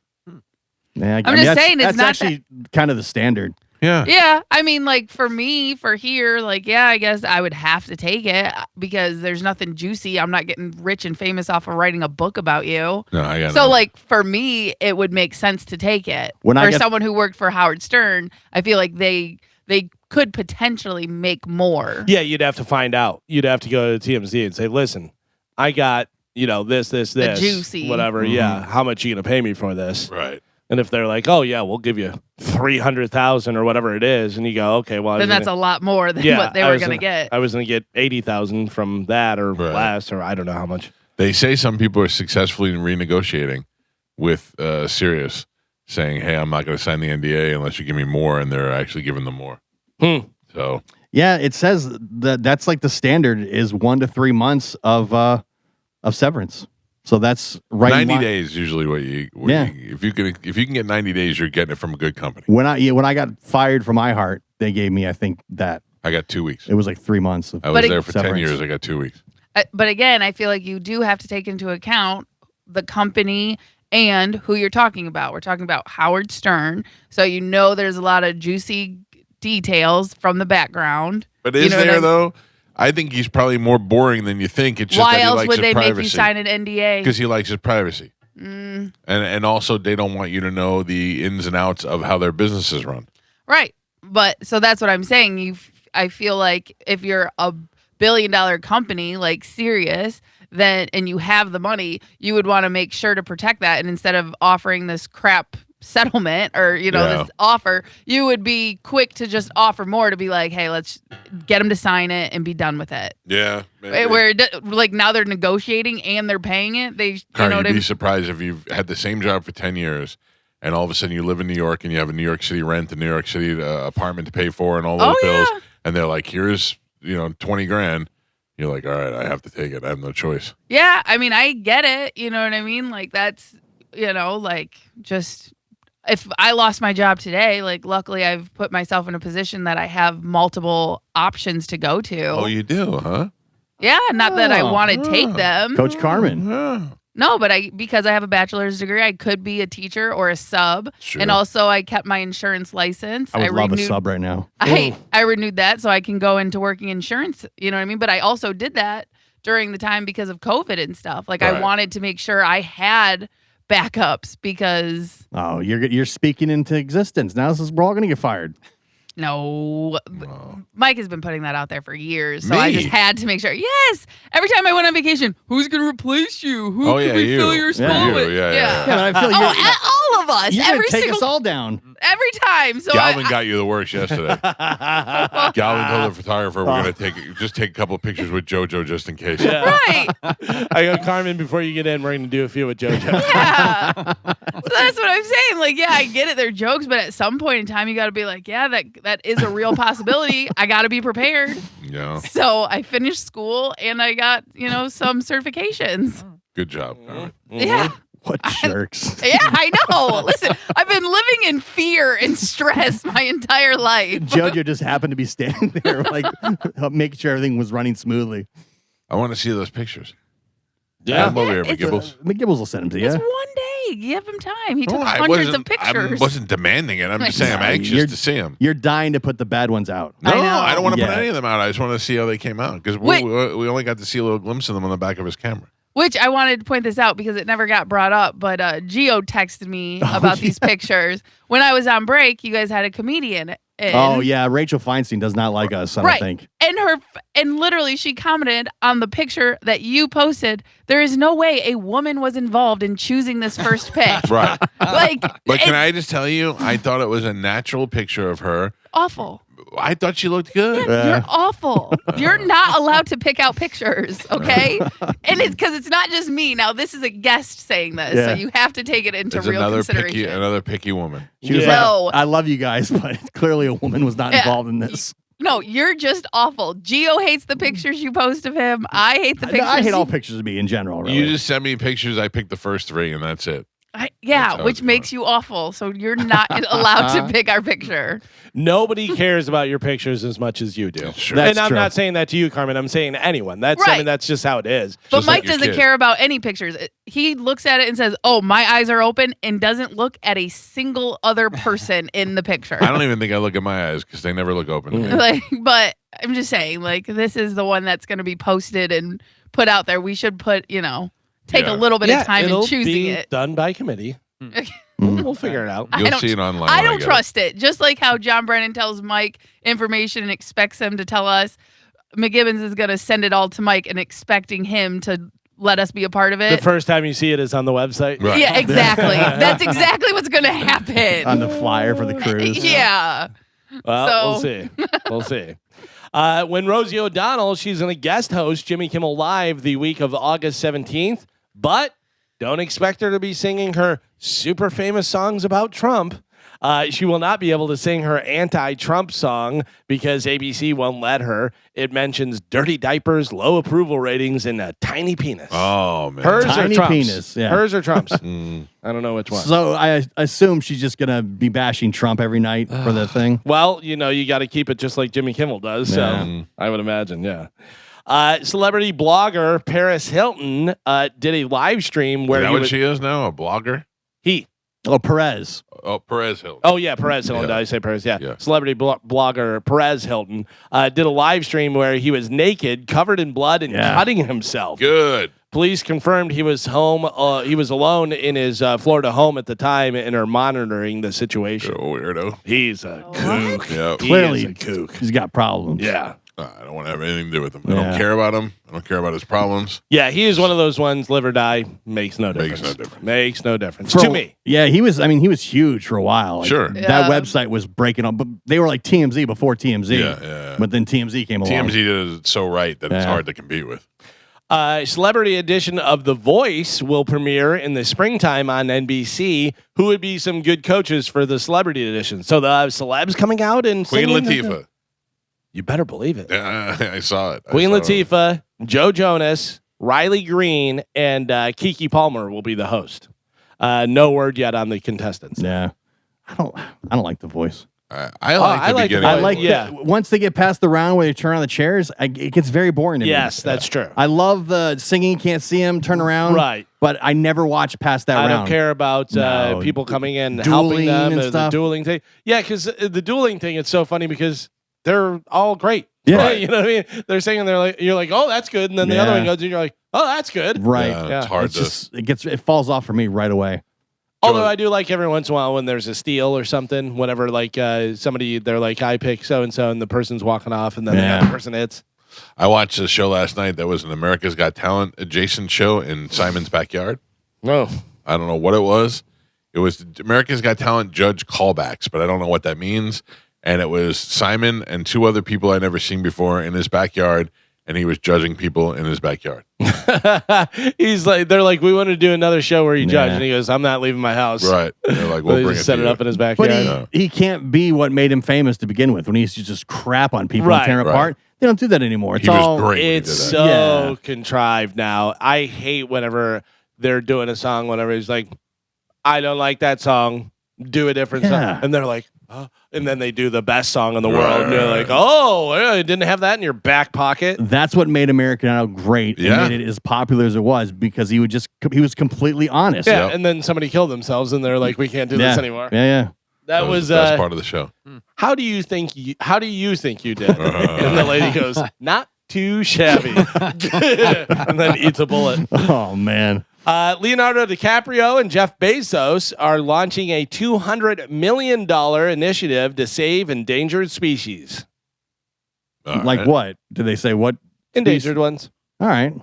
S1: Yeah,
S5: I'm just saying it's
S1: that's
S5: not
S1: actually kind of the standard.
S2: Yeah.
S5: Yeah, I mean, like for me, for here, like yeah, I guess I would have to take it because there's nothing juicy. I'm not getting rich and famous off of writing a book about you.
S2: No, I got
S5: So like for me, it would make sense to take it. For someone who worked for Howard Stern, I feel like they could potentially make more.
S4: Yeah, you'd have to find out. You'd have to go to TMZ and say, "Listen, I got this,
S5: The juicy.
S4: whatever. Yeah, how much you gonna pay me for this?"
S2: Right.
S4: And if they're like, "Oh yeah, we'll give you 300,000 or whatever it is," and you go, "Okay, well,"
S5: then that's a lot more than what they were gonna get.
S4: I was gonna get 80,000 from that or
S2: Right.
S4: less, or I don't know how much.
S2: They say some people are successfully renegotiating with Sirius, saying, "Hey, I'm not going to sign the NDA unless you give me more," and they're actually giving them more. So
S1: Yeah, it says that's like the standard is 1 to 3 months of severance. So that's right.
S2: 90 days usually what you if you can get 90 days, you're getting it from a good company.
S1: When I got fired from iHeart, they gave me, I think, that
S2: I got 2 weeks.
S1: it was like 3 months.
S2: I was there for
S1: severance.
S2: 10 years. I got 2 weeks.
S5: But again, I feel like you do have to take into account the company and who you're talking about. We're talking about Howard Stern, so there's a lot of juicy details from the background.
S2: But is there though? I think he's probably more boring than you think. It's just
S5: Why
S2: that he
S5: else
S2: likes
S5: would
S2: his
S5: they
S2: privacy.
S5: make you sign an NDA?
S2: Because he likes his privacy. And also they don't want you to know the ins and outs of how their business is run.
S5: Right. But so that's what I'm saying. I feel like if you're a billion-dollar company like Sirius, and you have the money, you would want to make sure to protect that. And instead of offering this crap settlement or this offer, you would be quick to just offer more to be like, hey, let's get them to sign it and be done with it.
S2: Yeah.
S5: Where like now they're negotiating and they're paying it.
S2: You'd be surprised if you've had the same job for 10 years and all of a sudden you live in New York and you have a New York City rent, a New York City apartment to pay for and all those bills.
S5: Yeah.
S2: And they're like, here's, 20 grand. You're like, all right, I have to take it. I have no choice.
S5: Yeah. I mean, I get it. You know what I mean? Like that's, just if I lost my job today, like luckily I've put myself in a position that I have multiple options to go to.
S2: Oh, you do, huh?
S5: Yeah, not that I want to take them.
S1: Coach Carmen.
S5: No, but because I have a bachelor's degree, I could be a teacher or a sub.
S2: Sure.
S5: And also I kept my insurance license.
S1: I would love a sub right now.
S5: I renewed that so I can go into working insurance, you know what I mean? But I also did that during the time because of COVID and stuff. Like I wanted to make sure I had backups because
S1: you're speaking into existence. Now we're all gonna get fired.
S5: No. Mike has been putting that out there for years, so I just had to make sure. Yes, every time I went on vacation, who's going to replace you? Who can we fill your spot with?
S2: Yeah.
S1: But I feel
S5: all of us.
S1: You're gonna take us all down.
S5: Every time. So
S2: Galvin got you the works yesterday. Galvin told the photographer we're going to take a couple of pictures with JoJo just in case.
S4: Yeah.
S5: Right.
S4: I go, Carmen, before you get in, we're going to do a few with JoJo.
S5: Yeah. So that's what I'm saying. Like, yeah, I get it. They're jokes, but at some point in time, you got to be like, yeah, that is a real possibility. I got to be prepared.
S2: Yeah.
S5: So I finished school and I got, some certifications.
S2: Good job, Carmen.
S5: Yeah.
S1: What jerks.
S5: Yeah, I know. Listen, I've been living in fear and stress my entire life.
S1: JoJo just happened to be standing there, like making sure everything was running smoothly.
S2: I want to see those pictures.
S4: Yeah.
S2: Come over here, McGibbles.
S1: McGibbles will send them to you.
S5: It's one day. Give him time. He took
S2: I
S5: hundreds of pictures.
S2: I wasn't demanding it. I'm just saying I'm anxious to see them.
S1: You're dying to put the bad ones out.
S2: No,
S5: I know.
S2: I don't want to put
S1: Yeah.
S2: any of them out. I just want to see how they came out because we only got to see a little glimpse of them on the back of his camera.
S5: Which I wanted to point this out because it never got brought up, but Gio texted me about these pictures. When I was on break, you guys had a comedian in.
S1: Oh yeah, Rachel Feinstein does not like us. I don't think.
S5: And literally she commented on the picture that you posted. There is no way a woman was involved in choosing this first pick.
S2: Right. But can
S5: it-
S2: I just tell you, I thought it was a natural picture of her.
S5: awful.
S2: I thought she looked good.
S5: You're awful. You're not allowed to pick out pictures, okay? And it's because it's not just me. Now, this is a guest saying this, so you have to take it into
S2: It's
S5: real consideration.
S2: another picky woman.
S1: She was
S5: No.
S1: like, I love you guys, but clearly a woman was not
S5: Yeah.
S1: involved in this.
S5: No, you're just awful. Gio hates the pictures you post of him. I hate the pictures.
S1: I hate all pictures of me in general. Really.
S2: You just sent me pictures. I picked the first three, and that's it. That's how
S5: which
S2: it's
S5: makes you awful. So you're not allowed to pick our picture.
S4: Nobody cares about your pictures as much as you do.
S2: Sure.
S1: That's
S4: And I'm
S1: true.
S4: not saying that to you, Carmen. I'm saying to anyone. I
S5: Right.
S4: mean, that's just how it is.
S5: But
S2: Just like
S5: Mike
S2: your
S5: doesn't
S2: kid.
S5: care about any pictures. He looks at it and says, "Oh, my eyes are open," and doesn't look at a single other person in the picture.
S2: I don't even think I look at my eyes because they never look open to me.
S5: Like, but I'm just saying, like, this is the one that's going to be posted and put out there. We should take
S2: Yeah.
S5: a little bit of time
S4: it'll
S5: in choosing
S4: be
S5: it.
S4: done by committee.
S1: Mm.
S4: We'll figure it out.
S5: I
S2: You'll
S5: don't-
S2: see it online.
S5: I
S2: when
S5: don't
S2: get
S5: trust it. Just like how John Brennan tells Mike information and expects him to tell us, McGibbons is going to send it all to Mike and expecting him to let us be a part of
S4: The
S5: it.
S4: first time you see it is on the website.
S2: Right.
S5: Yeah, exactly. That's exactly what's going to happen.
S1: On the flyer for the cruise.
S5: Yeah.
S4: Well, we'll
S5: So-
S4: see. We'll see. When Rosie O'Donnell, she's going to guest host Jimmy Kimmel Live the week of August 17th, but don't expect her to be singing her super famous songs about Trump. She will not be able to sing her anti-Trump song because ABC won't let her. It mentions dirty diapers, low approval ratings, and a tiny penis.
S2: Oh man.
S4: Hers
S1: Tiny
S4: or Trump's?
S1: penis, yeah.
S4: Hers or Trump's?
S2: Mm.
S4: I don't know which one.
S1: So I assume she's just gonna be bashing Trump every night for the thing.
S4: Well, you got to keep it just like Jimmy Kimmel does. So
S1: Yeah.
S4: I would imagine, yeah. Celebrity blogger Paris Hilton did a live stream
S2: Is
S4: where
S2: that
S4: he
S2: what
S4: was,
S2: she is now? A blogger?
S1: Oh, Perez.
S2: Oh, Perez Hilton.
S4: Oh yeah, Perez Hilton.
S2: Yeah.
S4: Did I say Perez? Yeah.
S2: Yeah.
S4: Celebrity blogger Perez Hilton did a live stream where he was naked, covered in blood, and
S1: Yeah.
S4: cutting himself.
S2: Good.
S4: Police confirmed he was home. He was alone in his Florida home at the time and are monitoring the situation.
S2: Good old weirdo.
S4: He's a kook.
S2: Yep.
S4: He
S1: Clearly,
S4: is a kook.
S1: he's got problems.
S4: Yeah.
S2: I don't want to have anything to do with him. I
S1: Yeah.
S2: don't care about him. I don't care about his problems.
S4: Yeah, he is one of those ones, live or die, makes no difference.
S2: Makes no difference.
S4: Makes no difference.
S1: For-
S4: To me.
S1: Yeah, he was. I mean, he was huge for a while. Like,
S2: Sure.
S1: That
S5: Yeah.
S1: website was breaking up, but they were like TMZ before TMZ.
S2: Yeah, yeah.
S1: But then TMZ came along.
S2: TMZ did it so right that it's
S1: Yeah.
S2: hard to compete with.
S4: Celebrity edition of The Voice will premiere in the springtime on NBC. Who would be some good coaches for the celebrity edition? So the celebs coming out and
S2: Queen
S4: singing?
S2: Latifah.
S4: You better believe it.
S2: Yeah, I saw it. I
S4: Queen
S2: saw it.
S4: Latifah, Joe Jonas, Riley Green, and Kiki Palmer will be the host. No word yet on the contestants.
S1: Yeah, I don't like The Voice.
S2: I like the
S4: I like the
S2: beginning.
S1: I
S4: Voice.
S1: like
S4: Yeah.
S1: once they get past the round where they turn on the chairs, it gets very boring to me.
S4: Yes, that's true.
S1: I love the singing, can't see him, turn around.
S4: Right.
S1: But I never watch past that
S4: I
S1: round.
S4: don't care about
S1: No.
S4: people coming in and
S1: Dueling
S4: helping them
S1: and
S4: the
S1: stuff.
S4: dueling thing. Yeah, because the dueling thing, it's so funny because they're all great.
S1: Yeah.
S2: Right.
S4: You know what I mean? They're singing, they're like, you're like, oh, that's good. And then the other
S1: Yeah.
S4: one goes and you're like, oh, that's good.
S1: Right.
S2: Yeah,
S4: Yeah.
S2: it's hard
S1: It's
S2: to.
S1: just it falls off for me right away.
S4: Although I do like every once in a while when there's a steal or something, whenever like somebody, they're like, I pick so-and-so and the person's walking off and then the
S1: Yeah.
S4: other person hits.
S2: I watched a show last night that was an America's Got Talent adjacent show in Simon's backyard.
S4: No.
S2: I don't know what it was. It was America's Got Talent judge callbacks, but I don't know what that means. And it was Simon and two other people I'd never seen before in his backyard, and he was judging people in his backyard.
S4: He's like, they're like, we want to do another show where you judge.
S1: Yeah.
S4: And he goes, I'm not leaving my house.
S2: Right. They're like,
S4: Well,
S2: we'll
S4: they
S2: bring
S4: just
S2: it
S4: set
S2: to
S4: it
S2: you.
S4: up in his
S1: But
S4: backyard.
S1: he can't be what made him famous to begin with when he used to just crap on people
S4: Right,
S1: and tear them
S2: right.
S1: apart. They don't do that anymore. It's
S2: He was
S1: all
S2: great. when he
S4: It's
S2: did that.
S4: so
S1: Yeah.
S4: contrived now. I hate whenever they're doing a song, whenever he's like, I don't like that song. Do a different
S1: Yeah.
S4: song. And they're like, oh. And then they do the best song in the
S2: Right,
S4: world. And you're
S2: right,
S4: like, oh, yeah, you didn't have that in your back pocket.
S1: That's what made American Idol great
S2: Yeah.
S1: and made it as popular as it was because he was completely honest.
S4: Yeah.
S2: Yep.
S4: And then somebody killed themselves and they're like, we can't do
S1: Yeah.
S4: this anymore.
S1: Yeah.
S4: That was
S2: the best part of the show.
S4: how do you think you did? And the lady goes, not too shabby. And then eats a bullet.
S1: Oh man.
S4: Leonardo DiCaprio and Jeff Bezos are launching a $200 million initiative to save endangered species.
S2: All
S1: Like
S2: right.
S1: what? Did they say what?
S4: Endangered ones.
S1: All right.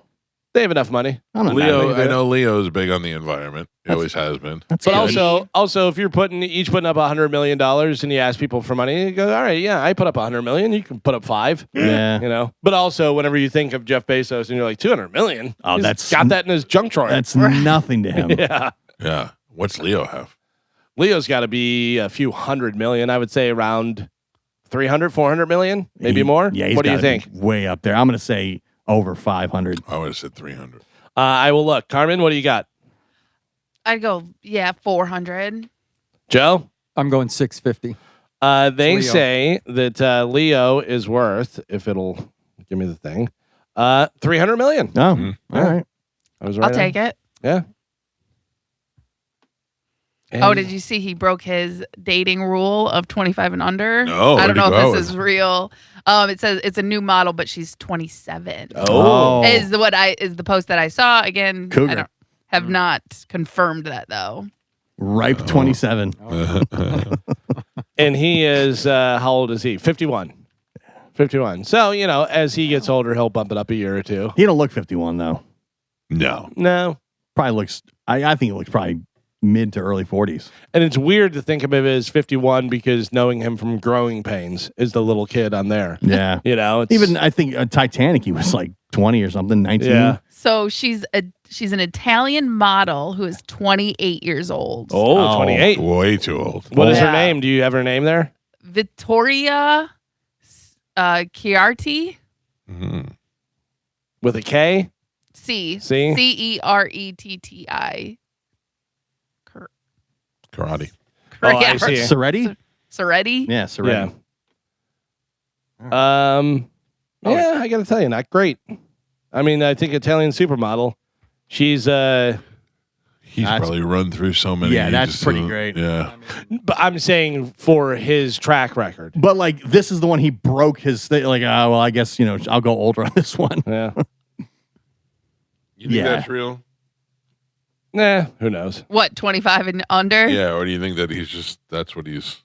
S4: They have enough money.
S1: I'm not mad
S2: Leo,
S1: at it.
S2: I know Leo's big on the environment. He always has been.
S1: That's
S4: But
S1: good.
S4: also, if you're putting up $100 million and you ask people for money, you go, all right, yeah, I put up $100 million. You can put up 5.
S1: Yeah.
S4: You know. But also, whenever you think of Jeff Bezos and you're like $200 million,
S1: Oh,
S4: he's
S1: that's-
S4: got that in his junk drawer.
S1: That's nothing to him.
S4: yeah.
S2: Yeah. What's Leo have?
S4: Leo's got to be a few $100 million. I would say around 300, 400 million, maybe more.
S1: Yeah. He's
S4: What do you
S1: gotta
S4: think?
S1: be way up there. I'm going to say over 500.
S2: I would have said 300.
S4: I will look. Carmen, what do you got?
S5: I'd go 400.
S4: Joe?
S3: I'm going 650.
S4: They
S3: Leo.
S4: say that Leo is worth, if it'll give me the thing, 300 million.
S1: Oh, all right.
S4: I was right.
S5: I'll take it.
S4: Yeah.
S5: Oh, did you see he broke his dating rule of 25 and under?
S2: No,
S5: I
S2: where'd
S5: don't
S2: he
S5: know
S2: go
S5: if this
S2: with?
S5: is real. It says it's a new model, but she's 27.
S4: Oh.
S5: Is the post that I saw. Again,
S1: Cougar.
S5: I don't have not confirmed that though.
S1: Ripe 27.
S4: And he is, how old is he? 51. 51. So, as he gets older, he'll bump it up a year or two.
S1: He don't look 51 though.
S2: No.
S4: No.
S1: Probably looks. I think he looks probably mid to early 40s.
S4: And it's weird to think of him as 51 because knowing him from Growing Pains is the little kid on there.
S1: Yeah.
S4: It's,
S1: Even I think Titanic, he was like 20 or something, 19.
S4: Yeah.
S5: So she's an Italian model who is 28 years old.
S4: Oh, 28.
S2: Way too old.
S4: What is her
S5: Yeah.
S4: name? Do you have her name there?
S5: Vittoria Chiarti.
S2: Mhm.
S4: With a K?
S5: C.
S4: See?
S5: Ceretti.
S2: Karate.
S4: Oh, I see.
S1: Soretti?
S5: Soretti.
S1: Yeah, Soretti.
S4: Yeah, I got to tell you, not great. I mean, I think Italian supermodel. She's
S2: He's
S1: That's-
S2: probably run through so many.
S1: Yeah,
S2: he
S1: that's
S2: just
S1: pretty
S2: doesn't-
S1: great.
S2: Yeah.
S4: but I'm saying for his track record.
S1: But like, this is the one he broke his thing. Like, well, I guess, I'll go older on this one.
S4: Yeah.
S2: You think
S1: Yeah.
S2: that's real?
S4: Nah, who knows?
S5: What, 25 and under?
S2: Yeah, or do you think that that's what he's...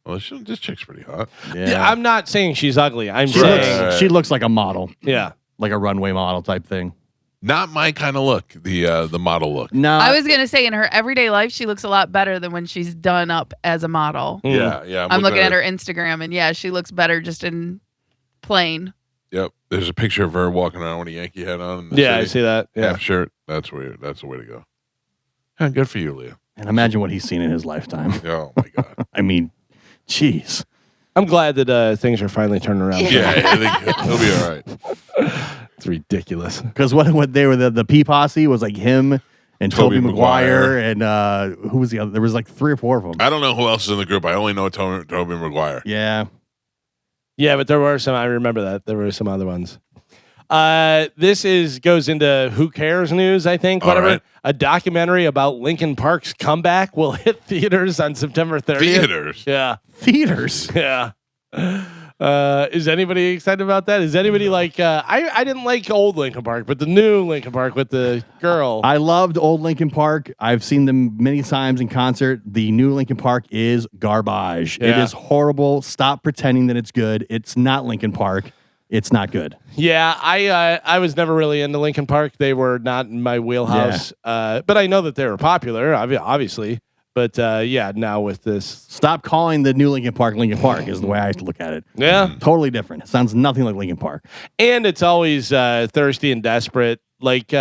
S2: Well, this chick's pretty hot.
S4: Yeah, I'm not saying she's ugly. I'm
S1: She
S4: saying,
S1: looks, she looks like a model,
S4: yeah.
S1: like a runway model type thing.
S2: Not my kind of look, the model look.
S1: No,
S5: I was going to say in her everyday life, she looks a lot better than when she's done up as a model.
S2: Yeah, yeah.
S5: I'm looking at her Instagram, and yeah, she looks better just in plain.
S2: Yep. There's a picture of her walking around with a Yankee hat on. In the
S4: Yeah, I
S2: city.
S4: see that. Yeah.
S2: Half shirt. That's weird. That's the way to go. Yeah, good for you, Leah.
S1: and imagine what he's seen in his lifetime.
S2: Oh my god.
S1: I mean, jeez.
S4: I'm glad that things are finally turning around.
S2: Yeah, I think he'll be all right.
S4: It's ridiculous.
S1: Because what they were, the P posse was like him and
S2: Tobey
S1: Toby Maguire
S2: Maguire.
S1: and who was the other? There was like 3 or 4 of them.
S2: I don't know who else is in the group. I only know Tobey Maguire.
S1: Yeah.
S4: Yeah, but there were some. I remember that there were some other ones. This goes into Who Cares news, I think.
S2: All
S4: Whatever.
S2: right.
S4: A documentary about Linkin Park's comeback will hit theaters on September 30th.
S2: Theaters.
S4: Yeah,
S1: Theaters.
S4: yeah. Is anybody excited about that? Is anybody like? I didn't like old Linkin Park, but the new Linkin Park with the girl.
S1: I loved old Linkin Park. I've seen them many times in concert. The new Linkin Park is garbage. It
S4: Yeah.
S1: is horrible. Stop pretending that it's good. It's not Linkin Park. It's not good.
S4: Yeah, I was never really into Linkin Park. They were not in my wheelhouse. But I know that they were popular, obviously. But yeah, now with this,
S1: Stop calling the new Linkin Park is the way I look at it.
S4: yeah,
S1: Totally different. It sounds nothing like Linkin Park.
S4: and it's always thirsty and desperate. Like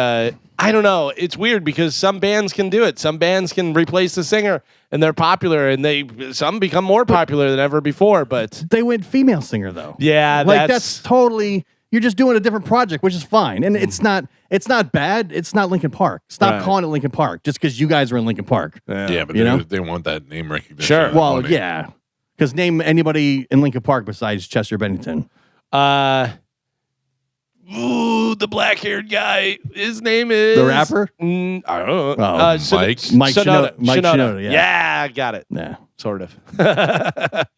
S4: I don't know, it's weird because some bands can do it. Some bands can replace the singer, and they're popular, and some become more popular than ever before. But
S1: They went female singer though.
S4: yeah,
S1: Like that's totally. You're just doing a different project, which is fine, and it's not bad. It's not Linkin Park. Stop
S4: Right.
S1: calling it Linkin Park just because you guys are in Linkin Park.
S2: Yeah, but
S1: You know?
S2: they want that name recognition.
S4: Sure.
S2: and
S1: Well,
S2: money.
S1: yeah, because name anybody in Linkin Park besides Chester Bennington.
S4: The black-haired guy. His name is
S1: The rapper?
S4: I don't know.
S1: Oh,
S2: Mike
S1: Shinoda. Mike Shinoda, yeah.
S4: Yeah, got it.
S1: Yeah,
S4: Sort of.
S1: but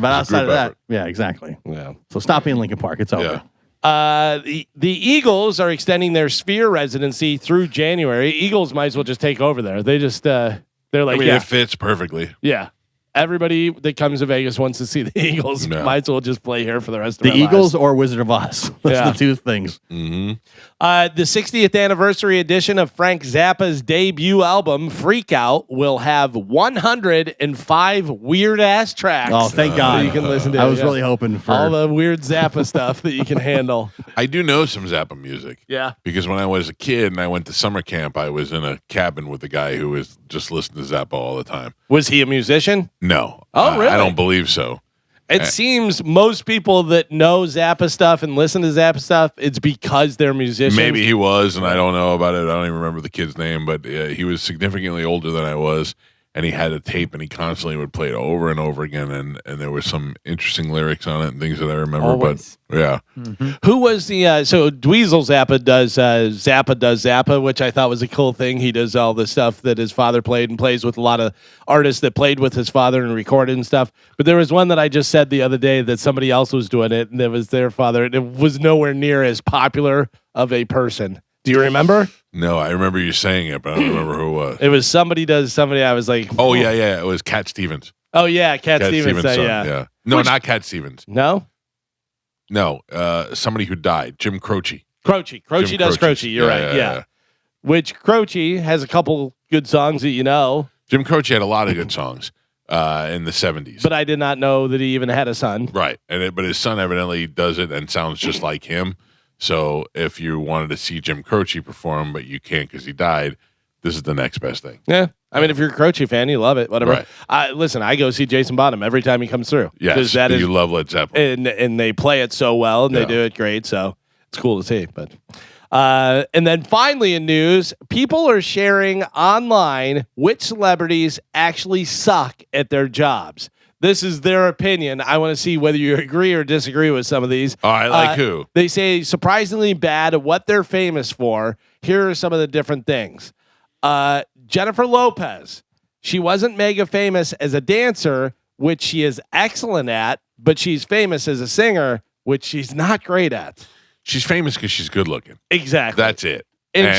S1: outside of
S2: group
S1: that,
S2: effort.
S1: yeah, exactly.
S4: Yeah.
S1: So stop being Linkin Park. It's over.
S2: Yeah.
S4: The Eagles are extending their Sphere residency through January. Eagles might as well just take over there. They just they're like,
S2: I mean,
S4: yeah,
S2: it fits perfectly.
S4: yeah. Everybody that comes to Vegas wants to see the Eagles.
S2: Yeah.
S4: Might as well just play here for the rest of
S1: The
S4: our
S1: Eagles
S4: lives.
S1: or Wizard of Oz. Those
S4: Yeah.
S1: are the two things.
S2: Mm-hmm.
S4: The 60th anniversary edition of Frank Zappa's debut album, Freak Out, will have 105 weird ass tracks.
S1: Oh, thank God.
S4: that you can listen to.
S1: I was
S4: yeah.
S1: really hoping for
S4: all the weird Zappa stuff that you can handle.
S2: I do know some Zappa music.
S4: Yeah.
S2: Because when I was a kid and I went to summer camp, I was in a cabin with a guy who was just listening to Zappa all the time.
S4: Was he a musician?
S2: No.
S4: Oh, really?
S2: I don't believe so.
S4: It seems most people that know Zappa stuff and listen to Zappa stuff, it's because they're musicians.
S2: Maybe he was, and I don't know about it. I don't even remember the kid's name, but he was significantly older than I was, and he had a tape, and he constantly would play it over and over again, and there was some interesting lyrics on it and things that I remember.
S3: Always.
S2: But yeah,
S4: Who was the so Dweezil Zappa does Zappa, which I thought was a cool thing. He does all the stuff that his father played and plays with a lot of artists that played with his father and recorded and stuff. But there was one that I just said the other day that somebody else was doing it, and it was their father, and it was nowhere near as popular of a person. Do you remember?
S2: no, I remember you saying it, but I don't remember who it was.
S4: It was somebody does somebody. I was like,
S2: Oh yeah, it was Cat Stevens.
S4: oh yeah, Cat Stevens.
S2: son,
S4: Yeah.
S2: No, not Cat Stevens.
S4: No,
S2: No, somebody who died, Jim Croce.
S4: Croce. Croce
S2: Jim
S4: does
S2: Croce.
S4: Croce. You're right. Yeah. Which Croce has a couple good songs that you know,
S2: Jim Croce had a lot of good songs in the 70s.
S4: but I did not know that he even had a son.
S2: Right, but his son evidently does it and sounds just like him. So if you wanted to see Jim Croce perform, but you can't because he died, this is the next best thing.
S4: Yeah. I mean, if you're a Croce fan, you love it. Whatever.
S2: Right.
S4: Listen, I go see Jason Bonham every time he comes through.
S2: Yes,
S4: that is,
S2: you love Led Zeppelin.
S4: and they play it so well, and
S2: Yeah.
S4: they do it great. So it's cool to see. But and then finally in news, people are sharing online which celebrities actually suck at their jobs. This is their opinion. I want to see whether you agree or disagree with some of these.
S2: All right, like who?
S4: They say surprisingly bad at what they're famous for. Here are some of the different things. Jennifer Lopez. She wasn't mega famous as a dancer, which she is excellent at, but she's famous as a singer, which she's not great at.
S2: She's famous because she's good looking.
S4: Exactly.
S2: That's it.
S4: And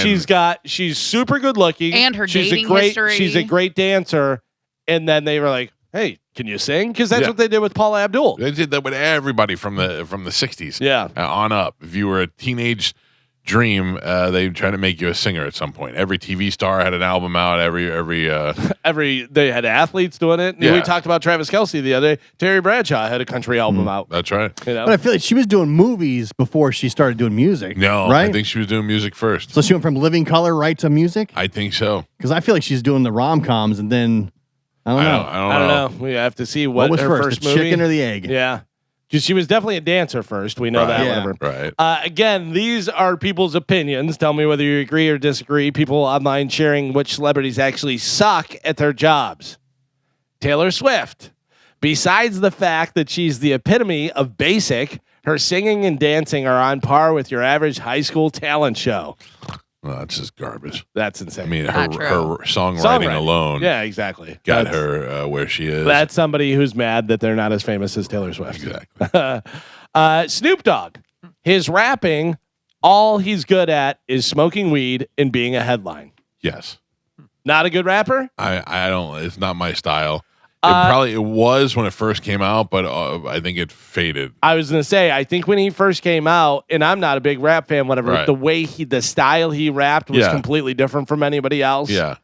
S4: she's super good looking.
S5: And her
S4: she's
S5: dating
S4: a great,
S5: history.
S4: She's a great dancer. And then they were like, hey, can you sing? Because that's
S2: Yeah.
S4: what they did with Paula Abdul.
S2: They did that with everybody from the 60s.
S4: Yeah.
S2: On up. If you were a teenage dream, they try to make you a singer at some point. Every TV star had an album out.
S4: They had athletes doing it.
S2: Yeah.
S4: We talked about Travis Kelce the other day. Terry Bradshaw had a country album out.
S2: That's right.
S4: You know?
S1: But I feel like she was doing movies before she started doing music.
S2: No,
S1: right?
S2: I think she was doing music first.
S1: So she went from Living Color right to music?
S2: I think so.
S1: Because I feel like she's doing the rom-coms and then, I don't know.
S2: I
S4: I don't know. We have to see what
S1: was
S4: her
S1: first, the
S4: movie.
S1: chicken or the egg?
S4: Yeah. Because she was definitely a dancer first. We know
S2: Right.
S4: that.
S1: Yeah.
S4: Whatever.
S2: Right.
S4: Again, these are people's opinions. Tell me whether you agree or disagree. People online sharing which celebrities actually suck at their jobs. Taylor Swift. Besides the fact that she's the epitome of basic, her singing and dancing are on par with your average high school talent show.
S2: Well, that's just garbage.
S4: That's insane.
S2: I mean,
S5: Not
S2: her
S5: true.
S2: songwriting alone
S4: Yeah, exactly.
S2: got
S4: That's-
S2: her where she is.
S4: That's somebody who's mad that they're not as famous as Taylor Swift.
S2: Exactly.
S4: Snoop Dogg. His rapping, all he's good at is smoking weed and being a headline.
S2: Yes.
S4: Not a good rapper?
S2: I don't. It's not my style. It was when it first came out, but I think it faded.
S4: I was gonna say, I think when he first came out, and I'm not a big rap fan, whatever.
S2: Right.
S4: The style he rapped was
S2: Yeah.
S4: completely different from anybody else.
S2: Yeah,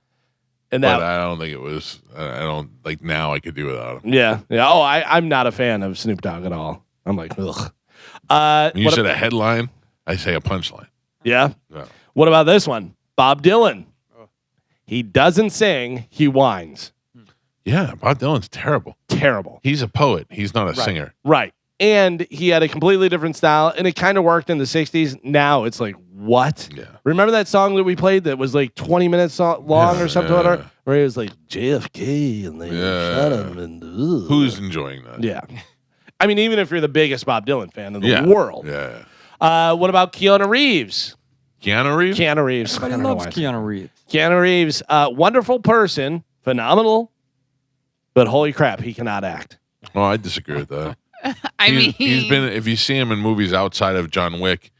S4: and
S2: but
S4: that,
S2: I don't think it was. I don't like now. I could do without him.
S4: yeah. Oh, I'm not a fan of Snoop Dogg at all. I'm like, ugh.
S2: When you
S4: What
S2: said
S4: ab-
S2: a headline, I say a punchline.
S4: yeah.
S2: Yeah.
S4: What about this one? Bob Dylan. He doesn't sing. He whines.
S2: Yeah, Bob Dylan's terrible.
S4: Terrible.
S2: He's a poet. He's not a singer.
S4: Right. And he had a completely different style, and it kind of worked in the 60s. Now it's like, what?
S2: Yeah.
S4: Remember that song that we played that was like 20 minutes long or something?
S2: yeah.
S4: Where he was like, JFK, and they shot him. And, ugh.
S2: Who's enjoying that?
S4: Yeah. I mean, even if you're the biggest Bob Dylan fan in the
S2: Yeah.
S4: world.
S2: Yeah.
S4: What about Keanu Reeves?
S2: Keanu Reeves.
S4: Keanu Reeves.
S3: Everybody
S4: I don't know
S3: loves
S4: why.
S3: Keanu Reeves.
S4: Keanu Reeves, wonderful person, phenomenal, but holy crap, he cannot act.
S2: Oh, I disagree with that.
S5: I mean,
S2: he's been. If you see him in movies outside of John Wick,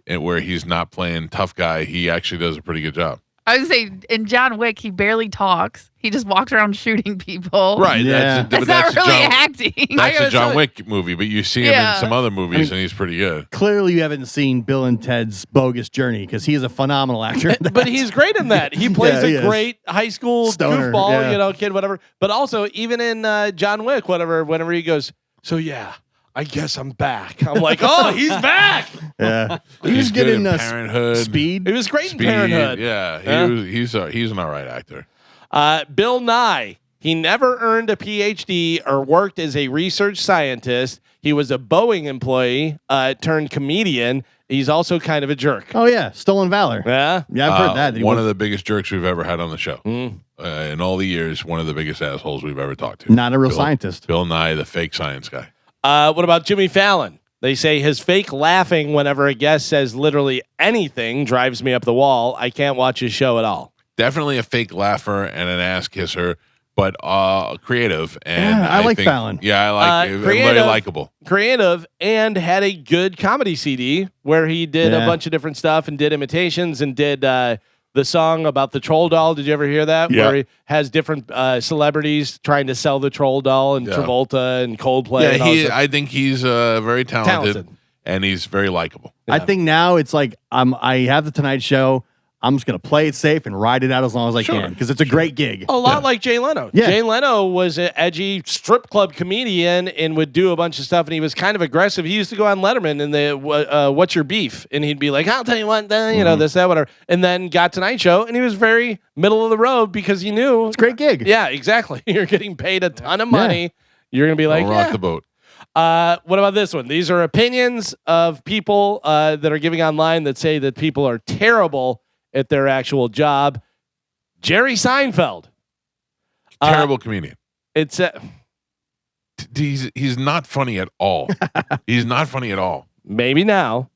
S2: where he's not playing tough guy, he actually does a pretty good job.
S5: I would say in John Wick, he barely talks. He just walks around shooting people.
S2: Right.
S1: Yeah.
S5: That's
S2: That's
S5: not really
S2: John,
S5: acting.
S2: That's
S4: gotta
S2: a John
S4: tell you-
S2: Wick movie, but you see him
S5: Yeah.
S2: in some other movies, and he's pretty good.
S1: Clearly, you haven't seen Bill and Ted's Bogus Journey because he is a phenomenal actor. in that.
S4: But he's great in that. He plays
S1: Yeah, he
S4: a
S1: is.
S4: great high school
S1: Stoner,
S4: goofball,
S1: yeah.
S4: kid, whatever. But also, even in John Wick, whenever he goes, so yeah, I guess I'm back. I'm like, oh, he's back.
S1: yeah,
S2: He's good in Parenthood.
S1: Speed.
S4: He was great
S2: Speed.
S4: in Parenthood.
S2: Yeah,
S4: Yeah.
S2: he's an all right actor.
S4: Bill Nye. He never earned a PhD or worked as a research scientist. He was a Boeing employee turned comedian. He's also kind of a jerk.
S1: Oh yeah, stolen valor.
S4: Yeah.
S1: Yeah, I've heard that.
S2: One of the biggest jerks we've ever had on the show. In all the years, one of the biggest assholes we've ever talked to.
S1: Not a real scientist.
S2: Bill Nye, the fake science guy.
S4: What about Jimmy Fallon? They say his fake laughing whenever a guest says literally anything drives me up the wall. I can't watch his show at all.
S2: Definitely a fake laugher and an ass kisser, but creative. And
S1: Yeah, I like
S2: think,
S1: Fallon.
S2: Yeah, I like him. Very
S4: creative.
S2: likable.
S4: Creative and had a good comedy CD where he did a
S1: Yeah.
S4: bunch of different stuff and did imitations and did the song about the troll doll. Did you ever hear that?
S2: Yeah.
S4: Where he has different celebrities trying to sell the troll doll and
S2: Yeah.
S4: Travolta and Coldplay.
S2: Yeah,
S4: and all that.
S2: I think he's very talented, and he's very likable.
S1: I think now it's like I have the Tonight Show. I'm just gonna play it safe and ride it out as long as I can because it's a great gig.
S4: A lot like Jay Leno.
S1: Yeah.
S4: Jay Leno was an edgy strip club comedian and would do a bunch of stuff, and he was kind of aggressive. He used to go on Letterman and the "What's your beef?" and he'd be like, "I'll tell you what, this, that, whatever." And then got Tonight Show, and he was very middle of the road because he knew
S1: It's a great gig.
S4: Yeah, exactly. You're getting paid a ton of money. You're gonna be like,
S2: Don't rock
S4: yeah.
S2: the boat.
S4: What about this one? These are opinions of people that are giving online that say that people are terrible at their actual job. Jerry Seinfeld.
S2: Terrible comedian.
S4: It's
S2: He's not funny at all. He's not funny at all.
S4: maybe now,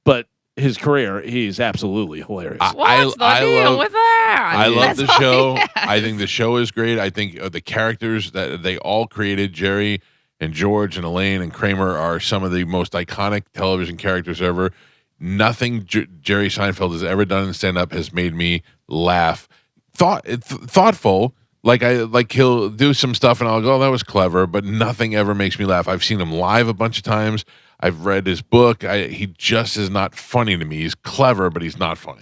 S4: but his career, he's absolutely hilarious.
S5: What's the deal with that?
S2: I love
S5: That's
S2: the
S5: all
S2: show.
S5: he has.
S2: I think the show is great. I think the characters that they all created, Jerry and George and Elaine and Kramer, are some of the most iconic television characters ever. Nothing Jerry Seinfeld has ever done in stand-up has made me laugh. Thoughtful. Like he'll do some stuff and I'll go, oh, that was clever, but nothing ever makes me laugh. I've seen him live a bunch of times. I've read his book. He just is not funny to me. He's clever, but he's not funny.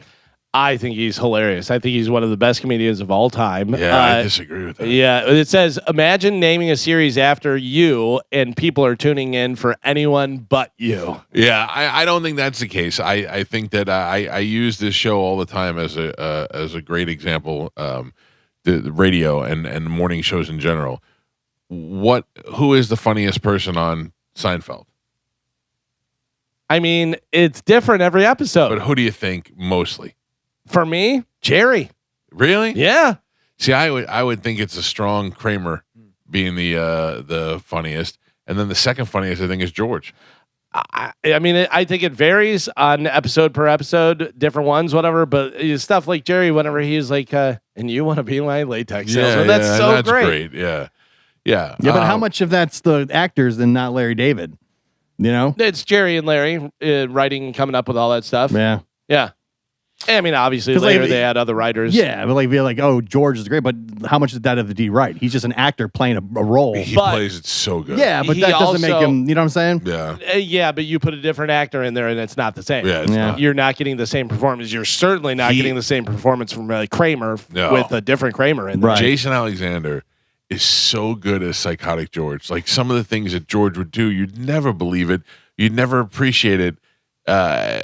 S4: I think he's hilarious. I think he's one of the best comedians of all time.
S2: Yeah, I disagree with that.
S4: Yeah, it says, imagine naming a series after you and people are tuning in for anyone but you.
S2: Yeah, I don't think that's the case. I think that I use this show all the time as a great example. The radio and morning shows in general. Who is the funniest person on Seinfeld?
S4: I mean, it's different every episode.
S2: But who do you think mostly?
S4: For me, Jerry.
S2: Really?
S4: Yeah.
S2: See, I would think it's a strong Kramer being the funniest, and then the second funniest I think is George.
S4: I mean, I think it varies on episode per episode, different ones, whatever. But stuff like Jerry, whenever he's like, and you want to be my latex salesman. That's so great.
S2: Yeah.
S1: Yeah, but how much of that's the actors and not Larry David? You know?
S4: It's Jerry and Larry writing and coming up with all that stuff.
S1: Yeah.
S4: Yeah. I mean, obviously
S1: 'Cause,
S4: later
S1: like,
S4: they had other writers.
S1: Yeah, but like be like, oh, George is great, but how much did that have to do right? He's just an actor playing a role.
S2: He
S4: But-
S2: plays it so good.
S1: Yeah, but
S4: He
S1: that doesn't make
S4: also-
S1: him. You know what I'm saying?
S2: Yeah.
S4: Yeah, but you put a different actor in there and it's not the same.
S2: Yeah. It's
S1: Yeah.
S2: not.
S4: You're not getting the same performance. You're certainly not getting the same performance from Kramer
S2: No.
S4: with a different Kramer in there.
S1: Right.
S2: Jason Alexander is so good as psychotic George. Like some of the things that George would do, you'd never believe it. You'd never appreciate it.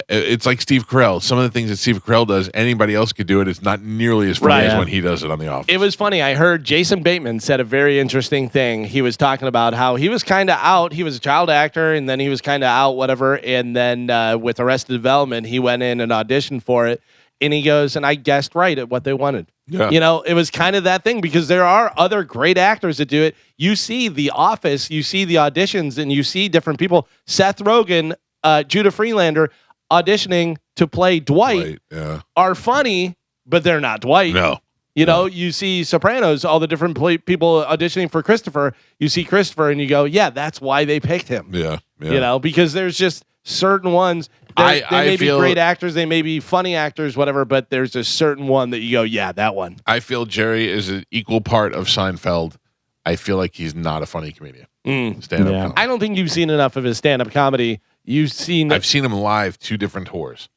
S2: It's like Steve Carell. Some of the things that Steve Carell does, anybody else could do it. It's not nearly as funny
S4: Right.
S2: as
S1: Yeah.
S2: when he does it on The Office.
S4: It was funny. I heard Jason Bateman said a very interesting thing. He was talking about how he was kind of out. He was a child actor, and then he was kind of out, whatever. And then with Arrested Development, he went in and auditioned for it. And he goes, and I guessed right at what they wanted.
S2: Yeah.
S4: You know, it was kind of that thing because there are other great actors that do it. You see The Office, you see the auditions, and you see different people. Seth Rogen, Judah Freelander auditioning to play Dwight
S2: Yeah.
S4: are funny, but they're not Dwight.
S2: No.
S4: You know, you see Sopranos, all the different people auditioning for Christopher. You see Christopher and you go, yeah, that's why they picked him.
S2: Yeah. Yeah.
S4: You know, because there's just certain ones. They may be great actors, they may be funny actors, whatever, but there's a certain one that you go, yeah, that one.
S2: I feel Jerry is an equal part of Seinfeld. I feel like he's not a funny comedian. Stand-up
S1: Yeah.
S2: comedy.
S4: I don't think you've seen enough of his stand-up comedy. You've seen
S2: I've seen him live 2 different tours.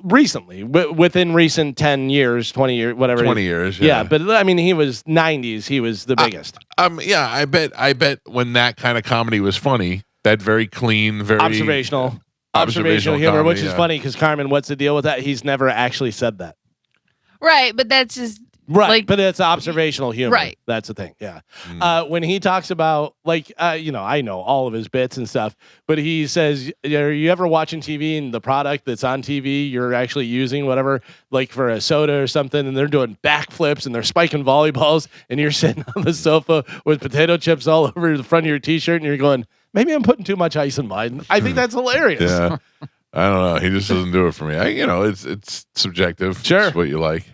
S4: recently, within recent 10 years, 20 years, whatever.
S2: 20 years.
S4: Yeah, but I mean, he was 90s. He was the biggest.
S2: Yeah, I bet when that kind of comedy was funny, that very clean, very
S4: Observational
S2: observational
S4: humor, which
S2: comedy,
S4: is
S2: yeah.
S4: funny because Carmen, what's the deal with that? He's never actually said that.
S5: Right, but that's just
S4: Right,
S5: Like,
S4: but it's observational humor.
S5: Right.
S4: That's the thing. Yeah. When he talks about I know all of his bits and stuff, but he says, are you ever watching TV and the product that's on TV you're actually using whatever, like for a soda or something, and they're doing backflips and they're spiking volleyballs, and you're sitting on the sofa with potato chips all over the front of your T-shirt, and you're going, maybe I'm putting too much ice in mine. I think that's hilarious.
S2: Yeah. I don't know. He just doesn't do it for me. It's subjective.
S4: Sure.
S2: It's what you like.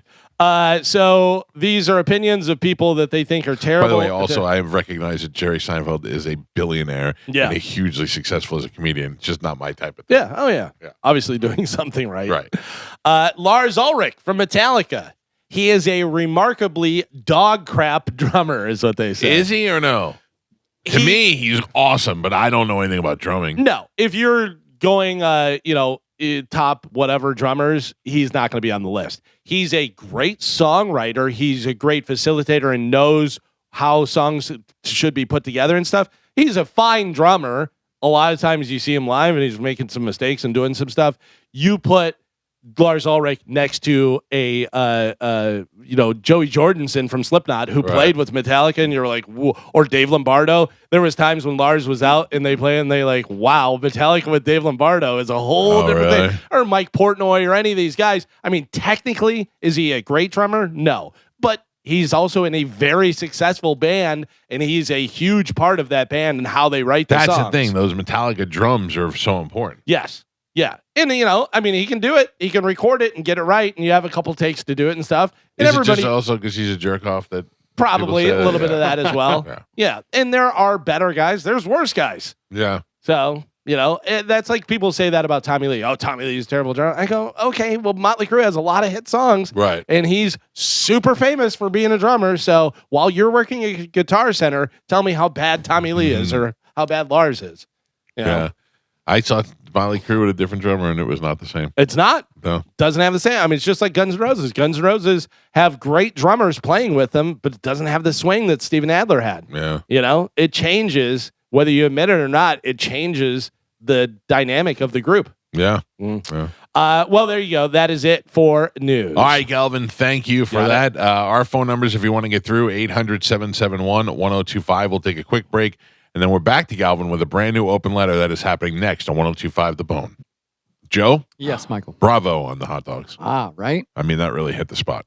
S4: So these are opinions of people that they think are terrible.
S2: By the way, also, I have recognized that Jerry Seinfeld is a billionaire
S4: Yeah.
S2: and a hugely successful as a comedian. It's just not my type of thing.
S4: Yeah. Oh, yeah.
S2: Yeah.
S4: Obviously doing something right.
S2: Right.
S4: Lars Ulrich from Metallica. He is a remarkably dog crap drummer, is what they say.
S2: Is he or no? To me, he's awesome, but I don't know anything about drumming.
S4: No. If you're going, top whatever drummers, he's not going to be on the list. He's a great songwriter. He's a great facilitator and knows how songs should be put together and stuff. He's a fine drummer. A lot of times you see him live and he's making some mistakes and doing some stuff. You put Lars Ulrich next to a Joey Jordison from Slipknot who played with Metallica, and you're like, whoa. Or Dave Lombardo. There was times when Lars was out and they play and they like, wow, Metallica with Dave Lombardo is a whole different thing. Or Mike Portnoy or any of these guys. I mean, technically, is he a great drummer? No, but he's also in a very successful band, and he's a huge part of that band and how they write the songs.
S2: That's the thing. Those Metallica drums are so important.
S4: Yes. Yeah. And, he can do it. He can record it and get it right, and you have a couple takes to do it and stuff. And
S2: Is it just also because he's a jerk off that
S4: probably a little bit of that as well. Yeah. And there are better guys. There's worse guys.
S2: Yeah.
S4: So, that's like people say that about Tommy Lee. Oh, Tommy Lee's a terrible drummer. I go, okay, well, Motley Crue has a lot of hit songs.
S2: Right.
S4: And he's super famous for being a drummer. So while you're working at Guitar Center, tell me how bad Tommy Lee is or how bad Lars is.
S2: Yeah. I saw Motley Crue with a different drummer, and it was not the same.
S4: It's not.
S2: No.
S4: Doesn't have the same. I mean, it's just like Guns N' Roses. Guns N' Roses have great drummers playing with them, but it doesn't have the swing that Steven Adler had.
S2: Yeah.
S4: It changes, whether you admit it or not, it changes the dynamic of the group.
S2: Yeah.
S4: Yeah. Well, there you go. That is it for news.
S2: All right, Galvin, thank you for that. Our phone numbers, if you want to get through, 800-771-1025. We'll take a quick break. And then we're back to Galvin with a brand new open letter that is happening next on 102.5 The Bone. Joe?
S3: Yes, Michael.
S2: Bravo on the hot dogs.
S3: Right?
S2: I mean, that really hit the spot.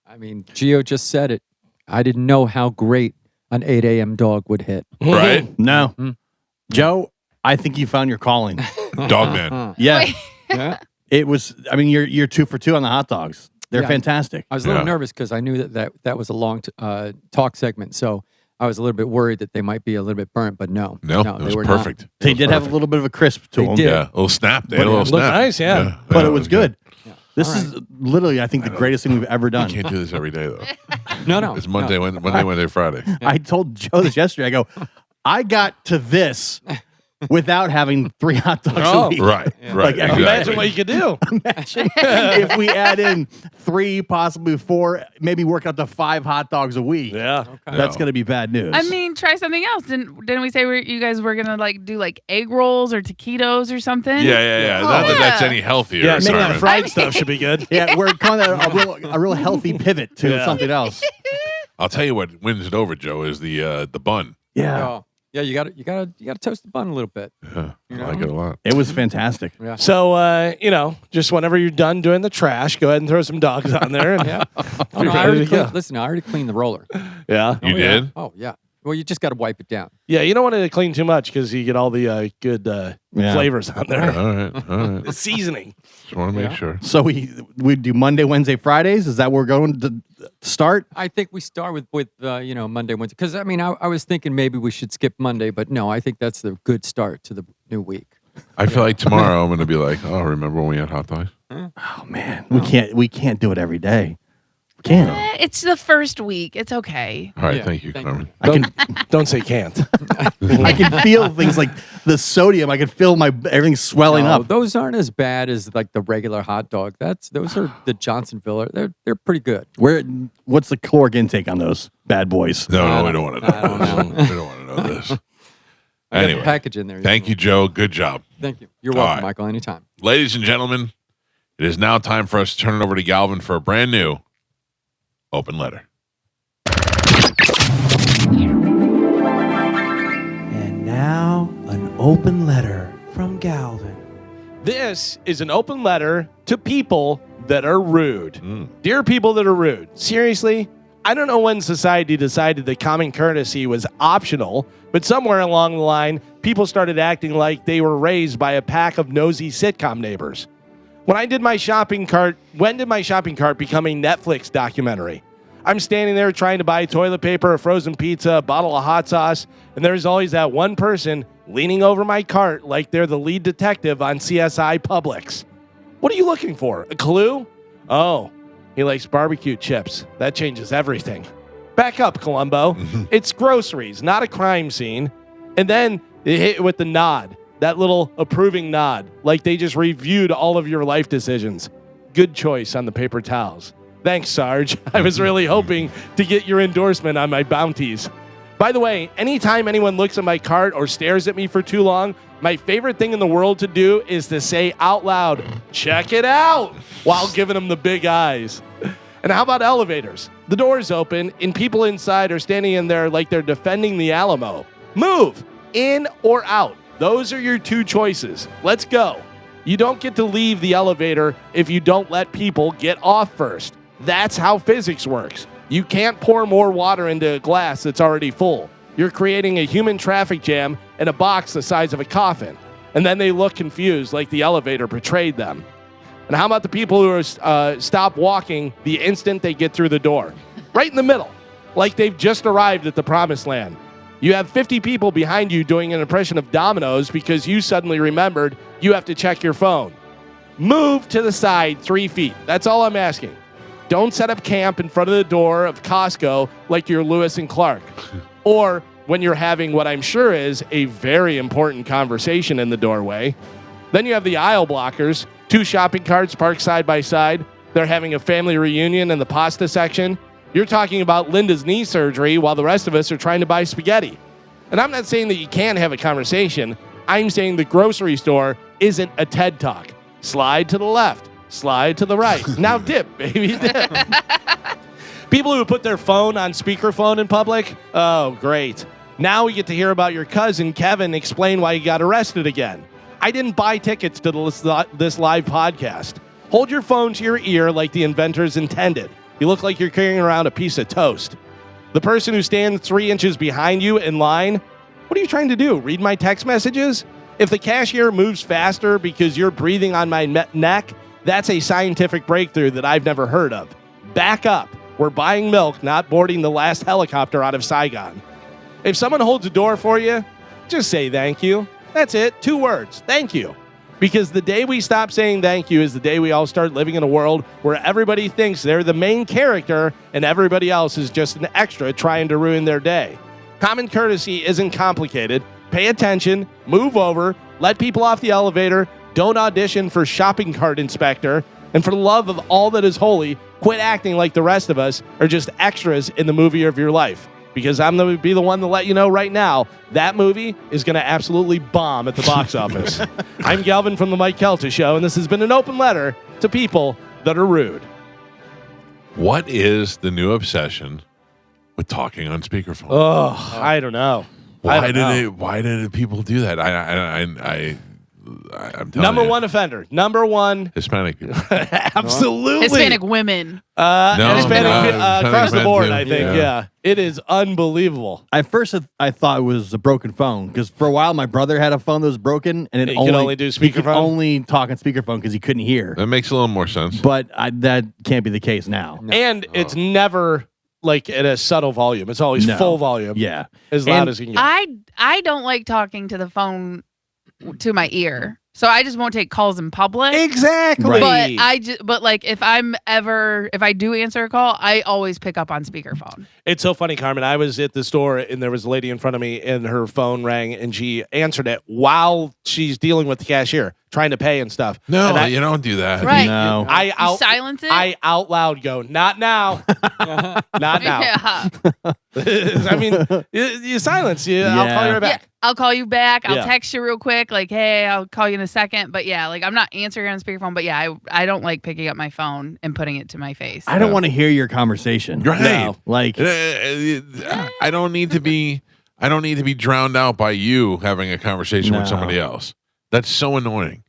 S3: I mean, Gio just said it. I didn't know how great an 8 a.m. dog would hit.
S2: Right?
S1: No. Joe, I think you found your calling.
S2: Dog man.
S1: Yeah.
S3: Yeah.
S1: It was, you're 2 for 2 on the hot dogs. They're fantastic.
S3: I was a little nervous because I knew that was a long talk segment. So I was a little bit worried that they might be a little bit burnt, but no,
S2: it was
S3: they were
S2: perfect.
S3: Not.
S1: They did have a little bit of a crisp to them.
S3: did.
S2: Yeah, a little snap. They had a little
S4: Looked
S2: snap.
S4: nice, yeah.
S1: But it was good.
S3: Yeah.
S1: This
S3: All
S1: is literally, I think, the greatest thing we've ever
S2: You
S1: done.
S2: can't do this every day, though.
S3: No.
S2: It's Monday, Wednesday, Friday.
S1: I told Joe this yesterday. I go, I got to this without having 3 hot dogs a week.
S2: Right, right.
S4: Imagine what you could do.
S1: Imagine if we add in 3, possibly 4, maybe work out to 5 hot dogs a week.
S4: Yeah.
S1: That's going to be bad news.
S5: I mean, try something else. Didn't we say you guys were gonna do egg rolls or taquitos or something?
S2: Yeah. Not that that's any healthier.
S4: Yeah, maybe that
S2: Simon.
S4: fried stuff should be good.
S1: yeah, we're kind of a real healthy pivot to something else.
S2: I'll tell you what wins it over, Joe, is the bun.
S1: Yeah.
S3: Oh. Yeah, you got to toast the bun a little bit.
S2: Yeah, I like it a lot.
S1: It was fantastic.
S3: Yeah.
S4: So, just whenever you're done doing the trash, go ahead and throw some dogs on there. And
S3: Yeah.
S4: you're ready to go.
S3: Listen, I already cleaned the roller.
S4: Yeah.
S2: You did?
S3: Oh yeah. Well, you just got to wipe it down.
S4: Yeah, you don't want it to clean too much because you get all the good flavors on there.
S2: All right.
S4: The seasoning.
S2: Just want to make sure.
S1: So we do Monday, Wednesday, Fridays. Is that where we're going to start?
S3: I think we start with Monday, Wednesday. Because I mean, I was thinking maybe we should skip Monday, but no, I think that's the good start to the new week.
S2: I feel like tomorrow I'm going to be like, oh, remember when we had hot dogs?
S1: Oh man, we can't do it every day. Can
S5: It's the first week. It's okay.
S2: All right,
S3: Yeah,
S2: thank you,
S3: thank
S2: Carmen.
S1: I can
S4: Don't say can't.
S1: I can feel things like the sodium. I can feel everything swelling
S3: No,
S1: up.
S3: those aren't as bad as like the regular hot dog. Those are the Johnsonville. They're pretty good.
S1: What's the caloric intake on those bad boys?
S2: No, we don't want to know.
S3: I don't know.
S2: We don't want to know this.
S3: I got the
S2: Anyway,
S3: package in there.
S2: thank you, Joe. Good job.
S3: Thank you. You're
S2: All
S3: welcome,
S2: right.
S3: Michael. Anytime.
S2: Ladies and gentlemen, it is now time for us to turn it over to Galvin for a brand new Open letter.
S7: And now, an open letter from Galvin.
S4: This is an open letter to people that are rude. Dear people that are rude, seriously, I don't know when society decided that common courtesy was optional, but somewhere along the line, people started acting like they were raised by a pack of nosy sitcom neighbors. When did my shopping cart become a Netflix documentary? I'm standing there trying to buy toilet paper, a frozen pizza, a bottle of hot sauce, and there's always that one person leaning over my cart like they're the lead detective on CSI Publix. What are you looking for? A clue? Oh, he likes barbecue chips. That changes everything. Back up, Columbo. It's groceries, not a crime scene. And then they hit with the nod, that little approving nod, like they just reviewed all of your life decisions. Good choice on the paper towels. Thanks, Sarge. I was really hoping to get your endorsement on my bounties. By the way, anytime anyone looks at my cart or stares at me for too long, my favorite thing in the world to do is to say out loud, check it out, while giving them the big eyes. And how about elevators? The door's open and people inside are standing in there like they're defending the Alamo. Move, in or out. Those are your two choices. Let's go. You don't get to leave the elevator if you don't let people get off first. That's how physics works. You can't pour more water into a glass that's already full. You're creating a human traffic jam in a box the size of a coffin. And then they look confused like the elevator betrayed them. And how about the people who are stop walking the instant they get through the door? Right in the middle, like they've just arrived at the promised land. You have 50 people behind you doing an impression of dominoes because you suddenly remembered you have to check your phone. Move to the side 3 feet. That's all I'm asking. Don't set up camp in front of the door of Costco like you're Lewis and Clark. Or when you're having what I'm sure is a very important conversation in the doorway. Then you have the aisle blockers, 2 shopping carts parked side by side. They're having a family reunion in the pasta section. You're talking about Linda's knee surgery while the rest of us are trying to buy spaghetti. And I'm not saying that you can't have a conversation. I'm saying the grocery store isn't a TED Talk. Slide to the left, slide to the right. Now dip, baby, dip. People who put their phone on speakerphone in public, oh, great. Now we get to hear about your cousin, Kevin, explain why he got arrested again. I didn't buy tickets to this live podcast. Hold your phone to your ear like the inventors intended. You look like you're carrying around a piece of toast. The person who stands 3 inches behind you in line, what are you trying to do? Read my text messages? If the cashier moves faster because you're breathing on my neck, that's a scientific breakthrough that I've never heard of. Back up. We're buying milk, not boarding the last helicopter out of Saigon. If someone holds a door for you, just say thank you. That's it. 2 words. Thank you. Because the day we stop saying thank you is the day we all start living in a world where everybody thinks they're the main character and everybody else is just an extra trying to ruin their day. Common courtesy isn't complicated. Pay attention, move over, let people off the elevator, don't audition for shopping cart inspector, and for the love of all that is holy, quit acting like the rest of us are just extras in the movie of your life. Because I'm going to be the one to let you know right now, that movie is going to absolutely bomb at the box office. I'm Galvin from the Mike Calta Show, and this has been an open letter to people that are rude.
S2: What is the new obsession with talking on speakerphone?
S4: Oh, I don't know.
S2: Why did people do that? I'm telling
S4: Number
S2: you.
S4: one offender. Number one.
S2: Hispanic people.
S4: Absolutely.
S5: Hispanic women.
S4: Hispanic across the
S2: men
S4: board,
S2: too.
S4: I think.
S2: Yeah.
S4: Yeah. It is unbelievable.
S1: At first, I thought it was a broken phone because for a while my brother had a phone that was broken and
S4: He could only do
S1: he could
S4: speakerphone?
S1: only talk on speakerphone because he couldn't hear.
S2: That makes a little more sense.
S1: But that can't be the case now.
S4: And it's never like at a subtle volume. It's always
S1: No.
S4: full volume.
S1: Yeah,
S4: As loud
S1: And
S4: as you can get.
S5: I don't like talking to the phone to my ear, so I just won't take calls in public.
S4: Exactly.
S1: Right.
S5: But like if I do answer a call, I always pick up on speakerphone.
S4: It's so funny, Carmen. I was at the store and there was a lady in front of me and her phone rang and she answered it while she's dealing with the cashier. trying to pay and stuff.
S2: No,
S4: And
S2: you don't do that.
S5: Right.
S1: No.
S5: You silence it.
S4: I out loud go, not now, not now.
S5: Yeah.
S4: I mean, you silence. I'll call you right back.
S5: Yeah, I'll call you back. I'll
S4: Yeah.
S5: text you real quick, like, hey, I'll call you in a second. But yeah, like I'm not answering on speakerphone. But yeah, I don't like picking up my phone and putting it to my face.
S1: I don't want to hear your conversation.
S2: Right.
S4: No.
S1: Like,
S2: I don't need to be. I don't need to be drowned out by you having a conversation with
S1: No.
S2: somebody else. That's so annoying.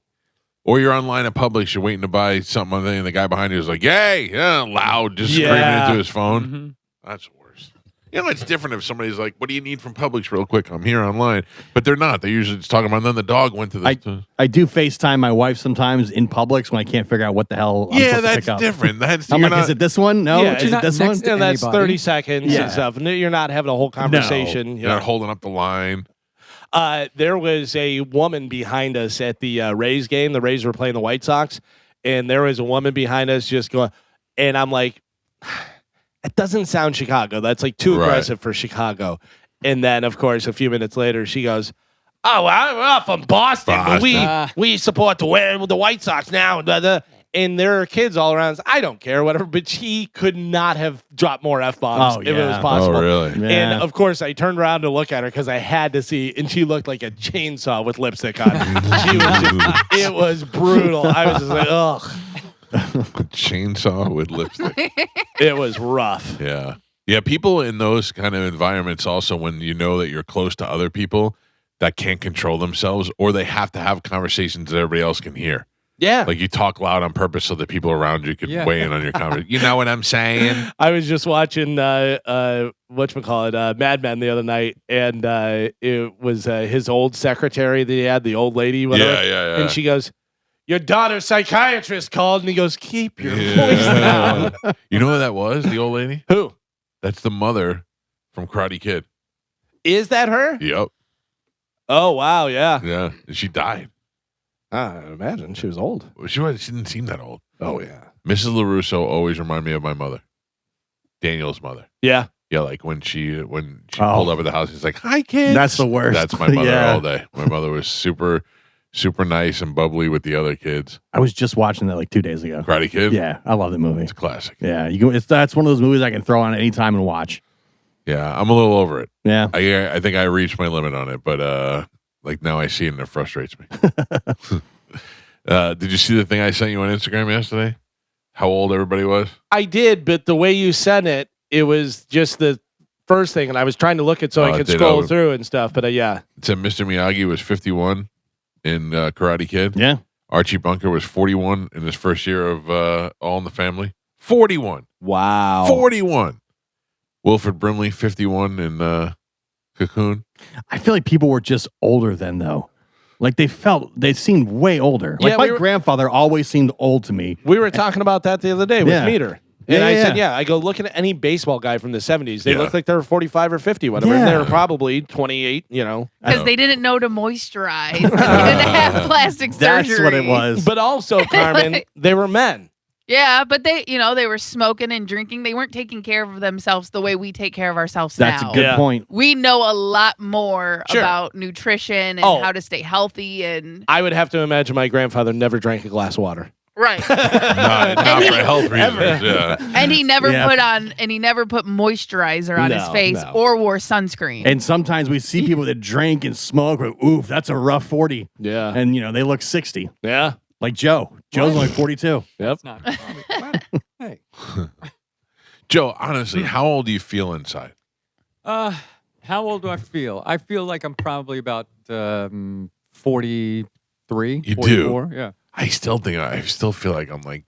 S2: Or you're online at Publix, you're waiting to buy something, and the guy behind you is like, "Yay!" Yeah, loud, just screaming
S4: Yeah.
S2: into his phone.
S3: Mm-hmm.
S2: That's worse. You know, it's different if somebody's like, "What do you need from Publix, real quick? I'm here online," but they're not. They're usually just talking about. And then the dog went to the.
S1: I do FaceTime my wife sometimes in Publix when I can't figure out what the hell I'm
S2: yeah,
S1: supposed to
S2: that's
S1: pick up.
S2: different. That's
S1: I'm
S2: you're
S1: like,
S2: not,
S1: is it this one? No.
S4: Yeah,
S1: Is
S4: you're
S1: it
S3: not
S1: this
S3: next
S1: one?
S3: to
S4: That's
S3: anybody.
S4: 30 seconds
S1: Yeah.
S4: and stuff. You're not having a whole conversation.
S2: You're not holding up the line.
S4: There was a woman behind us at the Rays game. The Rays were playing the White Sox, and there was a woman behind us just going, and I'm like, it doesn't sound Chicago. That's like too
S2: Right.
S4: aggressive for Chicago. And then, of course, a few minutes later, she goes, "Oh, I'm from Boston. But we support the White Sox now." And there are kids all around. I don't care, whatever. But she could not have dropped more F-bombs
S1: Oh,
S4: if it was
S1: yeah.
S4: possible.
S2: Oh, really?
S1: Yeah.
S4: And of course, I turned around to look at her because I had to see, and she looked like a chainsaw with lipstick on. It was brutal. I was just like, ugh.
S2: Chainsaw with lipstick.
S4: It was rough.
S2: Yeah. Yeah. People in those kind of environments also, when you know that you're close to other people that can't control themselves, or they have to have conversations that everybody else can hear.
S4: Yeah.
S2: Like you talk loud on purpose so that people around you can
S3: Yeah.
S2: weigh in on your conversation. You know what I'm saying?
S4: I was just watching whatchamacallit, Mad Men the other night, and it was his old secretary that he had, the old lady, whatever.
S2: Yeah.
S4: And she goes, "Your daughter's psychiatrist called," and he goes, "Keep your voice
S2: Yeah.
S4: down."
S2: You know who that was? The old lady?
S4: Who?
S2: That's the mother from Karate Kid.
S4: Is that her?
S2: Yep.
S4: Oh, wow, yeah.
S2: Yeah. And she died.
S4: I imagine she was old.
S2: Well, she didn't seem that old.
S4: Oh, yeah.
S2: Mrs. LaRusso always reminded me of my mother. Daniel's mother.
S4: Yeah.
S2: Yeah, like when she
S1: Oh.
S2: pulled up at the house, she's like, "Hi, kids."
S1: That's the worst.
S2: That's my mother
S1: Yeah.
S2: all day. My mother was super, super nice and bubbly with the other kids.
S1: I was just watching that like 2 days ago.
S2: Karate Kid.
S1: Yeah, I love the movie.
S2: It's a classic.
S1: Yeah, that's one of those movies I can throw on any time and watch.
S2: Yeah, I'm a little over it.
S1: Yeah.
S2: I think I reached my limit on it, but like now I see it and it frustrates me. Did you see the thing I sent you on Instagram yesterday? How old everybody was?
S4: I did, but the way you sent it, it was just the first thing, and I was trying to look at so I
S2: Oh,
S4: could
S2: did
S4: scroll
S2: I-
S4: through and stuff. But yeah,
S2: It said Mr. Miyagi was 51 in Karate Kid.
S1: Yeah.
S2: Archie Bunker was 41 in his first year of All in the Family. 41.
S4: wow,
S2: 41. Wilfred Brimley, 51 in Cocoon.
S1: I feel like people were just older then, though. Like they seemed way older. Like
S4: Yeah,
S1: my
S4: we were-
S1: grandfather always seemed old to me.
S4: We were talking about that the other day with
S1: Yeah.
S4: Meter.
S1: Yeah,
S4: And I
S1: yeah,
S4: said,
S1: yeah.
S4: I go, look at any baseball guy from the 70s. They
S2: Yeah.
S4: look like they were 45 or 50, whatever. And
S1: Yeah.
S4: they were probably 28, you know.
S5: Because they didn't know to moisturize. They didn't have plastic
S1: That's
S5: surgery.
S1: what it was.
S4: But also, Carmen, they were men.
S5: Yeah, but they were smoking and drinking. They weren't taking care of themselves the way we take care of ourselves
S1: That's
S5: now.
S1: a good
S4: Yeah.
S1: point.
S5: We know a lot more
S4: Sure.
S5: about nutrition and
S4: Oh.
S5: how to stay healthy and
S4: I would have to imagine my grandfather never drank a glass of water.
S5: right.
S2: Not for health reasons. Yeah.
S5: And he never
S1: Yeah.
S5: put moisturizer on his
S4: No,
S5: face
S4: no.
S5: or wore sunscreen.
S1: And sometimes we see people that drink and smoke. We're, oof, that's a rough 40.
S4: Yeah.
S1: And, they look 60.
S4: Yeah.
S1: Like Joe. Joe's only 42.
S4: Yep.
S3: It's not. Hey.
S2: Joe, honestly, how old do you feel inside?
S3: How old do I feel? I feel like I'm probably about 43.
S2: You do?
S3: 44. Yeah.
S2: I still feel like I'm like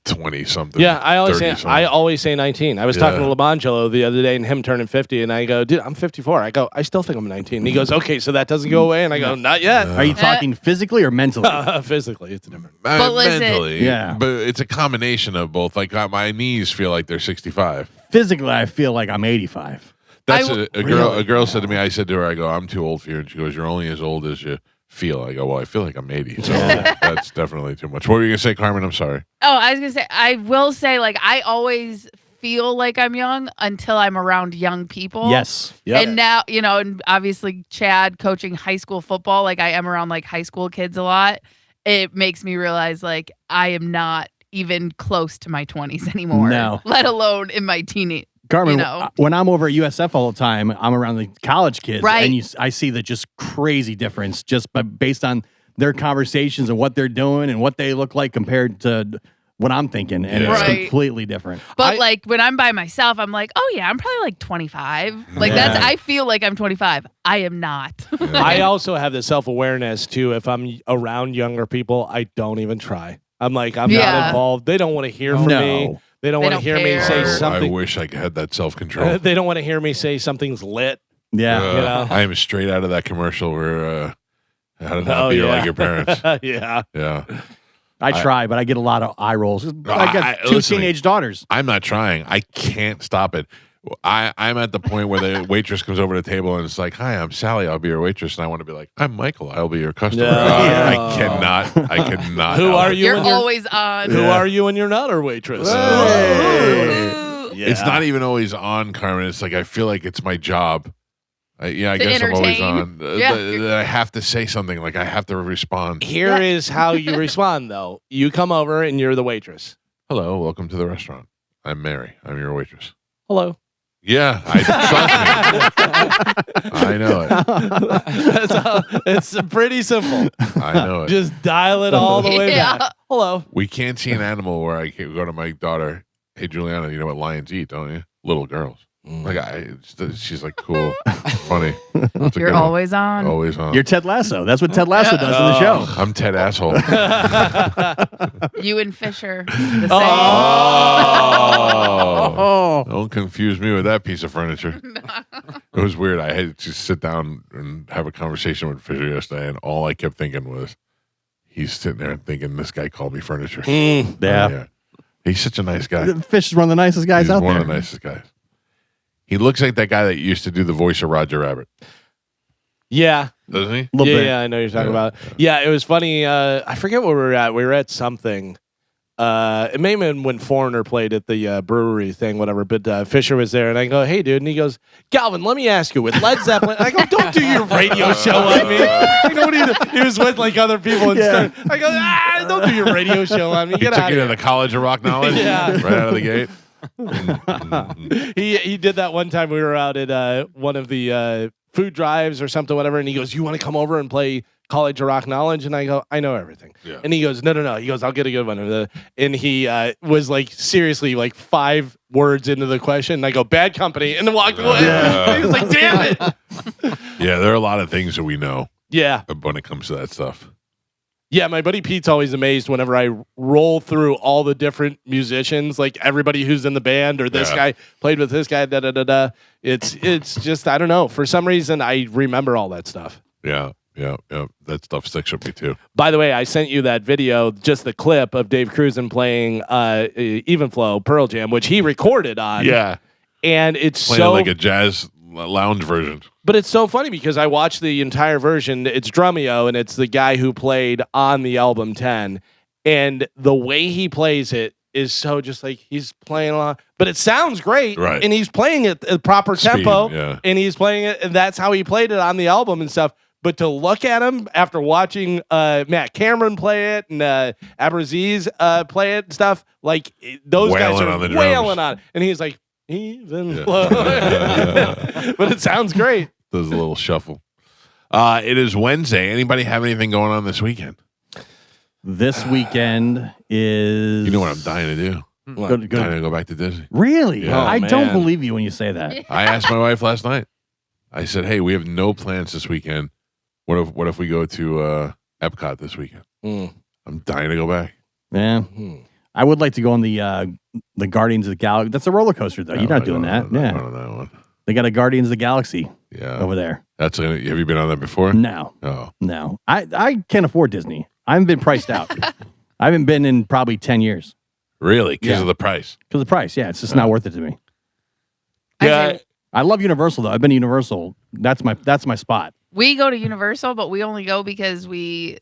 S2: 20 something.
S4: Yeah, I always
S2: 30
S4: say
S2: something.
S4: I always say 19. I was talking
S2: Yeah.
S4: to Labangelo the other day and him turning 50, and I go, dude, I'm 54. I go, I still think I'm 19. And he goes, okay, so that doesn't go away, and I go, not yet.
S1: Are you talking physically or mentally?
S4: Physically, it's different.
S5: But listen-
S2: mentally,
S1: Yeah.
S2: but it's a combination of both. Like my knees feel like they're 65.
S1: Physically, I feel like I'm 85.
S2: That's
S5: I-
S2: a girl.
S1: Really?
S2: A girl said to me. I said to her, "I go, I'm too old for you." And she goes, "You're only as old as you feel." I go, "Well, I feel like I'm 80, so that's definitely too much." What were you gonna say, Carmen? I'm sorry.
S5: Oh, I was gonna say, I will say, like, I always feel like I'm young until I'm around young people.
S1: Yes.
S5: And now, and obviously Chad coaching high school football, like I am around like high school kids a lot. it makes me realize like I am not even close to my 20s anymore.
S1: No.
S5: Let alone in my teenage.
S1: Carmen,
S5: You know.
S1: when I'm over at USF all the time, I'm around the college kids,
S5: Right.
S1: and I see the just crazy difference based on their conversations and what they're doing and what they look like compared to what I'm thinking, and it's
S5: Right.
S1: completely different.
S5: But like when I'm by myself, I'm like, oh yeah, I'm probably like 25. Like I feel like I'm 25. I am not.
S4: I also have the self-awareness too. If I'm around younger people, I don't even try. I'm like, I'm not involved. They don't want to hear from me. They don't want to hear me say something.
S2: I wish I had that self-control.
S4: They don't want to hear me say something's lit.
S1: Yeah.
S4: You know?
S2: I am straight out of that commercial where how to not be like your parents.
S4: Yeah.
S2: Yeah.
S1: I try, but I get a lot of eye rolls. I got two teenage daughters.
S2: I'm not trying. I can't stop it. I'm at the point where the waitress comes over to the table and it's like, "Hi, I'm Sally. I'll be your waitress." And I want to be like, "I'm Michael. I'll be your customer."
S4: No.
S2: I cannot.
S4: Who are you?
S5: You're always on.
S4: Who are you when you're not our waitress?
S5: Ooh.
S4: Yeah.
S2: It's not even always on, Carmen. It's like I feel like it's my job. I guess I'm always on. I have to say something. Like I have to respond.
S4: Here is how you respond, though. You come over and you're the waitress.
S2: Hello, welcome to the restaurant. I'm Mary. I'm your waitress.
S4: Hello.
S2: Yeah, trust me. I know it.
S4: It's pretty simple.
S2: I know it.
S4: Just dial it all the way back. Hello.
S2: We can't see an animal where I can go to my daughter. Hey, Juliana, you know what lions eat, don't you? Little girls. Like she's like cool, funny. That's a
S5: You're
S2: good one.
S5: always on.
S2: Always on.
S1: You're Ted Lasso. That's what Ted Lasso does in the show.
S2: I'm Ted Asshole.
S5: You and Fisher. The same.
S2: Oh, don't confuse me with that piece of furniture. It was weird. I had to sit down and have a conversation with Fisher yesterday, and all I kept thinking was, he's sitting there thinking, this guy called me furniture.
S1: Yeah.
S2: He's such a nice guy.
S1: Fish is one of the nicest guys
S2: He's
S1: out
S2: one
S1: there.
S2: of the nicest guys. He looks like that guy that used to do the voice of Roger Rabbit,
S4: Yeah.
S2: doesn't he?
S1: Little bit.
S4: Yeah, I know what you're talking about. Yeah, it was funny. I forget where we were at. We were at something. It may have been when Foreigner played at the brewery thing, whatever. But Fisher was there, and I go, "Hey, dude," and he goes, "Galvin, let me ask you, with Led Zeppelin." I go, "Don't do your radio show on me." You know what he was with like other people and stuff. I go, "Don't do your radio show on me.
S2: He
S4: Get
S2: took
S4: out
S2: you
S4: of
S2: to
S4: here."
S2: the College of Rock Knowledge right out of the gate.
S4: He did that one time. We were out at one of the food drives or something, whatever, and he goes, "You want to come over and play College of Rock Knowledge?" And I go, "I know everything."
S2: Yeah.
S4: And he goes, No. He goes, "I'll get a good one." And he was like, seriously, like 5 words into the question. And I go, "Bad Company," and then walked away. He was like, "Damn it."
S2: Yeah, there are a lot of things that we know
S4: Yeah.
S2: when it comes to that stuff.
S4: Yeah, my buddy Pete's always amazed whenever I roll through all the different musicians, like everybody who's in the band, or this guy played with this guy, da-da-da-da. It's just, I don't know. For some reason, I remember all that stuff.
S2: Yeah. That stuff sticks with me too.
S4: By the way, I sent you that video, just the clip of Dave Cruzen playing Even Flow, Pearl Jam, which he recorded on.
S2: Yeah.
S4: And it's
S2: Playing
S4: so...
S2: like a jazz lounge version.
S4: But it's so funny because I watched the entire version. It's Drumeo, and it's the guy who played on the album 10. And the way he plays it is so just like he's playing along. But it sounds great.
S2: Right.
S4: And he's playing it at proper
S2: Speed,
S4: tempo.
S2: yeah.
S4: And he's playing it. And that's how he played it on the album and stuff. But to look at him after watching Matt Cameron play it and Abraziz play it and stuff, like those guys
S2: Wailing
S4: are
S2: on the drums.
S4: wailing on it. And he's like, even flow. But it sounds great.
S2: Does a little shuffle. It is Wednesday. Anybody have anything going on this weekend?
S1: This weekend is.
S2: You know what I'm dying to do?
S1: Good.
S2: Dying to go back to Disney.
S1: Really?
S2: Yeah.
S1: I
S4: Oh,
S1: don't
S4: man.
S1: believe you when you say that.
S2: I asked my wife last night. I said, "Hey, we have no plans this weekend. What if we go to Epcot this weekend?" I'm dying to go back.
S1: Yeah. I would like to go on the Guardians of the Galaxy. That's a roller coaster, though. You're not doing that.
S2: Yeah,
S1: Yeah.
S2: on that one.
S1: They got a Guardians of the Galaxy
S2: Yeah,
S1: over there.
S2: have you been on that before?
S1: No.
S2: Oh,
S1: No. I can't afford Disney. I haven't been priced out. I haven't been in probably 10 years.
S2: really? Because
S1: Yeah.
S2: of the price?
S1: Because of the price. Yeah, it's just not worth it to me.
S4: Yeah.
S1: I love Universal, though. I've been to Universal. That's my spot.
S5: We go to Universal, but we only go because we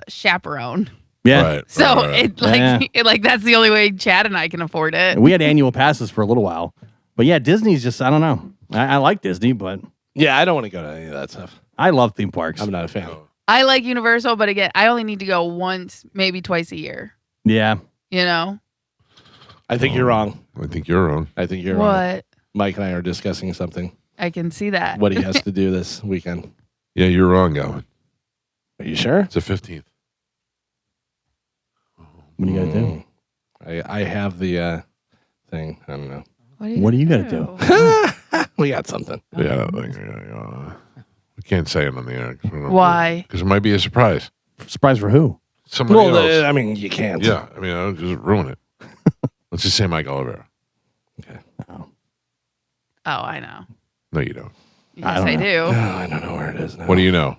S5: chaperone.
S1: Yeah.
S2: Right.
S5: So
S2: right.
S5: it that's the only way Chad and I can afford it.
S1: We had annual passes for a little while. But yeah, Disney's just, I don't know. I like Disney, but
S4: Yeah, I don't want to go to any of that stuff.
S1: I love theme parks.
S4: I'm not a fan.
S5: I like Universal, but again, I only need to go once, maybe twice a year.
S1: Yeah.
S5: You know
S4: I think you're wrong.
S2: I think you're wrong.
S4: I think you're wrong.
S5: what?
S4: Mike and I are discussing something.
S5: I can see that.
S4: What he has to do this weekend.
S2: Yeah, you're wrong, Galvin.
S4: Are you sure?
S2: It's the 15th.
S1: What do you got to do?
S4: I have the thing. I don't know.
S1: What do you got to do?
S4: We got something.
S2: Yeah, we can't say it on the air.
S5: Why?
S2: Because it might be a surprise.
S1: Surprise for who?
S2: Somebody
S4: Well,
S2: else.
S4: I mean, you can't.
S2: Yeah, I mean, I'll just ruin it. Let's just say Mike Oliveira.
S4: Okay.
S5: Oh, I know.
S2: No, you don't.
S5: Yes,
S1: don't
S5: I
S1: know.
S5: do.
S4: Oh, I don't know where it is now.
S2: What do you know?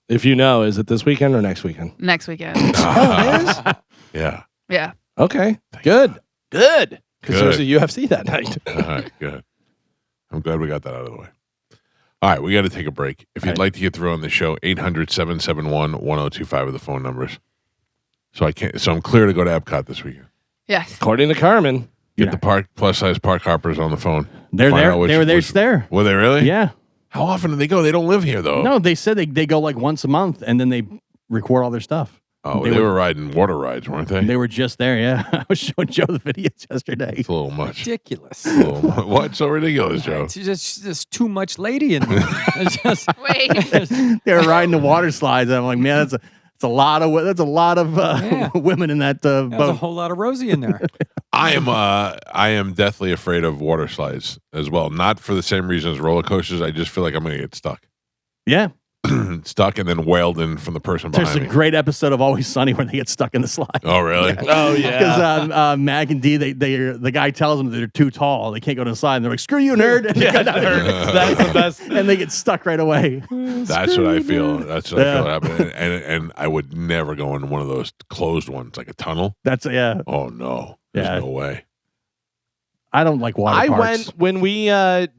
S4: If you know, is it this weekend or next weekend?
S5: Next weekend.
S4: Oh, it is?
S2: Yeah.
S5: Yeah.
S4: Okay. Good. Good. Because
S2: Good.
S4: there's a UFC that night.
S2: All right, good. I'm glad we got that out of the way. All right, we got to take a break. If you'd like to get through on the show, 800-771-1025 are the phone numbers. So I'm clear to go to Epcot this weekend.
S5: Yes.
S4: According to Carmen.
S2: Get the park plus size park hoppers on the phone.
S1: They're
S2: Find
S1: there.
S2: out which-
S1: They were there.
S2: which-
S1: It's there.
S2: Were they really?
S1: Yeah.
S2: How often do they go? They don't live here though.
S1: No, they said they go like once a month and then they record all their stuff.
S2: Oh,
S1: They
S2: they
S1: were-
S2: were riding water rides, weren't they?
S1: They were just there. Yeah. I was showing Joe the videos yesterday.
S2: It's a little much.
S3: Ridiculous.
S2: A little much. What's so ridiculous, Joe?
S3: It's just too much lady in there. It's just,
S5: Wait.
S1: They were riding the water slides. I'm like, man, that's a lot of
S3: Yeah.
S1: women in that
S3: there's a
S1: boat.
S3: whole lot of Rosie in there.
S2: I am deathly afraid of water slides as well. Not for the same reason as roller coasters. I just feel like I'm going to get stuck.
S1: Yeah.
S2: Stuck and then wailed in from the person
S1: There's
S2: behind
S1: a
S2: me.
S1: great episode of Always Sunny where they get stuck in the slide.
S2: Oh, really?
S4: Oh, yeah.
S1: Because Mag and D, the guy tells them they're too tall. They can't go to the slide. And they're like, screw you, nerd. And,
S4: Yeah, that's the best.
S1: and they get stuck right away.
S2: That's what I feel. That's what I feel happening. And I would never go in one of those closed ones, like a tunnel.
S1: That's, yeah.
S2: Oh, no. There's
S1: Yeah.
S2: no way.
S1: I don't like water
S4: I
S1: parks.
S4: went when we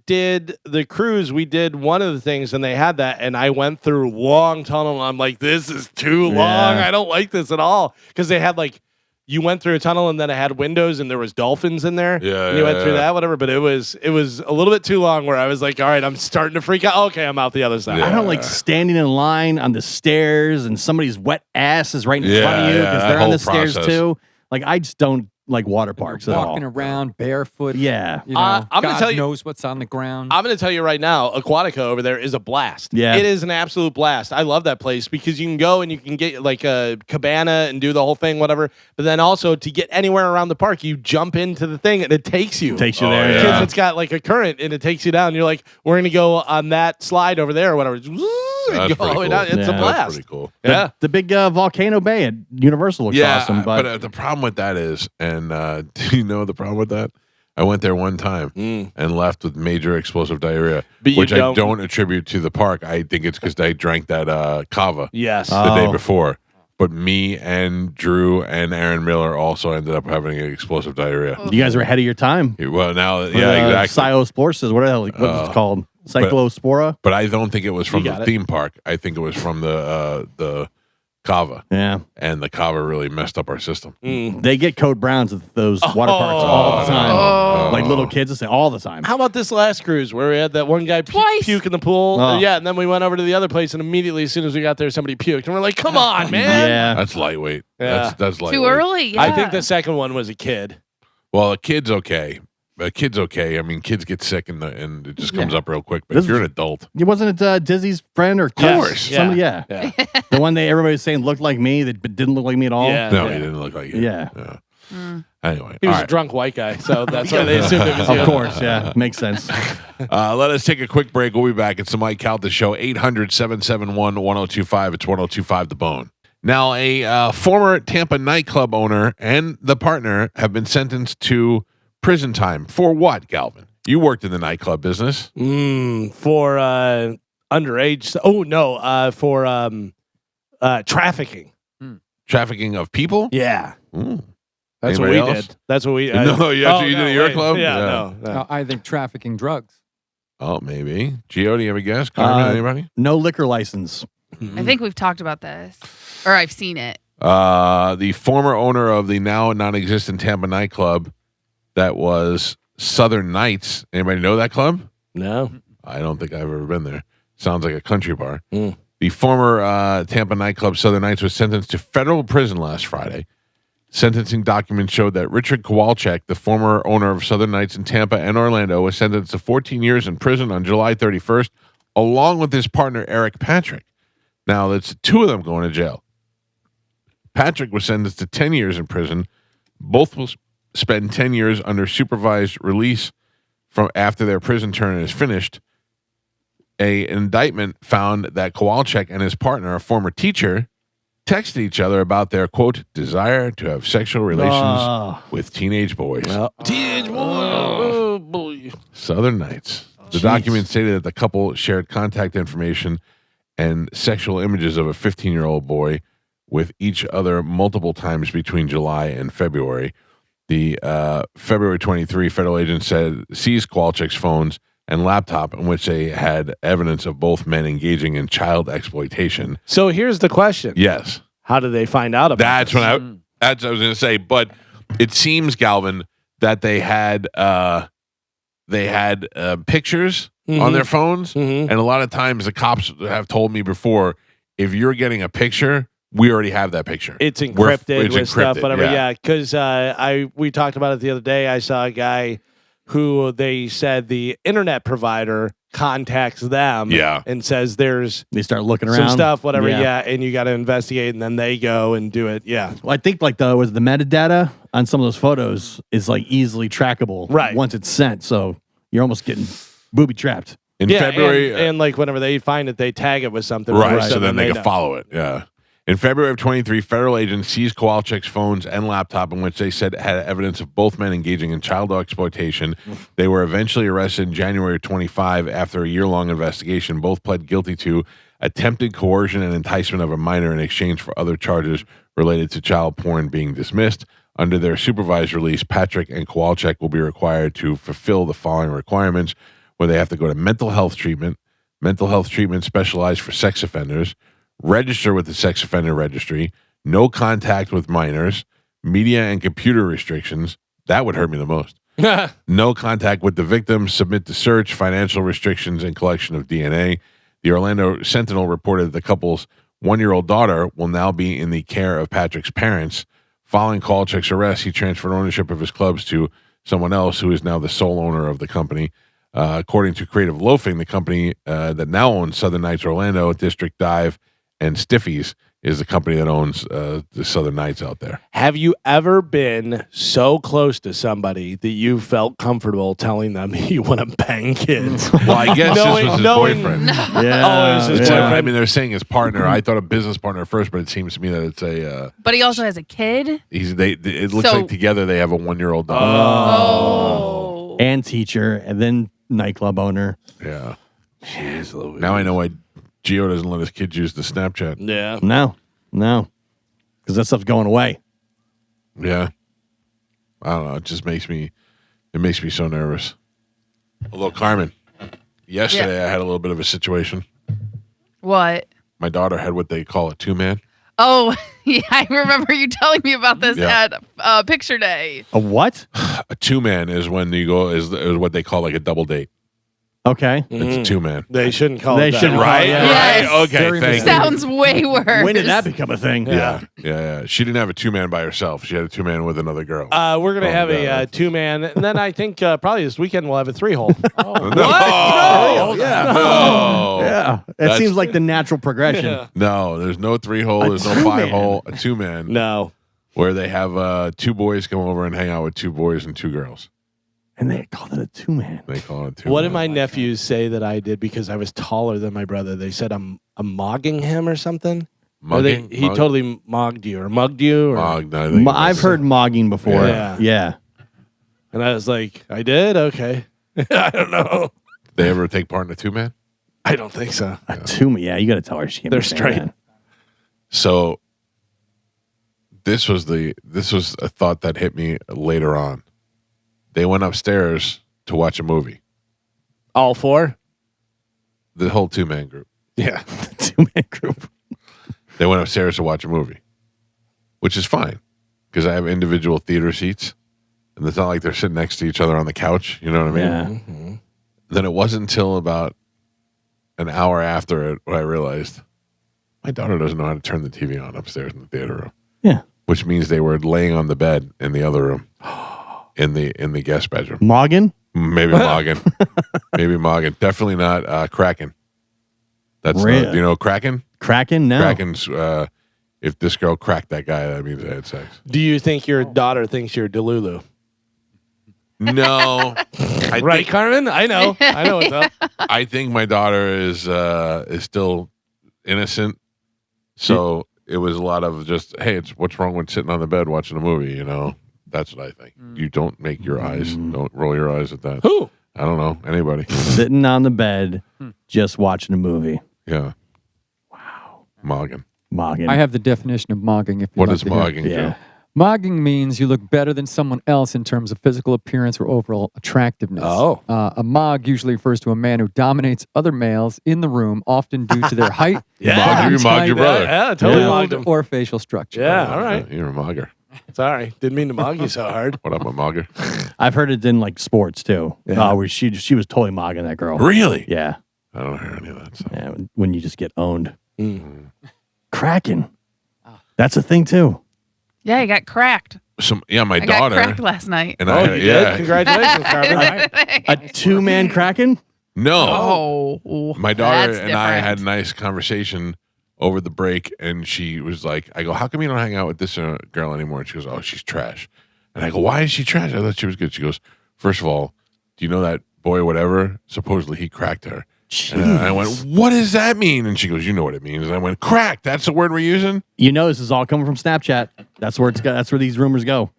S4: did the cruise. We did one of the things, and they had that, and I went through a long tunnel. And I'm like, this is too long.
S1: Yeah.
S4: I don't like this at all because they had like you went through a tunnel, and then it had windows, and there was dolphins in there.
S2: Yeah,
S4: and you went through
S2: yeah.
S4: that, whatever. But it was a little bit too long. Where I was like, all right, I'm starting to freak out. Okay, I'm out the other side.
S2: Yeah.
S1: I don't like standing in line on the stairs and somebody's wet ass is right in front of
S2: Yeah,
S1: you
S2: yeah,
S1: because
S2: that
S1: they're on
S2: whole
S1: the stairs
S2: process.
S1: too. Like, I just don't like water parks at all.
S3: Walking around barefoot.
S1: Yeah.
S3: You know,
S4: I'm gonna
S3: God
S4: tell you-
S3: knows what's on the ground.
S4: I'm going to tell you right now, Aquatica over there is a blast.
S1: Yeah.
S4: It is an absolute blast. I love that place because you can go and you can get like a cabana and do the whole thing, whatever. But then also to get anywhere around the park, you jump into the thing and it takes you.
S1: Takes you
S2: Oh,
S1: there.
S2: yeah.
S1: Yeah.
S4: Because it's got like a current and it takes you down. You're like, we're going to go on that slide over there or whatever. And
S2: That's
S4: go all the way
S2: pretty
S4: down.
S2: cool.
S4: It's a
S1: Yeah.
S2: That's
S4: blast.
S2: pretty cool.
S4: Yeah.
S1: The big volcano bay at Universal looks awesome. But,
S2: the problem with that is, and do you know the problem with that? I went there one time and left with major explosive diarrhea,
S4: But you
S2: which I
S4: don't-
S2: don't attribute to the park. I think it's because I drank that kava
S4: Yes.
S2: the day
S1: Oh.
S2: before. But me and Drew and Aaron Miller also ended up having explosive diarrhea.
S1: you guys are ahead of your time.
S2: Well, now, yeah, exactly.
S1: Cyclospora, what the hell? What's it called? Cyclospora?
S2: But I don't think it was from
S4: You
S2: the
S4: got it.
S2: theme park. I think it was from the kava,
S1: Yeah.
S2: and the kava really messed up our system.
S1: They get code browns at those water parks all the time.
S5: Oh.
S1: Like little kids will say all the time.
S4: How about this last cruise where we had that one guy
S5: Twice.
S4: puke in the pool?
S1: Oh.
S4: Yeah, and then we went over to the other place, and immediately as soon as we got there, somebody puked, and we're like, "Come on, man!"
S1: Yeah.
S2: That's lightweight.
S4: Yeah.
S2: That's lightweight.
S5: Too early. Yeah.
S4: I think the second one was a kid.
S2: Well, a kid's okay. A kid's okay. I mean, kids get sick and it just comes
S1: Yeah.
S2: up real quick. But
S1: This
S2: if you're an adult,
S1: It wasn't it Dizzy's friend or
S4: Yes.
S1: somebody? Yeah.
S4: Yeah.
S1: The one that everybody was saying looked like me that didn't look like me at all.
S4: Yeah.
S2: no, he didn't look like you.
S1: Yeah.
S2: Anyway,
S4: He was
S2: all
S4: a
S2: right.
S4: drunk white guy, so that's why they assumed it was you.
S1: Of course, yeah. Makes sense.
S2: Let us take a quick break. We'll be back. It's the Mike Calta Show, 800-771-1025. It's 1025 The Bone. Now, a former Tampa nightclub owner and the partner have been sentenced to prison time. For what, Galvin? You worked in the nightclub business.
S4: For underage. Oh no, for trafficking.
S2: Trafficking of people?
S4: Yeah,
S2: Ooh.
S4: that's
S2: Anybody
S4: what we
S2: else?
S4: did. That's what we.
S2: No, that's what you did at your club?
S4: Yeah,
S2: Yeah.
S4: no.
S3: I think trafficking drugs.
S2: Oh, maybe. Gio, do you have a guess? Carmen, anybody?
S1: No liquor license.
S5: I think we've talked about this, or I've seen it.
S2: The former owner of the now non-existent Tampa nightclub that was Southern Nights. Anybody know that club?
S4: No.
S2: I don't think I've ever been there. Sounds like a country bar. The former Tampa nightclub Southern Knights was sentenced to federal prison last Friday. Sentencing documents showed that Richard Kowalczyk, the former owner of Southern Knights in Tampa and Orlando, was sentenced to 14 years in prison on July 31st, along with his partner Eric Patrick. Now, that's two of them going to jail. Patrick was sentenced to 10 years in prison. Both will spend 10 years under supervised release from after their prison term is finished. An indictment found that Kowalczyk and his partner, a former teacher, texted each other about their, quote, desire to have sexual relations with teenage boys.
S4: Teenage boy. Oh, boy.
S2: Southern Knights. The document stated that the couple shared contact information and sexual images of a 15-year-old boy with each other multiple times between July and February. The February 23 federal agent said seized Kowalczyk's phones and laptop in which they had evidence of both men engaging in child exploitation.
S4: So here's the question.
S2: Yes.
S4: How did they find out about
S2: That's
S4: this?
S2: that's what I was going to say. But it seems, Galvin, that they had pictures on their phones. And a lot of times the cops have told me before, if you're getting a picture, we already have that picture.
S4: It's encrypted
S2: It's
S4: with stuff,
S2: encrypted,
S4: whatever.
S2: yeah.
S4: Yeah, because we talked about it the other day. I saw a guy who they said the internet provider contacts them and says there's
S1: They start looking
S4: some
S1: around.
S4: stuff, whatever, and you got to investigate, and then they go and do it. Yeah.
S1: Well, I think like the metadata on some of those photos is like easily trackable once it's sent. So you're almost getting booby trapped.
S2: In February.
S4: And like whenever they find it, they tag it with something.
S2: Right, so then they can
S4: know.
S2: follow it. Yeah. In February of 23, federal agents seized Kowalczyk's phones and laptop in which they said had evidence of both men engaging in child exploitation. They were eventually arrested in January of 25 after a year-long investigation. Both pled guilty to attempted coercion and enticement of a minor in exchange for other charges related to child porn being dismissed. Under their supervised release, Patrick and Kowalczyk will be required to fulfill the following requirements, where they have to go to mental health treatment specialized for sex offenders, register with the sex offender registry, no contact with minors, media and computer restrictions. That would hurt me the most. No contact with the victim, submit to search, financial restrictions, and collection of DNA. The Orlando Sentinel reported that the couple's 1-year-old daughter will now be in the care of Patrick's parents. Following Kowalczyk's arrest, he transferred ownership of his clubs to someone else who is now the sole owner of the company. According to Creative Loafing, the company that now owns Southern Knights Orlando, District Dive, and Stiffies is the company that owns the Southern Knights out there.
S4: Have you ever been so close to somebody that you felt comfortable telling them you want to bang kids?
S2: Well, I guess this was his boyfriend.
S1: Yeah.
S4: Oh, it was his
S2: Yeah,
S4: boyfriend.
S2: I mean, they're saying his partner. I thought a business partner first, but it seems to me that it's a.
S5: But he also has a kid.
S2: It looks
S5: So-
S2: like together they have a 1-year-old daughter.
S5: Oh.
S1: And teacher, and then nightclub owner.
S2: Yeah. Now I know why Gio doesn't let his kids use the Snapchat.
S4: Yeah.
S1: No, because that stuff's going away.
S2: Yeah. I don't know. It just makes me so nervous. Although, Carmen, yesterday I had a little bit of a situation.
S5: What?
S2: My daughter had what they call a 2-man.
S5: Oh, yeah, I remember you telling me about this
S2: Yeah.
S5: at picture day.
S1: A what?
S2: A 2-man is when you go is what they call like a double date.
S1: Okay.
S2: It's a 2-man.
S4: They shouldn't call
S1: They
S4: it that.
S1: shouldn't call
S2: Right?
S1: it that.
S5: Yes.
S2: Right? Okay,
S1: Very
S2: thank you.
S5: Sounds way worse.
S1: When did that become a thing?
S2: Yeah. She didn't have a 2-man by herself. She had a 2-man with another girl.
S4: We're going to have a
S2: God.
S4: 2-man, and then I think probably this weekend we'll have a 3-hole.
S2: No.
S1: Yeah.
S2: No.
S1: Yeah. It
S2: That's-
S1: seems like the natural progression.
S2: No, there's no 3-hole. There's no 5-hole. A 2-man.
S4: No.
S2: Where they have 2 boys come over and hang out with 2 boys and 2 girls.
S1: And they called it a 2-man.
S2: They call it 2-man.
S4: What did my nephews say that I did because I was taller than my brother? They said I'm mogging him or something.
S2: Mugging?
S4: He
S2: Mug?
S4: totally mogged you or mugged you. Or,
S2: Mug, no, I think it
S1: I've
S2: was-
S1: heard mogging before.
S4: Yeah.
S1: Yeah.
S4: And I was like, I did? Okay. I don't know.
S2: They ever take part in a 2-man?
S4: I don't think so.
S1: A 2-man. Yeah, you got to tell her she can't
S4: They're
S1: be saying
S4: straight.
S1: that.
S2: So this was a thought that hit me later on. They went upstairs to watch a movie.
S4: All 4?
S2: The whole 2-man group.
S4: Yeah.
S1: The 2-man group.
S2: They went upstairs to watch a movie, which is fine because I have individual theater seats, and it's not like they're sitting next to each other on the couch. You know what I mean?
S1: Yeah.
S2: Then it wasn't until about an hour after it when I realized My daughter doesn't know how to turn the TV on upstairs in the theater room.
S1: Yeah.
S2: Which means they were laying on the bed in the other room, in the guest bedroom.
S1: Morgan?
S2: Maybe Morgan. Maybe Morgan. Definitely not Kraken. That's
S1: Really?
S2: do you know Kraken?
S1: Kraken? No.
S2: Kraken's if this girl cracked that guy, that means they had sex.
S4: Do you think your daughter thinks you're Delulu?
S2: No.
S4: Right, Carmen? I know what's up.
S2: I think my daughter is still innocent. So it was a lot of just, hey, what's wrong with sitting on the bed watching a movie, you know? That's what I think. You don't make your eyes, don't roll your eyes at that.
S4: Who?
S2: I don't know. Anybody.
S1: Sitting on the bed, just watching a movie.
S2: Yeah.
S1: Wow.
S2: Mogging.
S1: Mogging.
S3: I have the definition of mogging. If you'd
S2: What
S3: like
S2: is
S3: to hear it.
S2: mogging,
S1: Yeah.
S2: Joe?
S3: Mogging means you look better than someone else in terms of physical appearance or overall attractiveness.
S4: Oh.
S3: A mog usually refers to a man who dominates other males in the room, often due to their height,
S4: Yeah.
S2: Mogged your
S3: height,
S2: brother.
S4: Yeah, totally
S3: build,
S4: mogged him.
S3: or facial structure.
S4: Yeah, all right.
S2: You're a mogger.
S4: Sorry, didn't mean to mog you so hard.
S2: What up, a mogger?
S1: I've heard it in like sports too.
S4: Yeah.
S1: Where she was totally mogging that girl.
S2: Really?
S1: Yeah.
S2: I don't hear any of that stuff.
S1: Yeah. When you just get owned.
S4: Mm.
S1: Kraken. That's a thing too.
S5: Yeah, he got cracked.
S2: My
S5: I got
S2: daughter.
S5: cracked last night.
S2: And
S4: Oh, you
S2: yeah.
S4: did? Congratulations, Carmen.
S1: A 2-man Kraken?
S2: No.
S5: Oh,
S2: My daughter
S5: that's
S2: and I
S5: different.
S2: had a nice conversation over the break, and she was like, I go, how come you don't hang out with this girl anymore? And she goes, oh, she's trash. And I go, why is she trash? I thought she was good. She goes, first of all, do you know that boy, whatever? Supposedly he cracked her. And I went, what does that mean? And she goes, you know what it means. And I went, crack. That's the word we're using?
S1: You know this is all coming from Snapchat. That's where that's where these rumors go.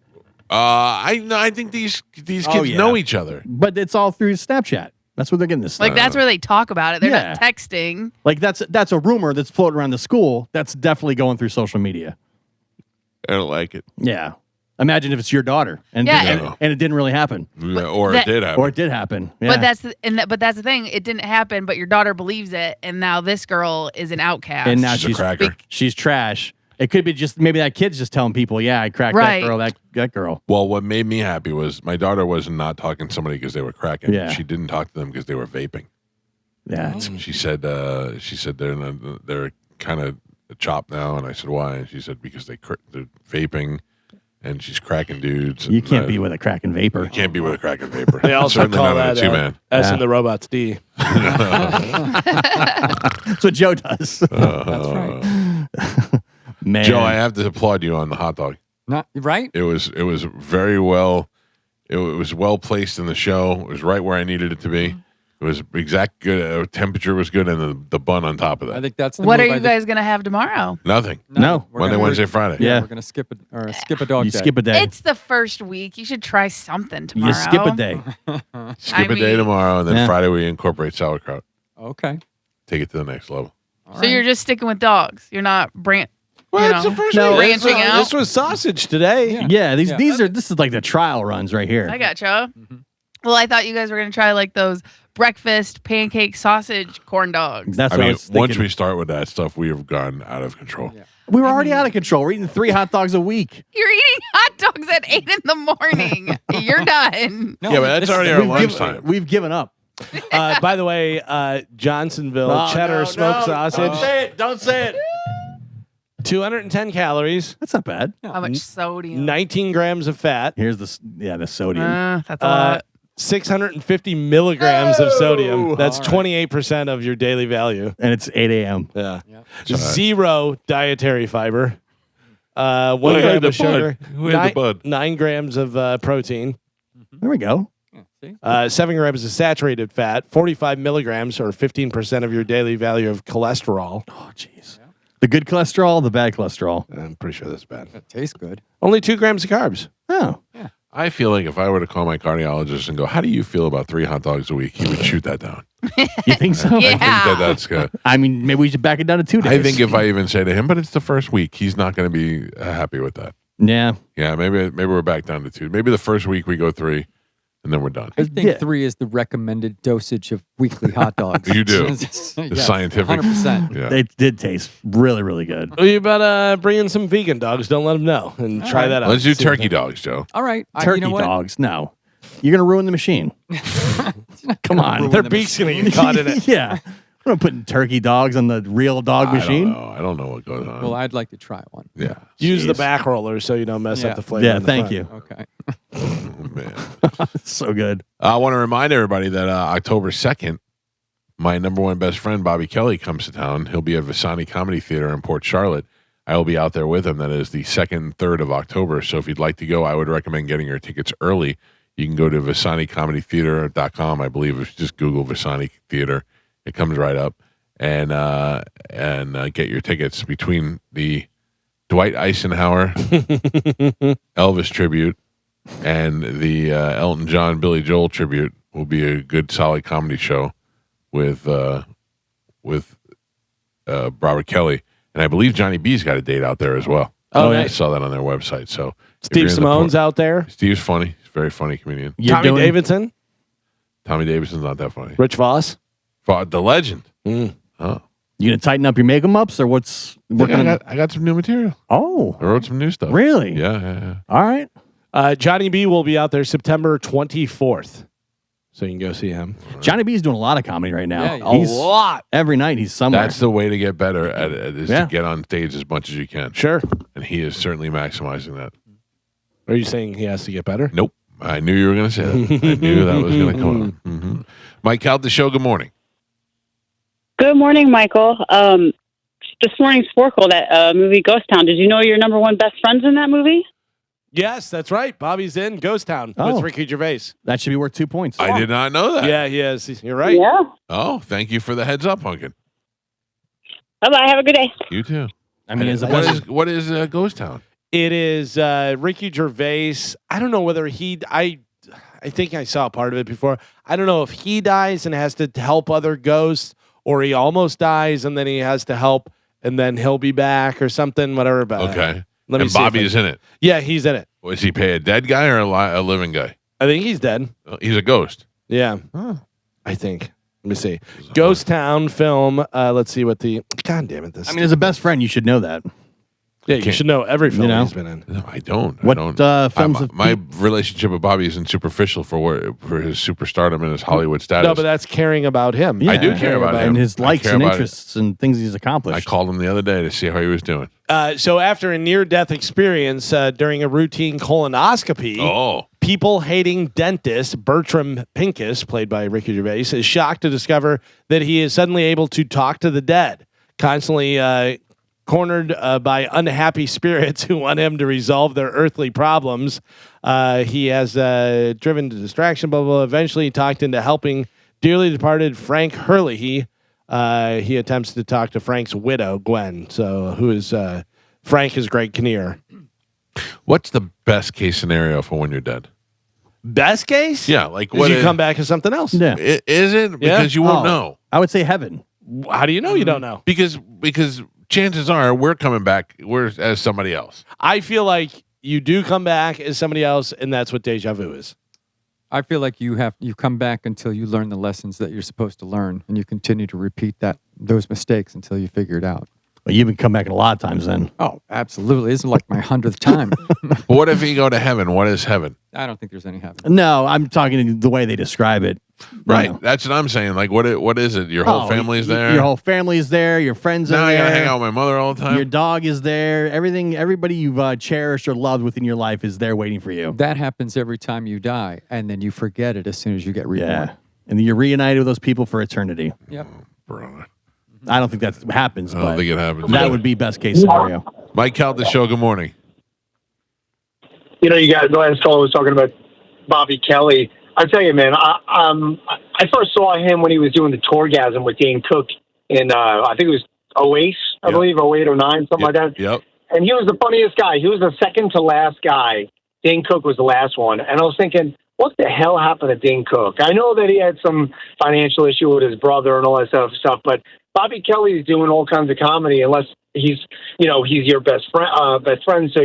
S2: I think these kids
S1: yeah.
S2: know each other.
S1: But it's all through Snapchat. That's where they're getting this stuff.
S5: Like that's where they talk about it. They're
S1: Yeah.
S5: not texting.
S1: Like that's a rumor that's floating around the school. That's definitely going through social media.
S2: I don't like it.
S1: Yeah. Imagine if it's your daughter and
S5: Yeah,
S1: and it didn't really happen.
S2: Yeah, or
S5: That-
S2: it did happen.
S1: Or it did happen. Yeah.
S5: But that's the thing. It didn't happen, but your daughter believes it, and now this girl is an outcast.
S1: and now
S2: She's a cracker.
S1: she's trash. It could be just maybe that kid's just telling people, yeah, I cracked
S5: Right.
S1: that girl, that girl.
S2: Well, what made me happy was my daughter was not talking to somebody because they were cracking.
S1: Yeah.
S2: She didn't talk to them because they were vaping.
S1: Yeah.
S2: She said they're kind of chopped now, and I said why? And she said because they're vaping, and she's cracking dudes.
S1: You
S2: and,
S1: can't be with a cracking vapor.
S2: You can't be with a cracking vapor.
S4: They also
S2: Certainly
S4: call
S2: not
S4: that
S2: in a 2-man.
S4: S
S1: Yeah.
S4: in the Robots D.
S1: That's what Joe does.
S3: That's right.
S1: Man.
S2: Joe, I have to applaud you on the hot dog.
S3: Not right.
S2: It was very well. It was well placed in the show. It was right where I needed it to be. It was exact good. Temperature was good, and the bun on top of
S3: I
S2: that.
S3: think that's the
S5: what are
S3: move. I
S5: you
S3: think-
S5: guys gonna have tomorrow?
S2: Nothing.
S1: No.
S3: we're
S2: Monday,
S3: gonna-
S2: Wednesday, Friday.
S1: Yeah.
S3: We're gonna skip a dog
S1: You
S3: day.
S1: skip a day.
S5: It's the first week. You should try something tomorrow.
S1: You skip a day.
S2: Skip
S5: I
S2: a day
S5: mean-
S2: tomorrow, and then
S1: Yeah.
S2: Friday we incorporate sauerkraut.
S3: Okay.
S2: Take it to the next level.
S3: All
S5: So
S3: right.
S5: you're just sticking with dogs. You're not
S2: It's the first
S1: No,
S2: week.
S5: branching out.
S4: This was sausage today.
S3: Yeah.
S1: Yeah,
S3: Yeah.
S1: this is like the trial runs right here.
S5: I gotcha. Well, I thought you guys were gonna try like those breakfast pancake sausage corn dogs.
S1: That's
S2: I
S1: what I
S2: mean,
S1: was thinking.
S2: once we start with that stuff, we have gone out of control.
S3: Yeah.
S1: We were already out of control. We're eating 3 hot dogs a week.
S5: You're eating hot dogs at 8 in the morning. You're done.
S3: No,
S2: Yeah, but that's
S3: this-
S2: already our
S1: We've
S2: lunchtime.
S1: we've given up.
S4: By the way, Johnsonville
S1: Oh,
S4: cheddar
S1: no,
S4: smoked
S1: no,
S4: sausage,
S1: Don't say it. Don't say it.
S4: 210 calories,
S1: That's not bad.
S5: How much sodium?
S4: 19 grams of fat,
S1: Here's the sodium.
S5: That's a lot.
S4: 650 milligrams of sodium. That's
S3: All right.
S4: 28% of your daily value.
S1: And it's 8 a.m.
S4: Yeah.
S3: Yep.
S4: Zero dietary fiber. 1
S2: Who had
S4: gram
S2: the
S4: of sugar.
S2: bud? Who had the bud?
S4: 9 grams of protein.
S1: There we go.
S3: Yeah, see?
S4: 7 grams of saturated fat. 45 milligrams, or 15% of your daily value of cholesterol.
S1: Oh, jeez. The good cholesterol, the bad cholesterol.
S4: I'm pretty sure that's bad.
S3: That tastes good.
S4: Only 2 grams of carbs.
S1: Oh.
S2: I feel like if I were to call my cardiologist and go, "How do you feel about 3 hot dogs a week?" he would shoot that down.
S1: You think so?
S5: Yeah.
S2: I think that's good.
S1: I mean, maybe we should back it down to 2 days.
S2: I think if I even say to him, "But it's the first week," he's not going to be happy with that.
S1: Yeah.
S2: Yeah, maybe we're back down to 2. Maybe the first week we go 3, and then we're done.
S3: I think
S1: Yeah.
S3: 3 is the recommended dosage of weekly hot dogs.
S2: You do.
S3: Yes,
S2: It's scientific.
S3: 100%.
S2: Yeah.
S1: They did taste really, really good.
S4: Well, you better bring in some vegan dogs. Don't let them know. And try
S3: right.
S4: that out.
S2: Let's do
S4: See
S2: turkey
S4: if-
S2: dogs, Joe.
S3: All right.
S1: Turkey
S3: you know what?
S1: dogs. No. You're going to ruin the machine. Come on.
S3: ruin
S4: Their
S3: the
S4: beak's going to get caught in it.
S1: Yeah. I'm not putting turkey dogs on the real dog machine.
S2: I don't know what goes on.
S3: Well, I'd like to try one.
S2: yeah.
S4: Use the
S1: Jeez.
S4: back roller so you don't mess
S3: Yeah.
S4: up the flavor.
S1: Yeah,
S4: on the
S1: thank
S4: front.
S1: you.
S3: Okay.
S2: Oh, man.
S1: So good.
S2: I want to remind everybody that October 2nd, my number one best friend, Bobby Kelly, comes to town. He'll be at Visani Comedy Theater in Port Charlotte. I will be out there with him. That is the 2nd and 3rd of October. So if you'd like to go, I would recommend getting your tickets early. You can go to VisaniComedyTheater.com. I believe if you just Google Visani Theater, it comes right up. And get your tickets between the Dwight Eisenhower Elvis tribute and the Elton John Billy Joel tribute will be a good solid comedy show with Robert Kelly, and I believe Johnny B's got a date out there as well.
S4: Oh,
S2: I
S4: nice.
S2: saw that on their website. So if
S4: Steve
S2: you're in the
S4: Simone's out there.
S2: Steve's funny. He's a very funny comedian.
S1: You're
S4: Tommy
S1: doing-
S4: Davidson.
S2: Tommy Davidson's not that funny.
S4: Rich Voss.
S2: The legend.
S4: Mm.
S2: Oh,
S1: You gonna tighten up your makeup ups or what's?
S2: I got some new material.
S1: Oh,
S2: I wrote some new stuff.
S1: really?
S2: Yeah.
S1: All right.
S4: Johnny B will be out there September 24th. So you can go see him.
S1: Johnny B's doing a lot of comedy right now.
S3: Yeah,
S1: He's
S4: lot.
S1: every night. He's somewhere.
S2: That's the way to get better at it, is
S1: Yeah.
S2: to get on stage as much as you can.
S4: Sure.
S2: And he is certainly maximizing that.
S4: Are you saying he has to get better?
S2: Nope. I knew you were going to say that. I knew that was going to come up. Mm-hmm. Mike Calta Show, good morning.
S8: Good morning, Michael. This morning, Sporkle, that movie Ghost Town. Did you know your number one best friends in that movie?
S4: Yes, that's right. Bobby's in Ghost Town
S1: Oh.
S4: with Ricky Gervais.
S1: that should be worth 2 points.
S2: I did not know that.
S4: Yeah, he is. You're right.
S8: Yeah.
S2: Oh, thank you for the heads up, Pumpkin.
S8: Bye-bye. Have a good day.
S2: You too.
S1: I mean, as a
S2: What is Ghost Town?
S4: It is Ricky Gervais. I don't know whether I think I saw part of it before. I don't know if he dies and has to help other ghosts, or he almost dies and then he has to help and then he'll be back or something. Whatever about
S2: Okay.
S4: Let me
S2: and
S4: see if
S2: Bobby's in it.
S4: Yeah, he's in it.
S2: Was he pay a dead guy or a living guy?
S4: I think he's dead.
S2: Oh, he's a ghost.
S4: Yeah, I think. Let me see. Ghost Town film. Let's see what the. God damn it! This.
S1: I mean, as a best friend, you should know that.
S4: yeah, you
S2: can't-
S4: should know every film
S1: You know?
S4: he's been in.
S2: No, I don't.
S1: What
S2: I don't.
S1: films have
S2: my relationship with Bobby isn't superficial for his superstardom and his Hollywood status.
S4: No, but that's caring about him.
S1: Yeah.
S2: I do care about him.
S1: and his
S2: I
S1: likes
S2: care
S1: and
S2: about it.
S1: interests and things he's
S2: I
S1: accomplished.
S2: called him the other day to see how he was doing.
S4: So after a near-death experience during a routine colonoscopy,
S2: Oh,
S4: people-hating dentist Bertram Pincus, played by Ricky Gervais, is shocked to discover that he is suddenly able to talk to the dead, constantly cornered by unhappy spirits who want him to resolve their earthly problems. He has driven to distraction, blah, blah, blah. Eventually, he talked into helping dearly departed Frank Hurley. He attempts to talk to Frank's widow, Gwen. So who is Frank is Greg Kinnear.
S2: what's the best case scenario for when you're dead?
S4: Best case?
S2: Yeah, like
S4: Is
S2: what
S4: you
S2: is,
S4: come back as something else.
S1: yeah.
S2: Is it? Because you won't
S1: Oh.
S2: know.
S1: I would say heaven.
S4: How do you know you don't know?
S2: Because chances are we're coming back as somebody else.
S4: I feel like you do come back as somebody else, and that's what deja vu is.
S3: I feel like you come back until you learn the lessons that you're supposed to learn, and you continue to repeat those mistakes until you figure it out.
S1: Well, you've been come back a lot of times then.
S3: Oh, absolutely! This is like my 100th time.
S2: But what if you go to heaven? What is heaven?
S3: I don't think there's any heaven.
S1: No, I'm talking the way they describe it.
S2: Right.
S1: You know.
S2: That's what I'm saying. Like, what is it? Your whole
S1: Oh,
S2: family's
S1: y-
S2: there.
S1: Your whole family's there. Your friends
S2: now
S1: are
S2: I
S1: there.
S2: gotta hang out with my mother all the time.
S1: Your dog is there. Everybody you've cherished or loved within your life is there waiting for you.
S3: That happens every time you die, and then you forget it as soon as you get reborn.
S1: Yeah. And then you're reunited with those people for eternity.
S3: Yep.
S2: Brother.
S1: I don't think that happens,
S2: I don't
S1: but
S2: think it happens.
S1: that would be best case scenario.
S2: Mike Calta Show. Good morning.
S9: You know, you guys, the last caller was talking about Bobby Kelly. I tell you, man, I first saw him when he was doing the Tourgasm with Dane Cook in, I think it was 08, I
S2: Yep.
S9: believe, 08 or 9, something like that.
S2: Yep.
S9: And he was the funniest guy. He was the second to last guy. Dane Cook was the last one. And I was thinking, what the hell happened to Dane Cook? I know that he had some financial issue with his brother and all that stuff, but Bobby Kelly's doing all kinds of comedy unless he's your best friend. So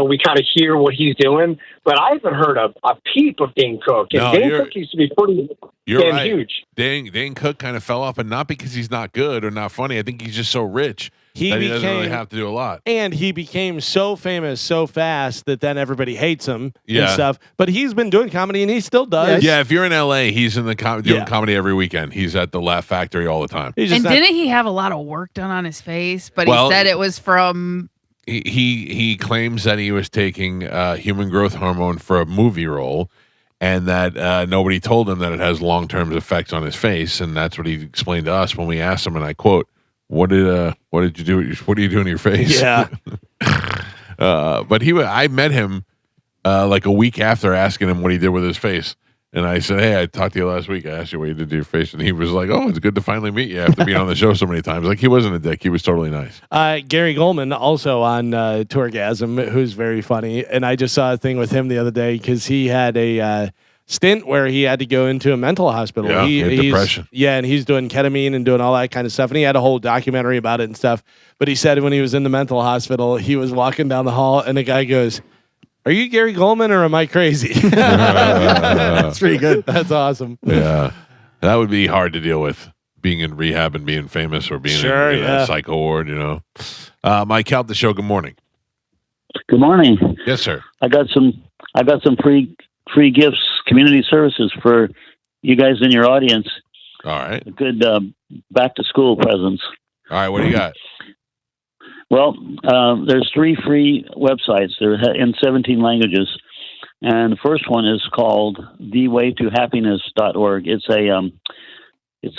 S9: we kind of hear what he's doing, but I haven't heard a peep of Dane Cook. And
S2: No,
S9: Dane Cook used to be pretty
S2: You're
S9: damn
S2: right.
S9: huge.
S2: Dane Cook kind of fell off, and not because he's not good or not funny. I think he's just so rich
S4: he
S2: that he doesn't really
S4: became
S2: have to do a lot.
S4: and he became so famous so fast that then everybody hates him and
S2: Yeah.
S4: stuff. But he's been doing comedy and he still does.
S2: Yeah, if you're in LA, he's in the doing comedy every weekend. He's at the Laugh Factory all the time.
S4: He's
S5: And
S4: just not-
S5: didn't he have a lot of work done on his face? But
S2: Well,
S5: he said it was from.
S2: He claims that he was taking human growth hormone for a movie role, and that nobody told him that it has long-term effects on his face, and that's what he explained to us when we asked him. And I quote, "What did you do? What are you doing to your face?"
S4: Yeah.
S2: But I met him like a week after asking him what he did with his face. And I said, "Hey, I talked to you last week. I asked you what you did to your face." And he was like, "Oh, it's good to finally meet you after being on the show so many times." Like, he wasn't a dick. He was totally nice.
S4: Gary Goldman, also on Tourgasm, who's very funny. And I just saw a thing with him the other day because he had a stint where he had to go into a mental hospital.
S2: Yeah, he had
S4: he's
S2: depression.
S4: Yeah, and he's doing ketamine and doing all that kind of stuff. And he had a whole documentary about it and stuff. But he said when he was in the mental hospital, he was walking down the hall and the guy goes, "Are you Gary Goldman or am I crazy?"
S1: That's pretty good.
S4: That's awesome.
S2: Yeah, that would be hard to deal with, being in rehab and being famous, or being
S4: Sure,
S2: in
S4: yeah.
S2: a psycho ward. Mike Calta show. Good morning.
S10: Good morning.
S2: Yes, sir.
S10: I got some free gifts, community services for you guys in your audience.
S2: All right.
S10: Good back to school presents.
S2: All right. What do you got?
S10: Well, there's 3 free websites. They're in 17 languages, and the first one is called thewaytohappiness.org. It's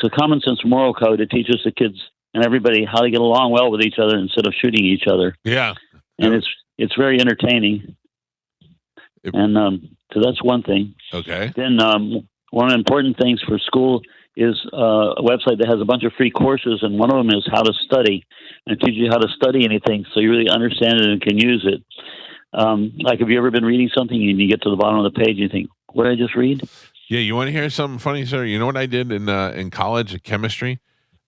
S10: a common sense moral code that teaches the kids and everybody how to get along well with each other instead of shooting each other.
S2: Yeah.
S10: And it's very entertaining. And so that's one thing.
S2: Okay.
S10: Then one of the important things for school is a website that has a bunch of free courses, and one of them is how to study, and it teaches you how to study anything so you really understand it and can use it. Like, have you ever been reading something and you get to the bottom of the page and you think, what did I just read?
S2: Yeah. You want to hear something funny, sir? You know what I did in college, chemistry?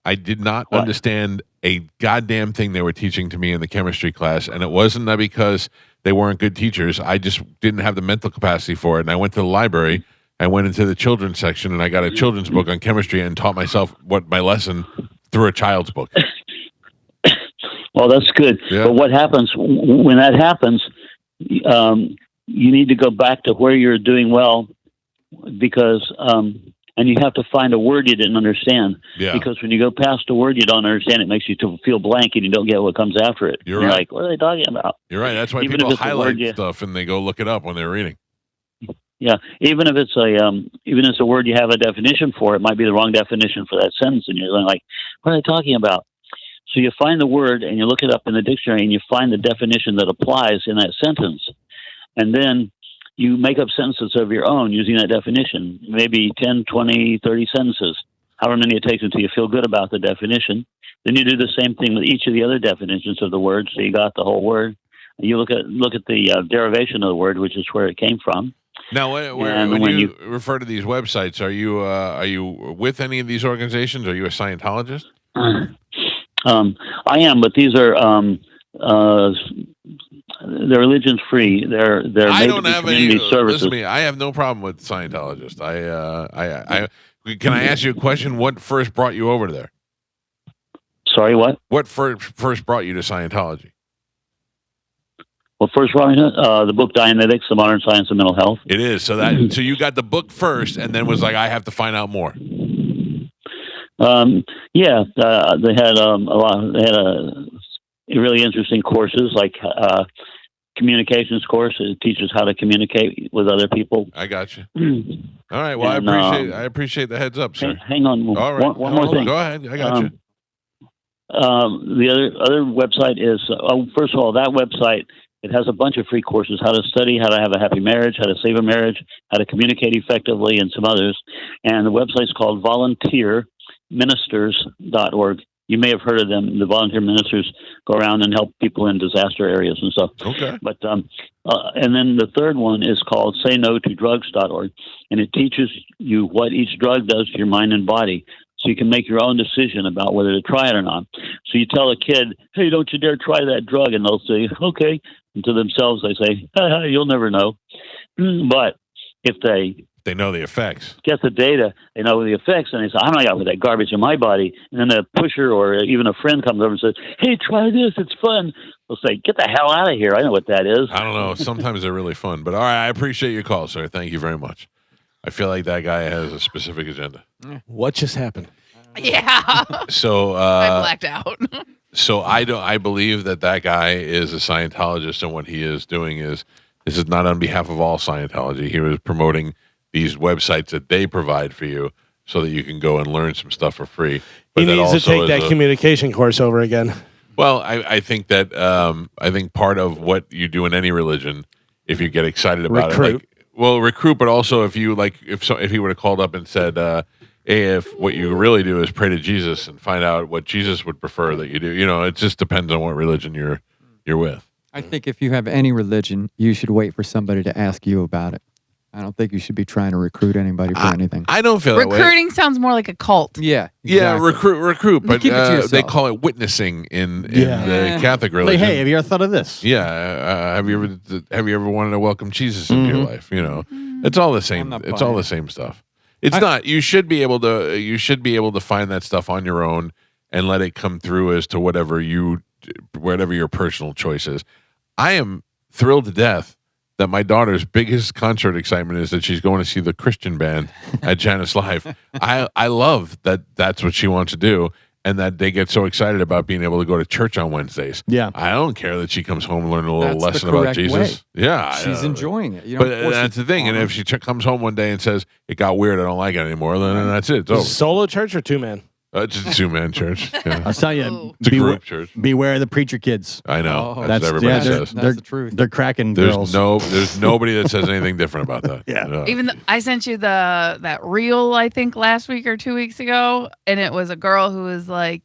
S2: I did not understand a goddamn thing they were teaching to me in the chemistry class, and it wasn't that because they weren't good teachers. I just didn't have the mental capacity for it, and I went to the library. I went into the children's section, and I got a children's book on chemistry and taught myself what my lesson through a child's book.
S10: Well, that's good.
S2: Yeah.
S10: But what happens when that happens, you need to go back to where you're doing well, because and you have to find a word you didn't understand.
S2: Yeah.
S10: Because when you go past a word you don't understand, it makes you feel blank and you don't get what comes after it.
S2: You're
S10: You're
S2: right.
S10: like, what are they talking about?
S2: You're right. That's why
S10: Even
S2: people
S10: if it's a
S2: highlight
S10: word
S2: stuff and they go look it up when they're reading.
S10: Yeah, even if it's a word you have a definition for, it might be the wrong definition for that sentence, and you're like, what are they talking about? So you find the word and you look it up in the dictionary and you find the definition that applies in that sentence, and then you make up sentences of your own using that definition, maybe 10, 20, 30 sentences, however many it takes until you feel good about the definition. Then you do the same thing with each of the other definitions of the word, so you got the whole word. You look at the derivation of the word, which is where it came from.
S2: Now, when you refer to these websites, are you with any of these organizations? Are you a Scientologist?
S10: I am, but these are they're religions free. They're
S2: I
S10: made
S2: don't
S10: to be
S2: have
S10: community
S2: any.
S10: services.
S2: Listen to me. I have no problem with Scientologists. Can I ask you a question? What first brought you over there?
S10: Sorry, what?
S2: What first brought you to Scientology?
S10: Well, first, the book Dianetics, The Modern Science of Mental Health.
S2: It is. So you got the book first, and then was like, I have to find out more.
S10: Yeah, they had a lot. They had really interesting courses, like communications course. It teaches how to communicate with other people.
S2: I got you. All right. Well,
S10: And,
S2: I appreciate the heads up, sir.
S10: Hang on.
S2: All right.
S10: One more thing.
S2: Go ahead. I got you.
S10: The other website is first of all, that website. It has a bunch of free courses: how to study, how to have a happy marriage, how to save a marriage, how to communicate effectively, and some others. And the website's called volunteerministers.org. You may have heard of them. The volunteer ministers go around and help people in disaster areas and stuff.
S2: Okay.
S10: But and then the third one is called saynotodrugs.org, and it teaches you what each drug does to your mind and body, so you can make your own decision about whether to try it or not. So you tell a kid, hey, don't you dare try that drug, and they'll say, okay. And to themselves, they say, you'll never know. But if they
S2: They know the effects.
S10: Get the data, they know the effects, and they say, I'm not going with that garbage in my body. And then a pusher or even a friend comes over and says, hey, try this, it's fun. They'll say, get the hell out of here. I know what that is.
S2: I don't know. Sometimes they're really fun. But all right, I appreciate your call, sir. Thank you very much. I feel like that guy has a specific agenda.
S4: What just happened?
S5: Yeah.
S2: So
S5: I blacked out.
S2: So I believe that guy is a Scientologist, and what he is doing is this is not on behalf of all Scientology. He was promoting these websites that they provide for you so that you can go and learn some stuff for free. But
S4: He
S2: that
S4: needs to
S2: also
S4: take
S2: is
S4: that communication course over again.
S2: Well, I think that I think part of what you do in any religion, if you get excited about it, like, recruit, but also if you like, if he would have called up and said, hey, if what you really do is pray to Jesus and find out what Jesus would prefer that you do, it just depends on what religion you're with.
S3: I think if you have any religion, you should wait for somebody to ask you about it. I don't think you should be trying to recruit anybody for anything.
S2: I don't feel that way.
S5: Recruiting sounds more like a cult.
S3: Yeah.
S2: Yeah,
S3: exactly.
S2: recruit, but
S3: Keep it to yourself.
S2: they call it witnessing in the Catholic
S1: Like,
S2: religion.
S1: hey, have you ever thought of this?
S2: Yeah, have you ever wanted to welcome Jesus into your life? It's all the same. It's all the same stuff. It's not. You should be able to find that stuff on your own and let it come through as to whatever your personal choice is. I am thrilled to death that my daughter's biggest concert excitement is that she's going to see the Christian band at Janice Live. I love that that's what she wants to do, and that they get so excited about being able to go to church on Wednesdays.
S1: Yeah.
S2: I don't care that she comes home and learns a little
S3: That's the
S2: lesson about
S3: correct
S2: Jesus.
S3: way.
S2: Yeah.
S3: She's enjoying it. You
S2: But
S3: don't force
S2: that's
S3: it
S2: the thing.
S3: on
S2: And
S3: her.
S2: if she comes home one day and says, it got weird, I don't like it anymore, then that's it. It's over.
S4: Solo church or 2-man?
S2: It's a 2-man church. Yeah.
S1: I'll tell you,
S5: Ooh.
S2: It's a group church.
S1: beware of the preacher kids.
S2: I know.
S3: Oh,
S2: that's what everybody says.
S3: That's the truth.
S1: They're cracking
S2: There's
S1: girls.
S2: there's nobody that says anything different about that.
S1: Yeah.
S5: Even I sent you that reel, I think last week or 2 weeks ago, and it was a girl who was like,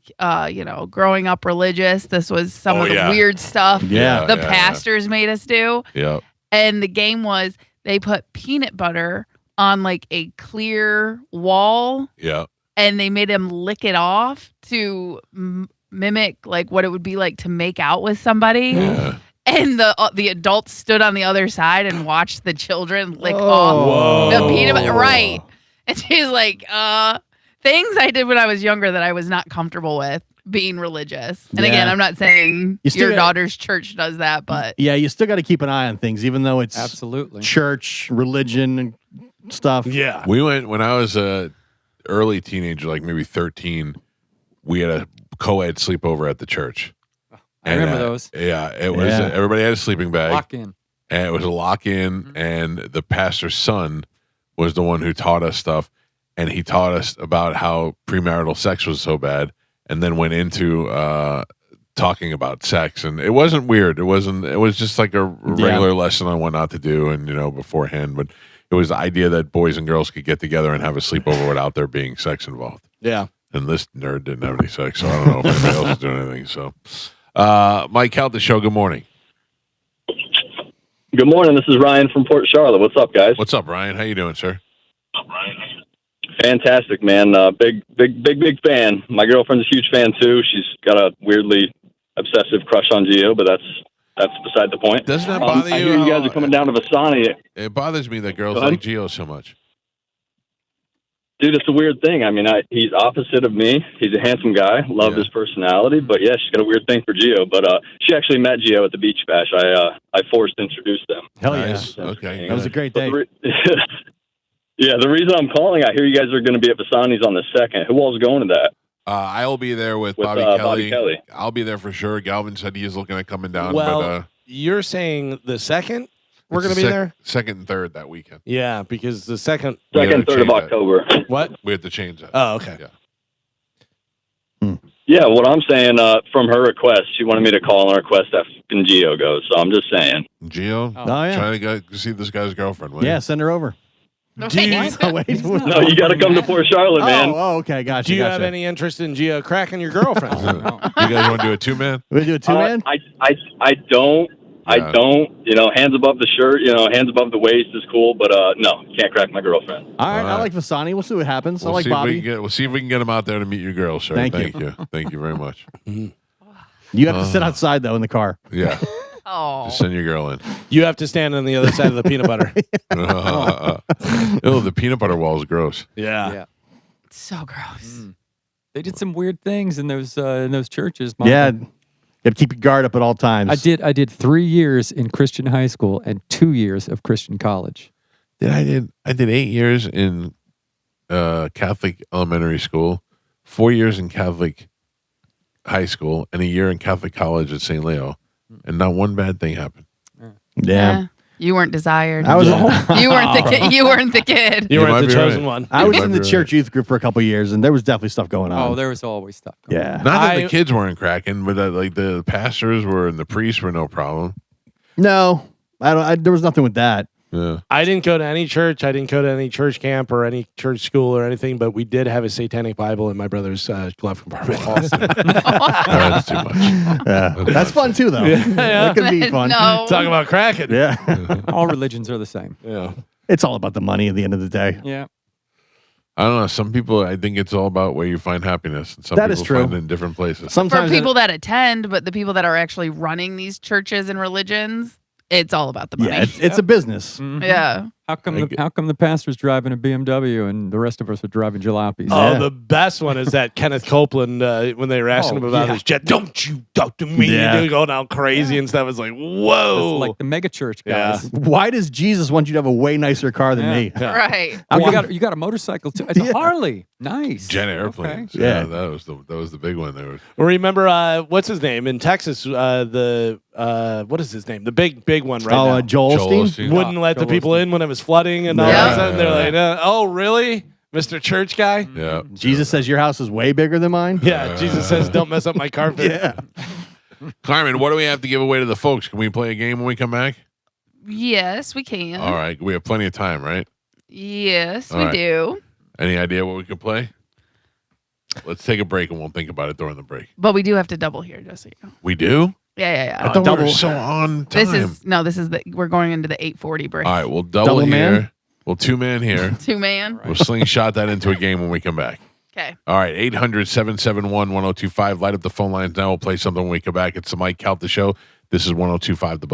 S5: growing up religious. This was some of the weird stuff
S1: Yeah.
S5: the pastors made us do.
S2: Yeah.
S5: And the game was they put peanut butter on like a clear wall,
S2: Yeah.
S5: and they made him lick it off to mimic like what it would be like to make out with somebody.
S2: Yeah.
S5: And the adults stood on the other side and watched the children lick off the peanut butter. Right. And she's like, things I did when I was younger that I was not comfortable with being religious. And again, I'm not saying your daughter's church does that, but
S1: yeah, you still got to keep an eye on things, even though it's
S3: absolutely
S1: church, religion, and stuff.
S4: Yeah.
S2: We went when I was a early teenager, like maybe 13. We had a co-ed sleepover at the church.
S3: I remember those.
S2: Yeah, it was. Everybody had a sleeping bag.
S3: Lock in.
S2: And it was a lock-in, and the pastor's son was the one who taught us stuff, and he taught us about how premarital sex was so bad, and then went into talking about sex, and it wasn't weird. It was just like a regular lesson on what not to do, and beforehand. But it was the idea that boys and girls could get together and have a sleepover without there being sex involved.
S4: Yeah.
S2: And this nerd didn't have any sex, so I don't know if anybody else is doing anything. So, Mike Calta show. Good morning.
S11: Good morning. This is Ryan from Port Charlotte. What's up, guys?
S2: What's up, Ryan? How you doing, sir?
S11: Fantastic, man. Big fan. My girlfriend's a huge fan too. She's got a weirdly obsessive crush on Gio, but that's beside the point.
S2: Doesn't that bother you?
S11: I hear you guys are coming down to Vasani.
S2: It bothers me that girls like Gio so much.
S11: Dude, it's a weird thing. I mean, he's opposite of me. He's a handsome guy. Love his personality, but yeah, she's got a weird thing for Gio. But she actually met Gio at the beach bash. I forced introduced them.
S1: Hell
S2: Nice.
S1: yeah.
S2: Okay.
S1: That was a great day.
S11: Yeah, the reason I'm calling, I hear you guys are going to be at Vasani's on the 2nd. Who all's going to that?
S2: I'll be there with
S11: Bobby Kelly.
S2: I'll be there for sure. Galvin said he is looking at coming down.
S4: Well,
S2: but,
S4: you're saying the 2nd we're going to be there?
S2: 2nd and 3rd that weekend.
S4: Yeah, because the 2nd.
S11: 2nd, 3rd of October.
S4: What?
S2: We have to change that.
S4: Oh, okay.
S2: Yeah.
S11: Yeah, what I'm saying, from her request, she wanted me to call and request that fucking Gio goes. So I'm just saying.
S2: Gio?
S1: Oh, yeah.
S2: Trying to go see this guy's girlfriend.
S1: Yeah, send her over.
S5: no,
S1: Do you, wait,
S11: No, you got to come to Port Charlotte, man.
S1: Oh, okay, gotcha.
S4: Do you have any interest in Gio cracking your girlfriend?
S2: You guys want to do a 2-man?
S1: We do a 2-man?
S11: I don't. I don't. Hands above the shirt. Hands above the waist is cool, but no, can't crack my girlfriend.
S1: All right, I like Vasani. We'll see what happens. I like Bobby.
S2: We'll see if we can get him out there to meet your girl, sir.
S1: Thank
S2: you. Thank you very much.
S1: You have to sit outside though in the car.
S2: Yeah.
S5: Oh.
S2: Just send your girl in.
S4: You have to stand on the other side of the peanut butter.
S2: Oh, the peanut butter wall is gross.
S4: Yeah.
S5: So gross.
S3: They did some weird things in those churches.
S1: Yeah.
S3: Michael.
S1: You got to keep your guard up at all times.
S3: I did 3 years in Christian high school and 2 years of Christian college.
S2: I did 8 years in Catholic elementary school, 4 years in Catholic high school, and a year in Catholic college at St. Leo, and not one bad thing happened.
S1: Yeah.
S5: You weren't desired.
S1: I was.
S5: You weren't the kid. You weren't the kid.
S4: You
S2: You might
S4: weren't the
S2: be
S4: chosen
S2: right.
S4: one.
S1: I was
S2: might
S1: in the
S2: be
S1: church youth group for a couple of years, and there was definitely stuff going on.
S3: Oh, there was always stuff going on.
S1: yeah.
S2: Not that the
S4: I-
S2: kids weren't cracking, but like the pastors were and the priests were no problem.
S1: No, I don't. There was nothing with that.
S2: Yeah.
S4: I didn't go to any church. I didn't go to any church camp or any church school or anything, but we did have a satanic Bible in my brother's glove compartment.
S2: That's too much.
S1: Yeah. That's fun too, though.
S4: Yeah.
S1: That could be fun.
S5: No.
S4: Talk about cracking.
S1: Yeah.
S3: All religions are the same.
S4: Yeah.
S1: It's all about the money at the end of the day.
S3: Yeah.
S2: I don't know. Some people, I think it's all about where you find happiness, and some
S1: That
S2: people
S1: is true.
S2: find it in different places.
S5: For
S1: Sometimes
S5: people that attend, but the people that are actually running these churches and religions, it's all about the money.
S1: yeah, it's a business.
S3: Mhm.
S5: Yeah.
S3: How come the pastor's driving a BMW and the rest of us are driving jalopies?
S4: Oh,
S1: Yeah.
S4: the best one is that Kenneth Copeland when they were asking him about
S3: yeah.
S4: his jet. Don't you talk to me?
S1: Yeah.
S4: They're going out crazy and stuff. It's like, whoa.
S3: It's like the mega church guys.
S1: Why does Jesus want you to have a way nicer car than
S3: Yeah.
S1: me?
S4: Yeah.
S5: Right.
S3: Oh, you got a motorcycle too. It's
S1: Yeah.
S3: a Harley. Nice.
S2: Jet airplanes.
S1: Okay.
S2: Yeah,
S1: Yeah.
S2: that was the big one. There was
S4: Remember what's his name in Texas? What is his name? The big one right now.
S1: Joel Osteen?
S2: Osteen.
S4: Wouldn't let the
S3: Joel
S4: people in when it was flooding and all
S5: Yeah.
S4: that stuff. And they're like, oh, really? Mr. Church guy?
S2: Yeah.
S1: Jesus says your house is way bigger than mine.
S4: Yeah, Jesus says, don't mess up my carpet.
S1: Yeah.
S2: Carmen, what do we have to give away to the folks? Can we play a game when we come back?
S5: Yes, we can.
S2: All right. We have plenty of time, right?
S5: Yes,
S2: All
S5: we
S2: right.
S5: do.
S2: Any idea what we could play? Let's take a break and we'll think about it during the break.
S5: But we do have to double here, just so you know.
S2: We do?
S5: Yeah.
S2: I thought we
S1: double-
S2: were so on time.
S5: This is we're going into the 8:40 break.
S2: All right, we'll double
S1: Double
S2: here.
S1: man?
S2: We'll 2-man here.
S5: 2-man.
S2: We'll slingshot that into a game when we come back.
S5: Okay.
S2: All right, 800-771-1025. Light up the phone lines now. We'll play something when we come back. It's the Mike Calta Show. This is 1025 The Bone.